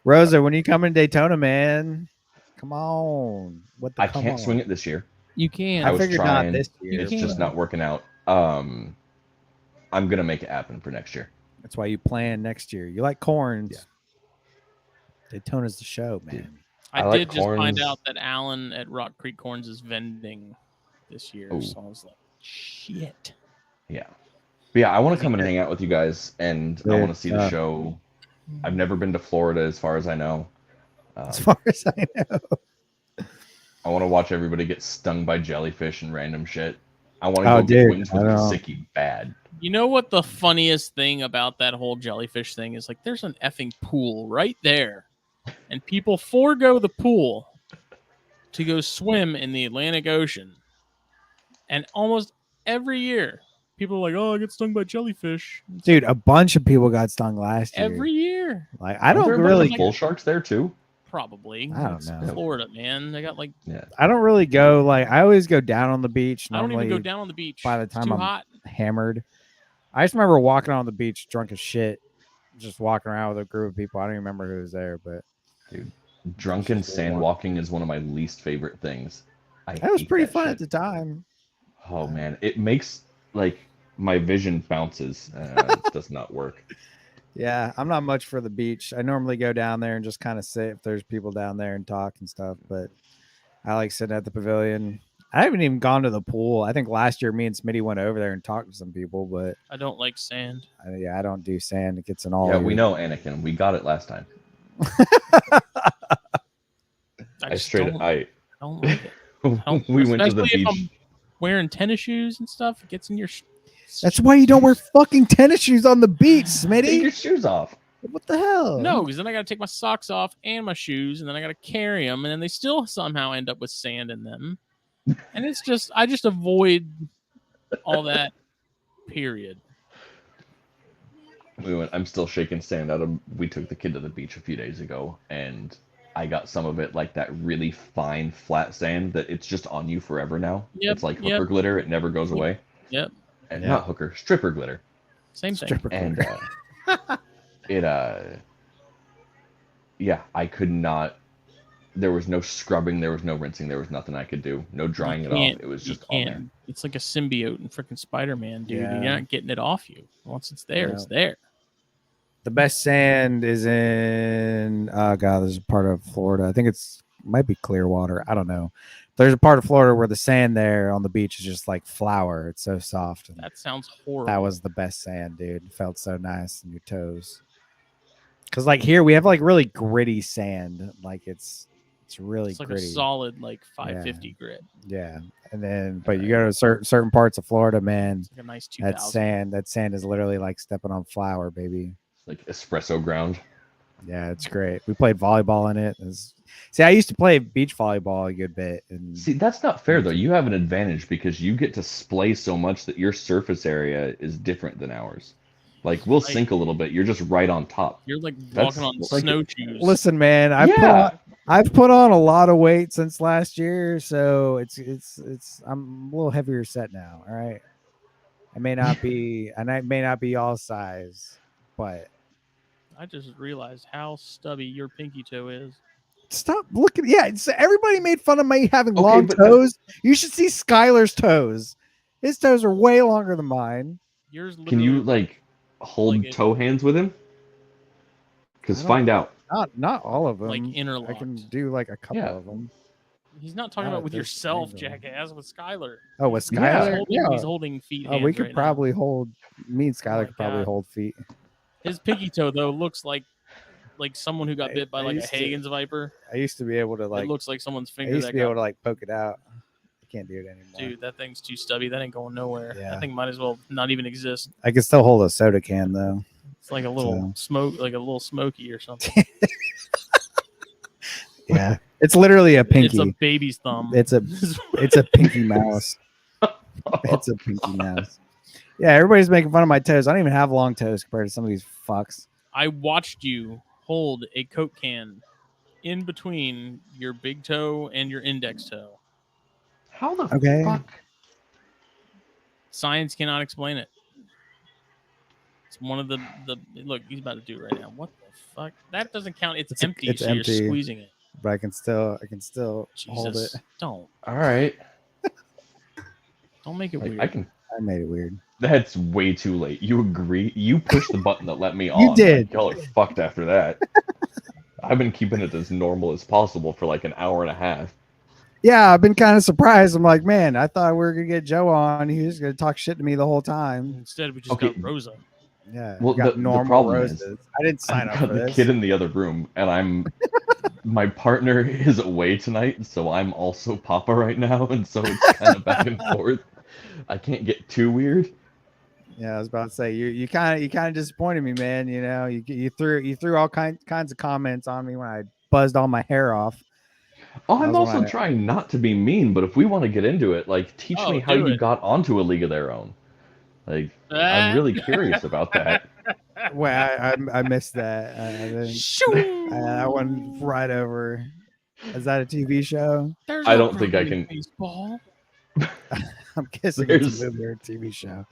Rosa, when you come in Daytona, man, come on. I can't swing it this year. You can. I was trying. Not this year. It's just not working out. I'm gonna make it happen for next year. That's why you plan next year. You like corns. Yeah. Daytona's the show, man. Dude, I did just find out that Alan at Rock Creek Corns is vending this year. Ooh. So I was like, shit. Yeah. But yeah, I want to come and hang out with you guys, and I want to see the show. I've never been to Florida as far as I know. As far as I know. I want to watch everybody get stung by jellyfish and random shit. I want to go get wings with Sicky bad. You know what the funniest thing about that whole jellyfish thing is? Like, there's an effing pool right there, and people forego the pool to go swim in the Atlantic Ocean. And almost every year, people are like, "Oh, I get stung by jellyfish." Dude, a bunch of people got stung last year. Every year. Like, I don't Aren't there a really bunch of bull sharks there too. Probably. I don't It's know. Florida, man. They got like. Yeah. I don't really go like I always go down on the beach. I don't even Normally, go down on the beach. by the It's time too I'm hot. hammered. I just remember walking on the beach drunk as shit, just walking around with a group of people. I don't even remember who was there, but Dude, drunken sand walking is one of my least favorite things. that was pretty fun shit. at the time. Oh man, it makes like my vision bounces. It does not work. Yeah, I'm not much for the beach. I normally go down there and just kind of sit if there's people down there and talk and stuff. But I like sitting at the pavilion. I haven't even gone to the pool. I think last year me and Smitty went over there and talked to some people, but I don't like sand. I don't do sand. It gets in all. Yeah, we know, Anakin. We got it last time. I don't like it. We went to the Especially if beach. I'm wearing tennis shoes and stuff. It gets in your. That's why you don't wear fucking tennis shoes on the beach, Take your Smitty. shoes off. What the hell? No, because then I got to take my socks off and my shoes, and then I got to carry them, and then they still somehow end up with sand in them. And it's just, I just avoid all that. Period. I'm still shaking sand out of. We took the kid to the beach a few days ago, and I got some of it like that really fine flat sand that it's just on you forever now. Yep, It's like hooker glitter; it never goes away. Yep. And not hooker, stripper glitter. Same thing. Stripper And yeah, I could not. There was no scrubbing, there was no rinsing, there was nothing I could do. No drying it off. It was just on there. It's like a symbiote in freaking Spider-Man, dude. Yeah. You're not getting it off you. Once it's there, it's there. The best sand is in oh god, there's a part of Florida. I think might be Clearwater. I don't know. There's a part of Florida where the sand there on the beach is just like flour. It's so soft. And that sounds horrible. that was the best sand, dude. It felt so nice in your toes. Cause like here we have like really gritty sand. Like it's really like gritty. A solid like 550 grit. Yeah. And then but you go to certain parts of Florida, man. It's like a nice 2000. That sand is literally like stepping on flour, baby. Like espresso ground. Yeah, it's great. We played volleyball in it. See, I used to play beach volleyball a good bit. And see, that's not fair though. You have an advantage because you get to splay so much that your surface area is different than ours. Like we'll sink a little bit. You're just right on top. You're like walking on snowshoes. Listen, man, I've put on a lot of weight since last year, so it's I'm a little heavier set now. All right, I may not be all size, but I just realized how stubby your pinky toe is. Stop looking. Yeah, everybody made fun of me having long toes. You should see Skylar's toes. His toes are way longer than mine. Yours. Can you like hold toe hands with him? Because find out. Not all of them. Like interlocked. I can do like a couple of them. He's not talking about with yourself, jackass. With Skylar. Oh, with Skylar? He's holding feet. Oh, we could probably hold. Me and Skylar could probably hold feet. His pinky toe though looks like someone who got bit by like a Hagen's viper. I used to be able to like. It looks like someone's finger. I used to be able to like poke it out. I can't do it anymore. Dude, that thing's too stubby. That ain't going nowhere. Yeah. That thing might as well not even exist. I can still hold a soda can though. It's like a little smoky or something. Yeah, it's literally a pinky. It's a baby's thumb. It's a pinky mouse. It's a pinky mouse. Yeah, everybody's making fun of my toes. I don't even have long toes compared to some of these fucks. I watched you hold a Coke can in between your big toe and your index toe. How the fuck? Science cannot explain it. It's one of the look. He's about to do it right now. What the fuck? That doesn't count. It's empty. It's so empty. You're squeezing it. But I can still hold it. Don't. All right. Don't make it weird. I made it weird. That's way too late. You agree? You pushed the button that let me on. You did. Like, y'all are fucked after that. I've been keeping it as normal as possible for like an hour and a half. Yeah, I've been kind of surprised. I'm like, man, I thought we were gonna get Joe on. He was gonna talk shit to me the whole time. Instead, we just got Rosa. Yeah. Well, the problem is, I didn't sign up for this. The kid in the other room, and my partner is away tonight, so I'm also Papa right now, and so it's kind of back and forth. I can't get too weird. Yeah, I was about to say you kind of disappointed me, man. You know, you threw all kinds of comments on me when I buzzed all my hair off. Oh, I'm also trying not to be mean, but if we want to get into it, like teach me how you got onto a League of Their Own. Like, I'm really curious about that. Well, I missed that. That one right over. Is that a TV show? There's I no don't think I gravity in can. baseball. I'm guessing it's a movie or a TV show,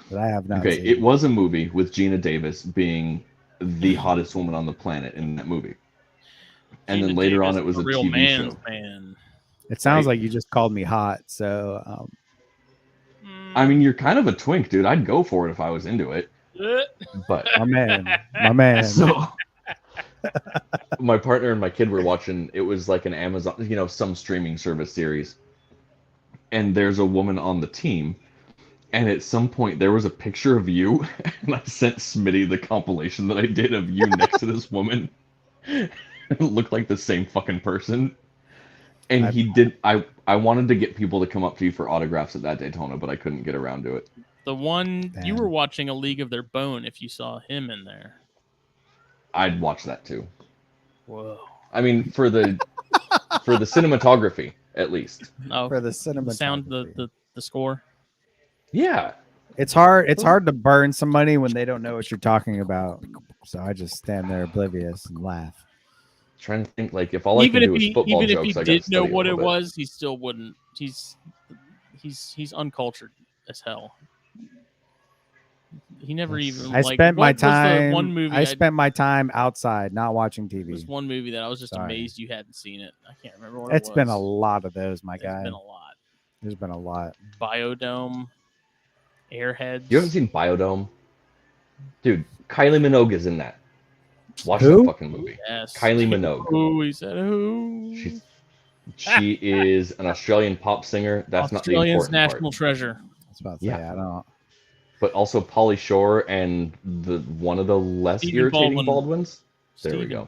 but I have not Okay, seen it was a movie with Gina Davis being the hottest woman on the planet in that movie. And Gina then later Davis on, it was is a real TV man's show. man. It sounds Right? like you just called me hot. So, I mean, you're kind of a twink, dude. I'd go for it if I was into it. But my man. so my partner and my kid were watching. It was like an Amazon, some streaming service series. And there's a woman on the team. And at some point, there was a picture of you, and I sent Smitty the compilation that I did of you next to this woman. It looked like the same fucking person. And he did. I wanted to get people to come up to you for autographs at that Daytona, but I couldn't get around to it. The one Damn. you were watching A League of Their Bone if you saw him in there. I'd watch that too. Whoa. I mean, for the cinematography, at least. Oh, For the cinematography. the sound, the score. Yeah. It's hard to burn somebody when they don't know what you're talking about. So I just stand there oblivious and laugh. Trying to think, like, if all I can do is football even jokes, if he I did know study what a it little bit. was, he still wouldn't. He's uncultured as hell. He never even. I spent my time. One movie I spent my time outside, not watching It was TV. one movie that I was just Sorry. amazed you hadn't seen it. I can't remember what it was. It's been a lot of those, my guy. It's been a lot. There's been a lot. Biodome, Airheads. You haven't seen Biodome? Dude, Kylie Minogue is in that. Watch Who? that fucking movie. Yes. Kylie Minogue. Who? He said who? She is an Australian pop singer. That's not the Australia's important national part. treasure. I was about to say, Yeah. I don't. But also Pauly Shore and one of the less Stephen irritating Baldwin. Baldwins. There we Stephen.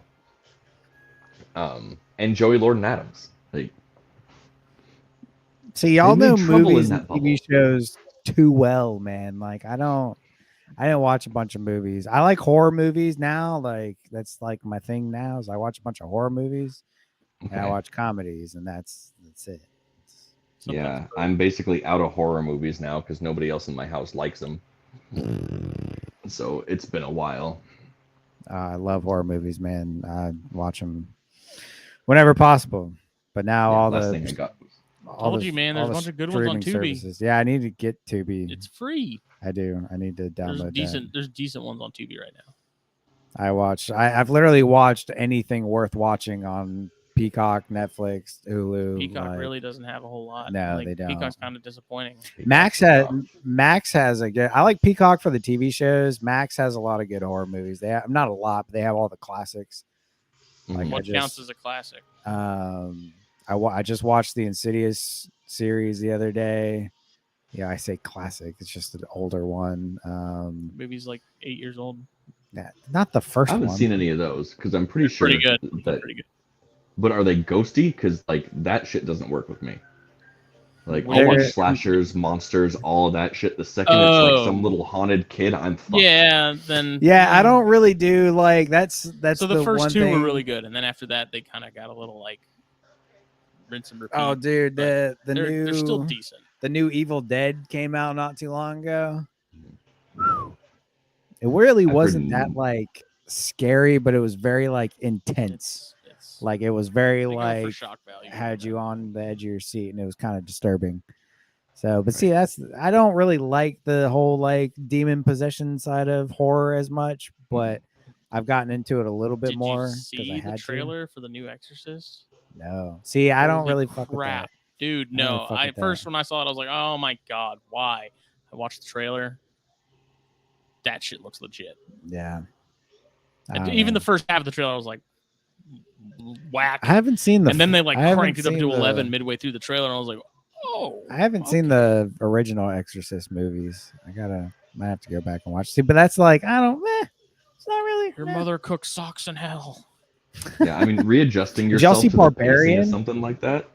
go. And Joey Lord and Adams. Like, See, y'all They know made trouble movies in and that TV shows too well, man. Like I didn't watch a bunch of movies. I like horror movies now. Like that's like my thing now. Is I watch a bunch of horror movies and I okay. watch comedies, and that's it. Yeah, I'm basically out of horror movies now because nobody else in my house likes them. So it's been a while. I love horror movies, man. I watch them whenever possible. But now all last the thing I got. Told you, man, there's a bunch of good ones on streaming Tubi. services. Yeah, I need to get Tubi. It's free. I do. I need to download that. There's decent ones on Tubi right now. I've literally watched anything worth watching on Peacock, Netflix, Hulu. Peacock really doesn't have a whole lot. No, they don't. Peacock's kind of disappointing. Max has a good. I like Peacock for the TV shows. Max has a lot of good horror movies. They have not a lot, but they have all the classics. Like What counts as a classic? I just watched the Insidious series the other day. Yeah, I say classic. It's just an older one. Movie's like 8 years old. Not the first I haven't one. seen any of those because I'm pretty sure Pretty good. that. Pretty good. But are they ghosty? Because like that shit doesn't work with me. Like I'll They're- watch slashers, monsters, all of that shit. The second it's like some little haunted kid, I'm fucked. Yeah, then. Yeah, I don't really do like that's So the first one two were thing. really good, and then after that, they kind of got a little like rinse and repeat. Oh, dude, but they're still decent. The new Evil Dead came out not too long ago. It really wasn't that like scary, but it was very like intense. It's Like it was very they go for like shock value. had you on the edge of your seat, and it was kind of disturbing. So, but see, I don't really like the whole like demon possession side of horror as much, but I've gotten into it a little bit Did more you because I see had the trailer for the new Exorcist? No, see, I don't Holy really fuck with crap. that. Dude, I don't really no. fuck with that. First when I saw it, I was like, "Oh my god, why?" I watched the trailer. That shit looks legit. Yeah. And even the first half of the trailer, I was like, "Whack!" I haven't seen the. And then they like I haven't cranked it up seen to the- 11 midway through the trailer, and I was like, "Oh." I haven't seen the original Exorcist movies. Might have to go back and watch. See, but that's like I don't. It's not really. Your mother cooks socks in hell. Yeah, I mean readjusting Did y'all yourself see to the pacing Barbarian? of something like that.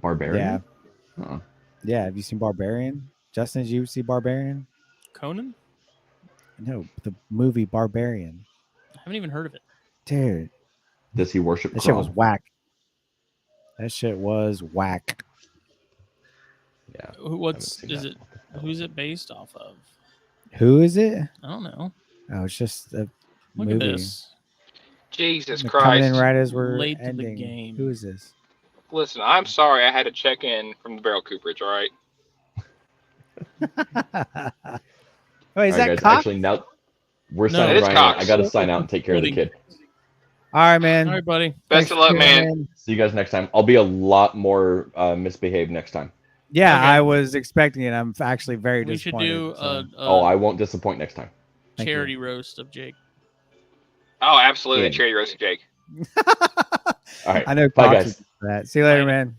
Barbarian. Yeah. Huh. Yeah. Have you seen Barbarian? Justin, did you see Barbarian? Conan? No, the movie Barbarian. I haven't even heard of it. Dude, Does he worship? that shit was Kron? whack. That shit was whack. Yeah. What's seen is that. it? Who's it based off of? Who is it? I don't know. Oh, it's just a Look movie. at this. Jesus They're coming in Christ. right as we're Late to the ending. game. Who is this? Listen, I'm sorry I had to check in from the barrel cooperage, all right? Oh, is All right, that guys. Cox? Actually, now we're No, signing it is Ryan. Cox. I got to sign out and take care of the Holding. kid. All right, man. All right, buddy. Best Thanks of for luck, tuning man. in. See you guys next time. I'll be a lot more misbehaved next time. Yeah, Okay. I was expecting it. I'm actually very We should disappointed. do so. I won't disappoint next time. Thank you. charity roast of Jake. Oh, absolutely. In. Charity roast, Jake. All right. I know. Bye, Cox guys. would do that. See you later, Bye. man.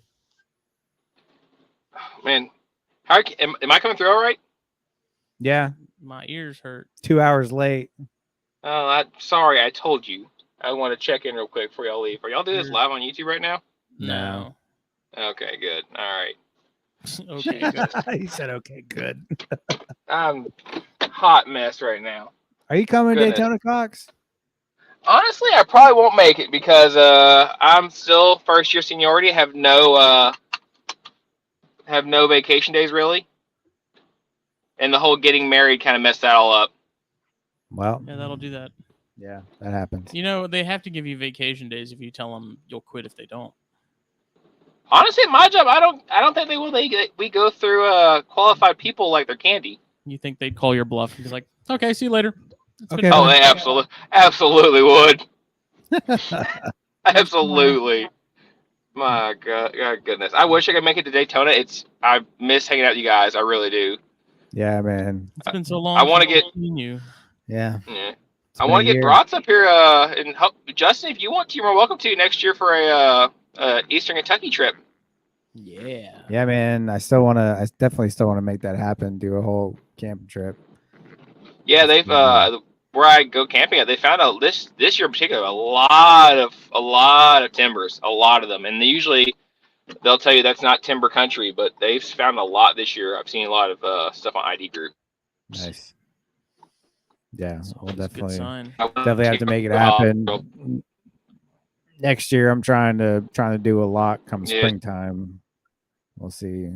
Man, am I coming through all right? Yeah, My ears hurt. 2 hours late. Oh, sorry, I told you. I want to check in real quick before y'all leave. Are y'all doing this live on YouTube right now? No. Okay, good. All right. Okay, good. He said, "Okay, good." I'm a hot mess right now. Are you coming to Goodness. Daytona, Cox? Honestly, I probably won't make it because I'm still first year seniority. Have no vacation days really, and the whole getting married kind of messed that all up. Well, Yeah, that'll do that. yeah, that happens. You know, they have to give you vacation days if you tell them you'll quit if they don't. Honestly, my job, I don't think they will. We go through qualified people like they're candy. You think they'd call your bluff and be like, "Okay, see you later." It's Okay. been Oh, fun." they absolutely would. Absolutely. My God, goodness. I wish I could make it to Daytona. I miss hanging out with you guys. I really do. Yeah, man. It's been so long. I wanna since get- I've seen you. Yeah. Yeah. It's I been want a to get year. Brats up here. And Justin, if you want to, you're welcome to next year for a Eastern Kentucky trip. Yeah. Yeah, man. I definitely still want to make that happen. Do a whole camping trip. Yeah, they've where I go camping at, they found out this year in particular a lot of timbers, a lot of them, and usually they'll tell you that's not timber country, but they've found a lot this year. I've seen a lot of stuff on ID Group. Nice. Yeah, It's we'll always a good sign. definitely have to make it happen. Next year, I'm trying to do a lot come Yeah. springtime. We'll see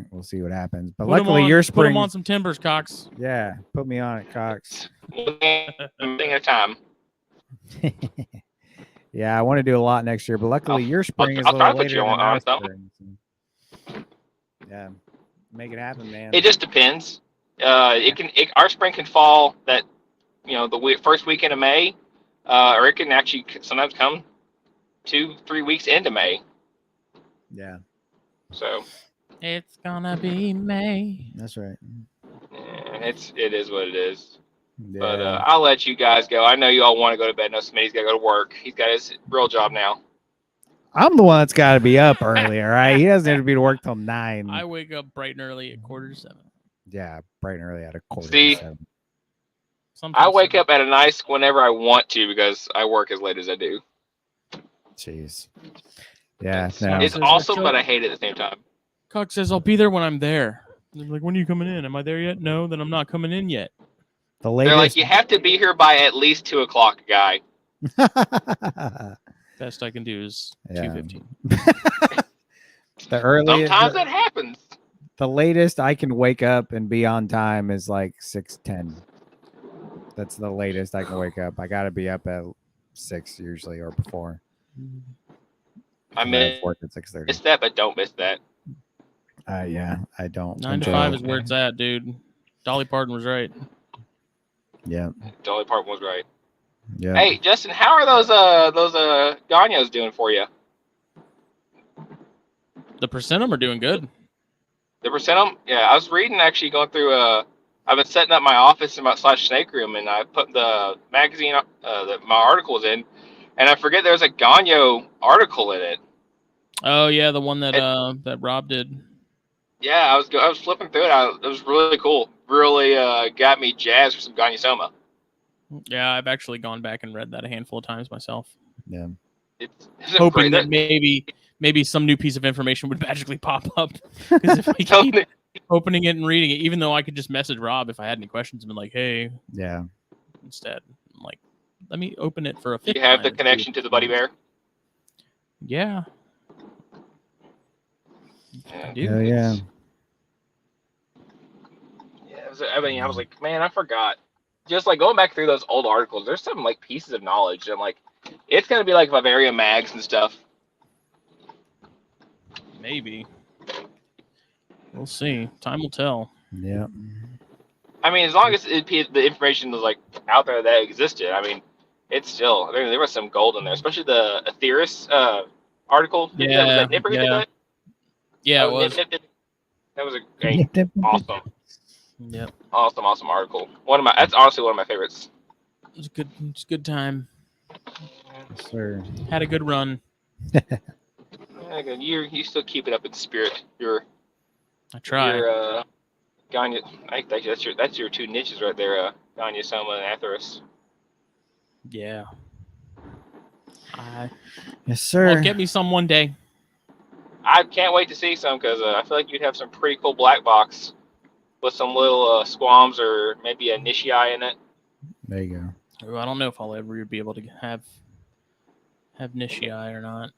what happens. But Put 'em luckily, on- your Put spring. them on some timbers, Cox. Yeah, put me on it, Cox. One thing at a time. Yeah, I want to do a lot next year, but luckily your spring is a I'll try little to put later you than on our something. spring. So. Yeah, make it happen, man. It just depends. Our spring can fall that the first weekend of May, or it can actually sometimes come 2-3 weeks into May. Yeah, So It's gonna be May. that's right. it is what it is. Yeah. But I'll let you guys go. I know you all want to go to bed. No, Smitty's got to go to work. He's got his real job now. I'm the one that's got to be up early, all right? He doesn't have to be to work till 9. I wake up bright and early at 6:45. Yeah, bright and early at 6:45. See? I wake up at a nice whenever I want to because I work as late as I do. Jeez. Yeah, It's, no. it's awesome, but I hate it at the same time. Cox says, "I'll be there when I'm there." I'm like, when are you coming in? Am I there yet? No, then I'm not coming in yet. The They're like, latest. you have to be here by at least 2:00, guy. Best I can do is Yeah. 2:15. The earliest. Sometimes that happens. The latest I can wake up and be on time is like 6:10. That's the latest I can wake up. I got to be up at 6 usually or before. I And then miss work at 6:30. that, but don't miss that. Yeah, I don't. 9 to enjoy 5 it. is where it's at, dude. Dolly Parton was right. Yeah, The only part was right. yeah. Hey, Justin, how are those Ganyos doing for you? The percentum are doing good. The percentum? Yeah, I was reading actually going through. I've been setting up my office in my /snake room, and I put the magazine that my articles in, and I forget there's a Ganyo article in it. Oh yeah, the one that that Rob did. Yeah, I was flipping through it. It was really cool. Really got me jazzed for some Ganyosoma. Yeah, I've actually gone back and read that a handful of times myself, Yeah. It's hoping great. that maybe some new piece of information would magically pop up. Because if I keep opening it and reading it, even though I could just message Rob if I had any questions and be like, "Hey," Yeah. instead, I'm like, let me open it for a fifth You have time the and see connection if to the it's Buddy nice. Bear. Yeah, I do. Hell yeah. I was like, man, I forgot. Just like going back through those old articles, there's some like pieces of knowledge, and like it's gonna be like Bavaria mags and stuff. Maybe. We'll see. Time will tell. Yeah. I mean, as long as the information was like out there that existed, I mean, it's still there was some gold in there, especially the Atheris article. Yeah, Was that Nipper who did that? Yeah, it was. That was a awesome. Yep. Awesome article. That's honestly one of my favorites. It was a good time. Yes, sir. Had a good run. Yeah, good. You still keep it up in spirit. I try. Your Gagne, that's your two niches right there, Gagne Soma and Atheris. Yeah. Yes, sir. Well, get me some one day. I can't wait to see some because I feel like you'd have some pretty cool black box with some little squams or maybe a Nishii in it. There you go. Ooh, I don't know if I'll ever be able to have Nishii or not.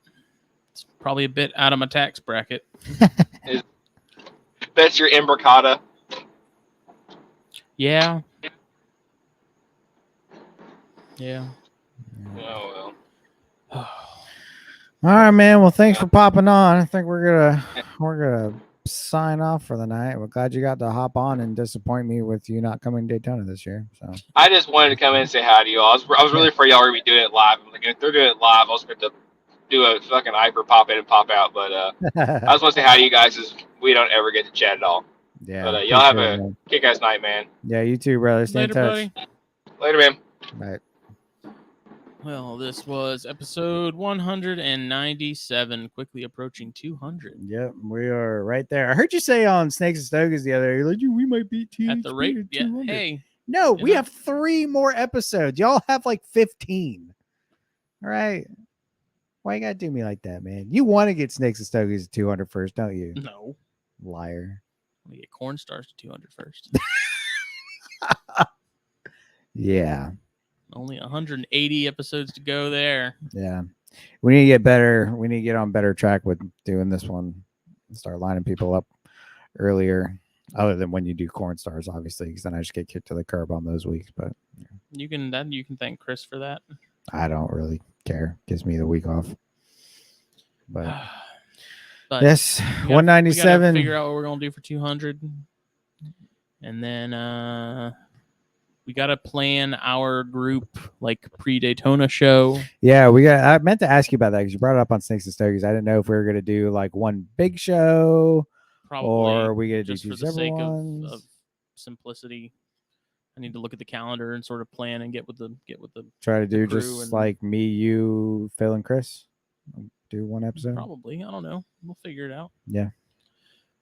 It's probably a bit out of my tax bracket. That's your Imbricata. Yeah. Yeah. Oh well. All right, man. Well, thanks for popping on. I think we're gonna sign off for the night. We're glad you got to hop on and disappoint me with you not coming to Daytona this year. So I just wanted to come in and say hi to you all. I was really afraid y'all were gonna be doing it live. I'm like, if they're doing it live, I was going to do a fucking hyper pop in and pop out. But I just want to say hi to you guys, as we don't ever get to chat at all. Yeah. But y'all have a kick-ass night, man. Yeah, you too, brother. Stay in touch. Buddy. Later, man. Bye. Well, this was episode 197, quickly approaching 200. Yep, we are right there. I heard you say on Snakes and Stogies the other day, like, we might beat THP At the rate, at yeah. 200. Hey, no, we have 3 more episodes. Y'all have like 15. All right. Why you gotta do me like that, man? You want to get Snakes and Stogies at 200 first, don't you? No. Liar. We get Corn Stars to 200 first. Yeah. Only 180 episodes to go there. Yeah. We need to get better. We need to get on better track with doing this one. Start lining people up earlier, other than when you do Corn Stars, obviously, because then I just get kicked to the curb on those weeks. But you can thank Chris for that. I don't really care. Gives me the week off. But yes, 197. Figure out what we're gonna do for 200, and then we got to plan our group like pre-Daytona show. Yeah, I meant to ask you about that because you brought it up on Snakes and Stogies. I didn't know if we were going to do like one big show, probably, or we going to do just two for the separate sake ones. Of simplicity. I need to look at the calendar and sort of plan and get with the try to do just like me, you, Phil, and Chris. Do one episode. Probably. I don't know. We'll figure it out. Yeah.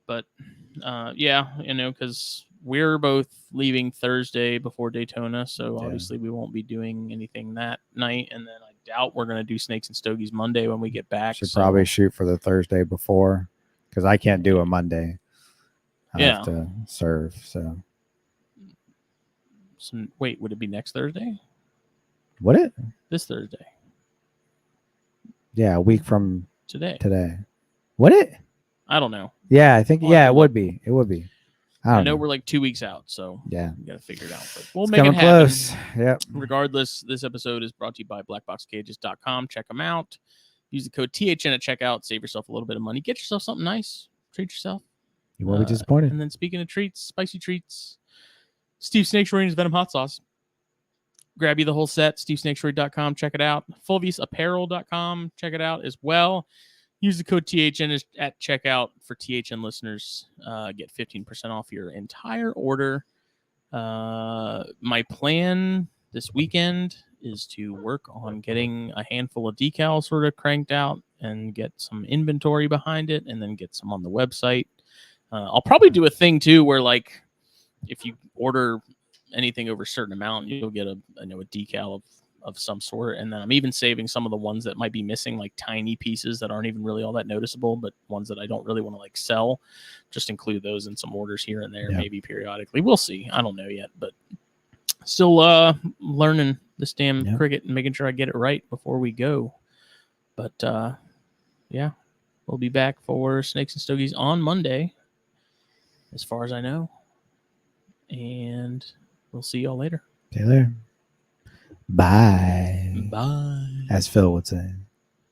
But yeah, because we're both leaving Thursday before Daytona, so obviously we won't be doing anything that night. And then I doubt we're going to do Snakes and Stogies Monday when we get back. Should probably shoot for the Thursday before, because I can't do a Monday. I have to serve. So wait, would it be next Thursday? Would it? This Thursday. Yeah, a week from today. Would it? I don't know. Yeah, I think it would be. It would be. I know we're like 2 weeks out, so yeah, we got to figure it out. But we'll make it happen. Close. Yep. Regardless, this episode is brought to you by BlackBoxCages.com. Check them out. Use the code THN at checkout. Save yourself a little bit of money. Get yourself something nice. Treat yourself. You won't be disappointed. And then speaking of treats, spicy treats, Steve Snaketuary's Venom Hot Sauce. Grab you the whole set. SteveSnaketuary.com. Check it out. FullViewsApparel.com. Check it out as well. Use the code THN at checkout for THN listeners. Get 15% off your entire order. My plan this weekend is to work on getting a handful of decals sort of cranked out and get some inventory behind it, and then get some on the website. I'll probably do a thing too where, like, if you order anything over a certain amount, you'll get a decal of some sort. And then I'm even saving some of the ones that might be missing, like tiny pieces that aren't even really all that noticeable, but ones that I don't really want to like sell. Just include those in some orders here and there, maybe periodically. We'll see. I don't know yet, but still learning this damn cricket and making sure I get it right before we go. But yeah, we'll be back for Snakes and Stogies on Monday, as far as I know. and we'll see y'all later. See you later. Bye. Bye. As Phil would say.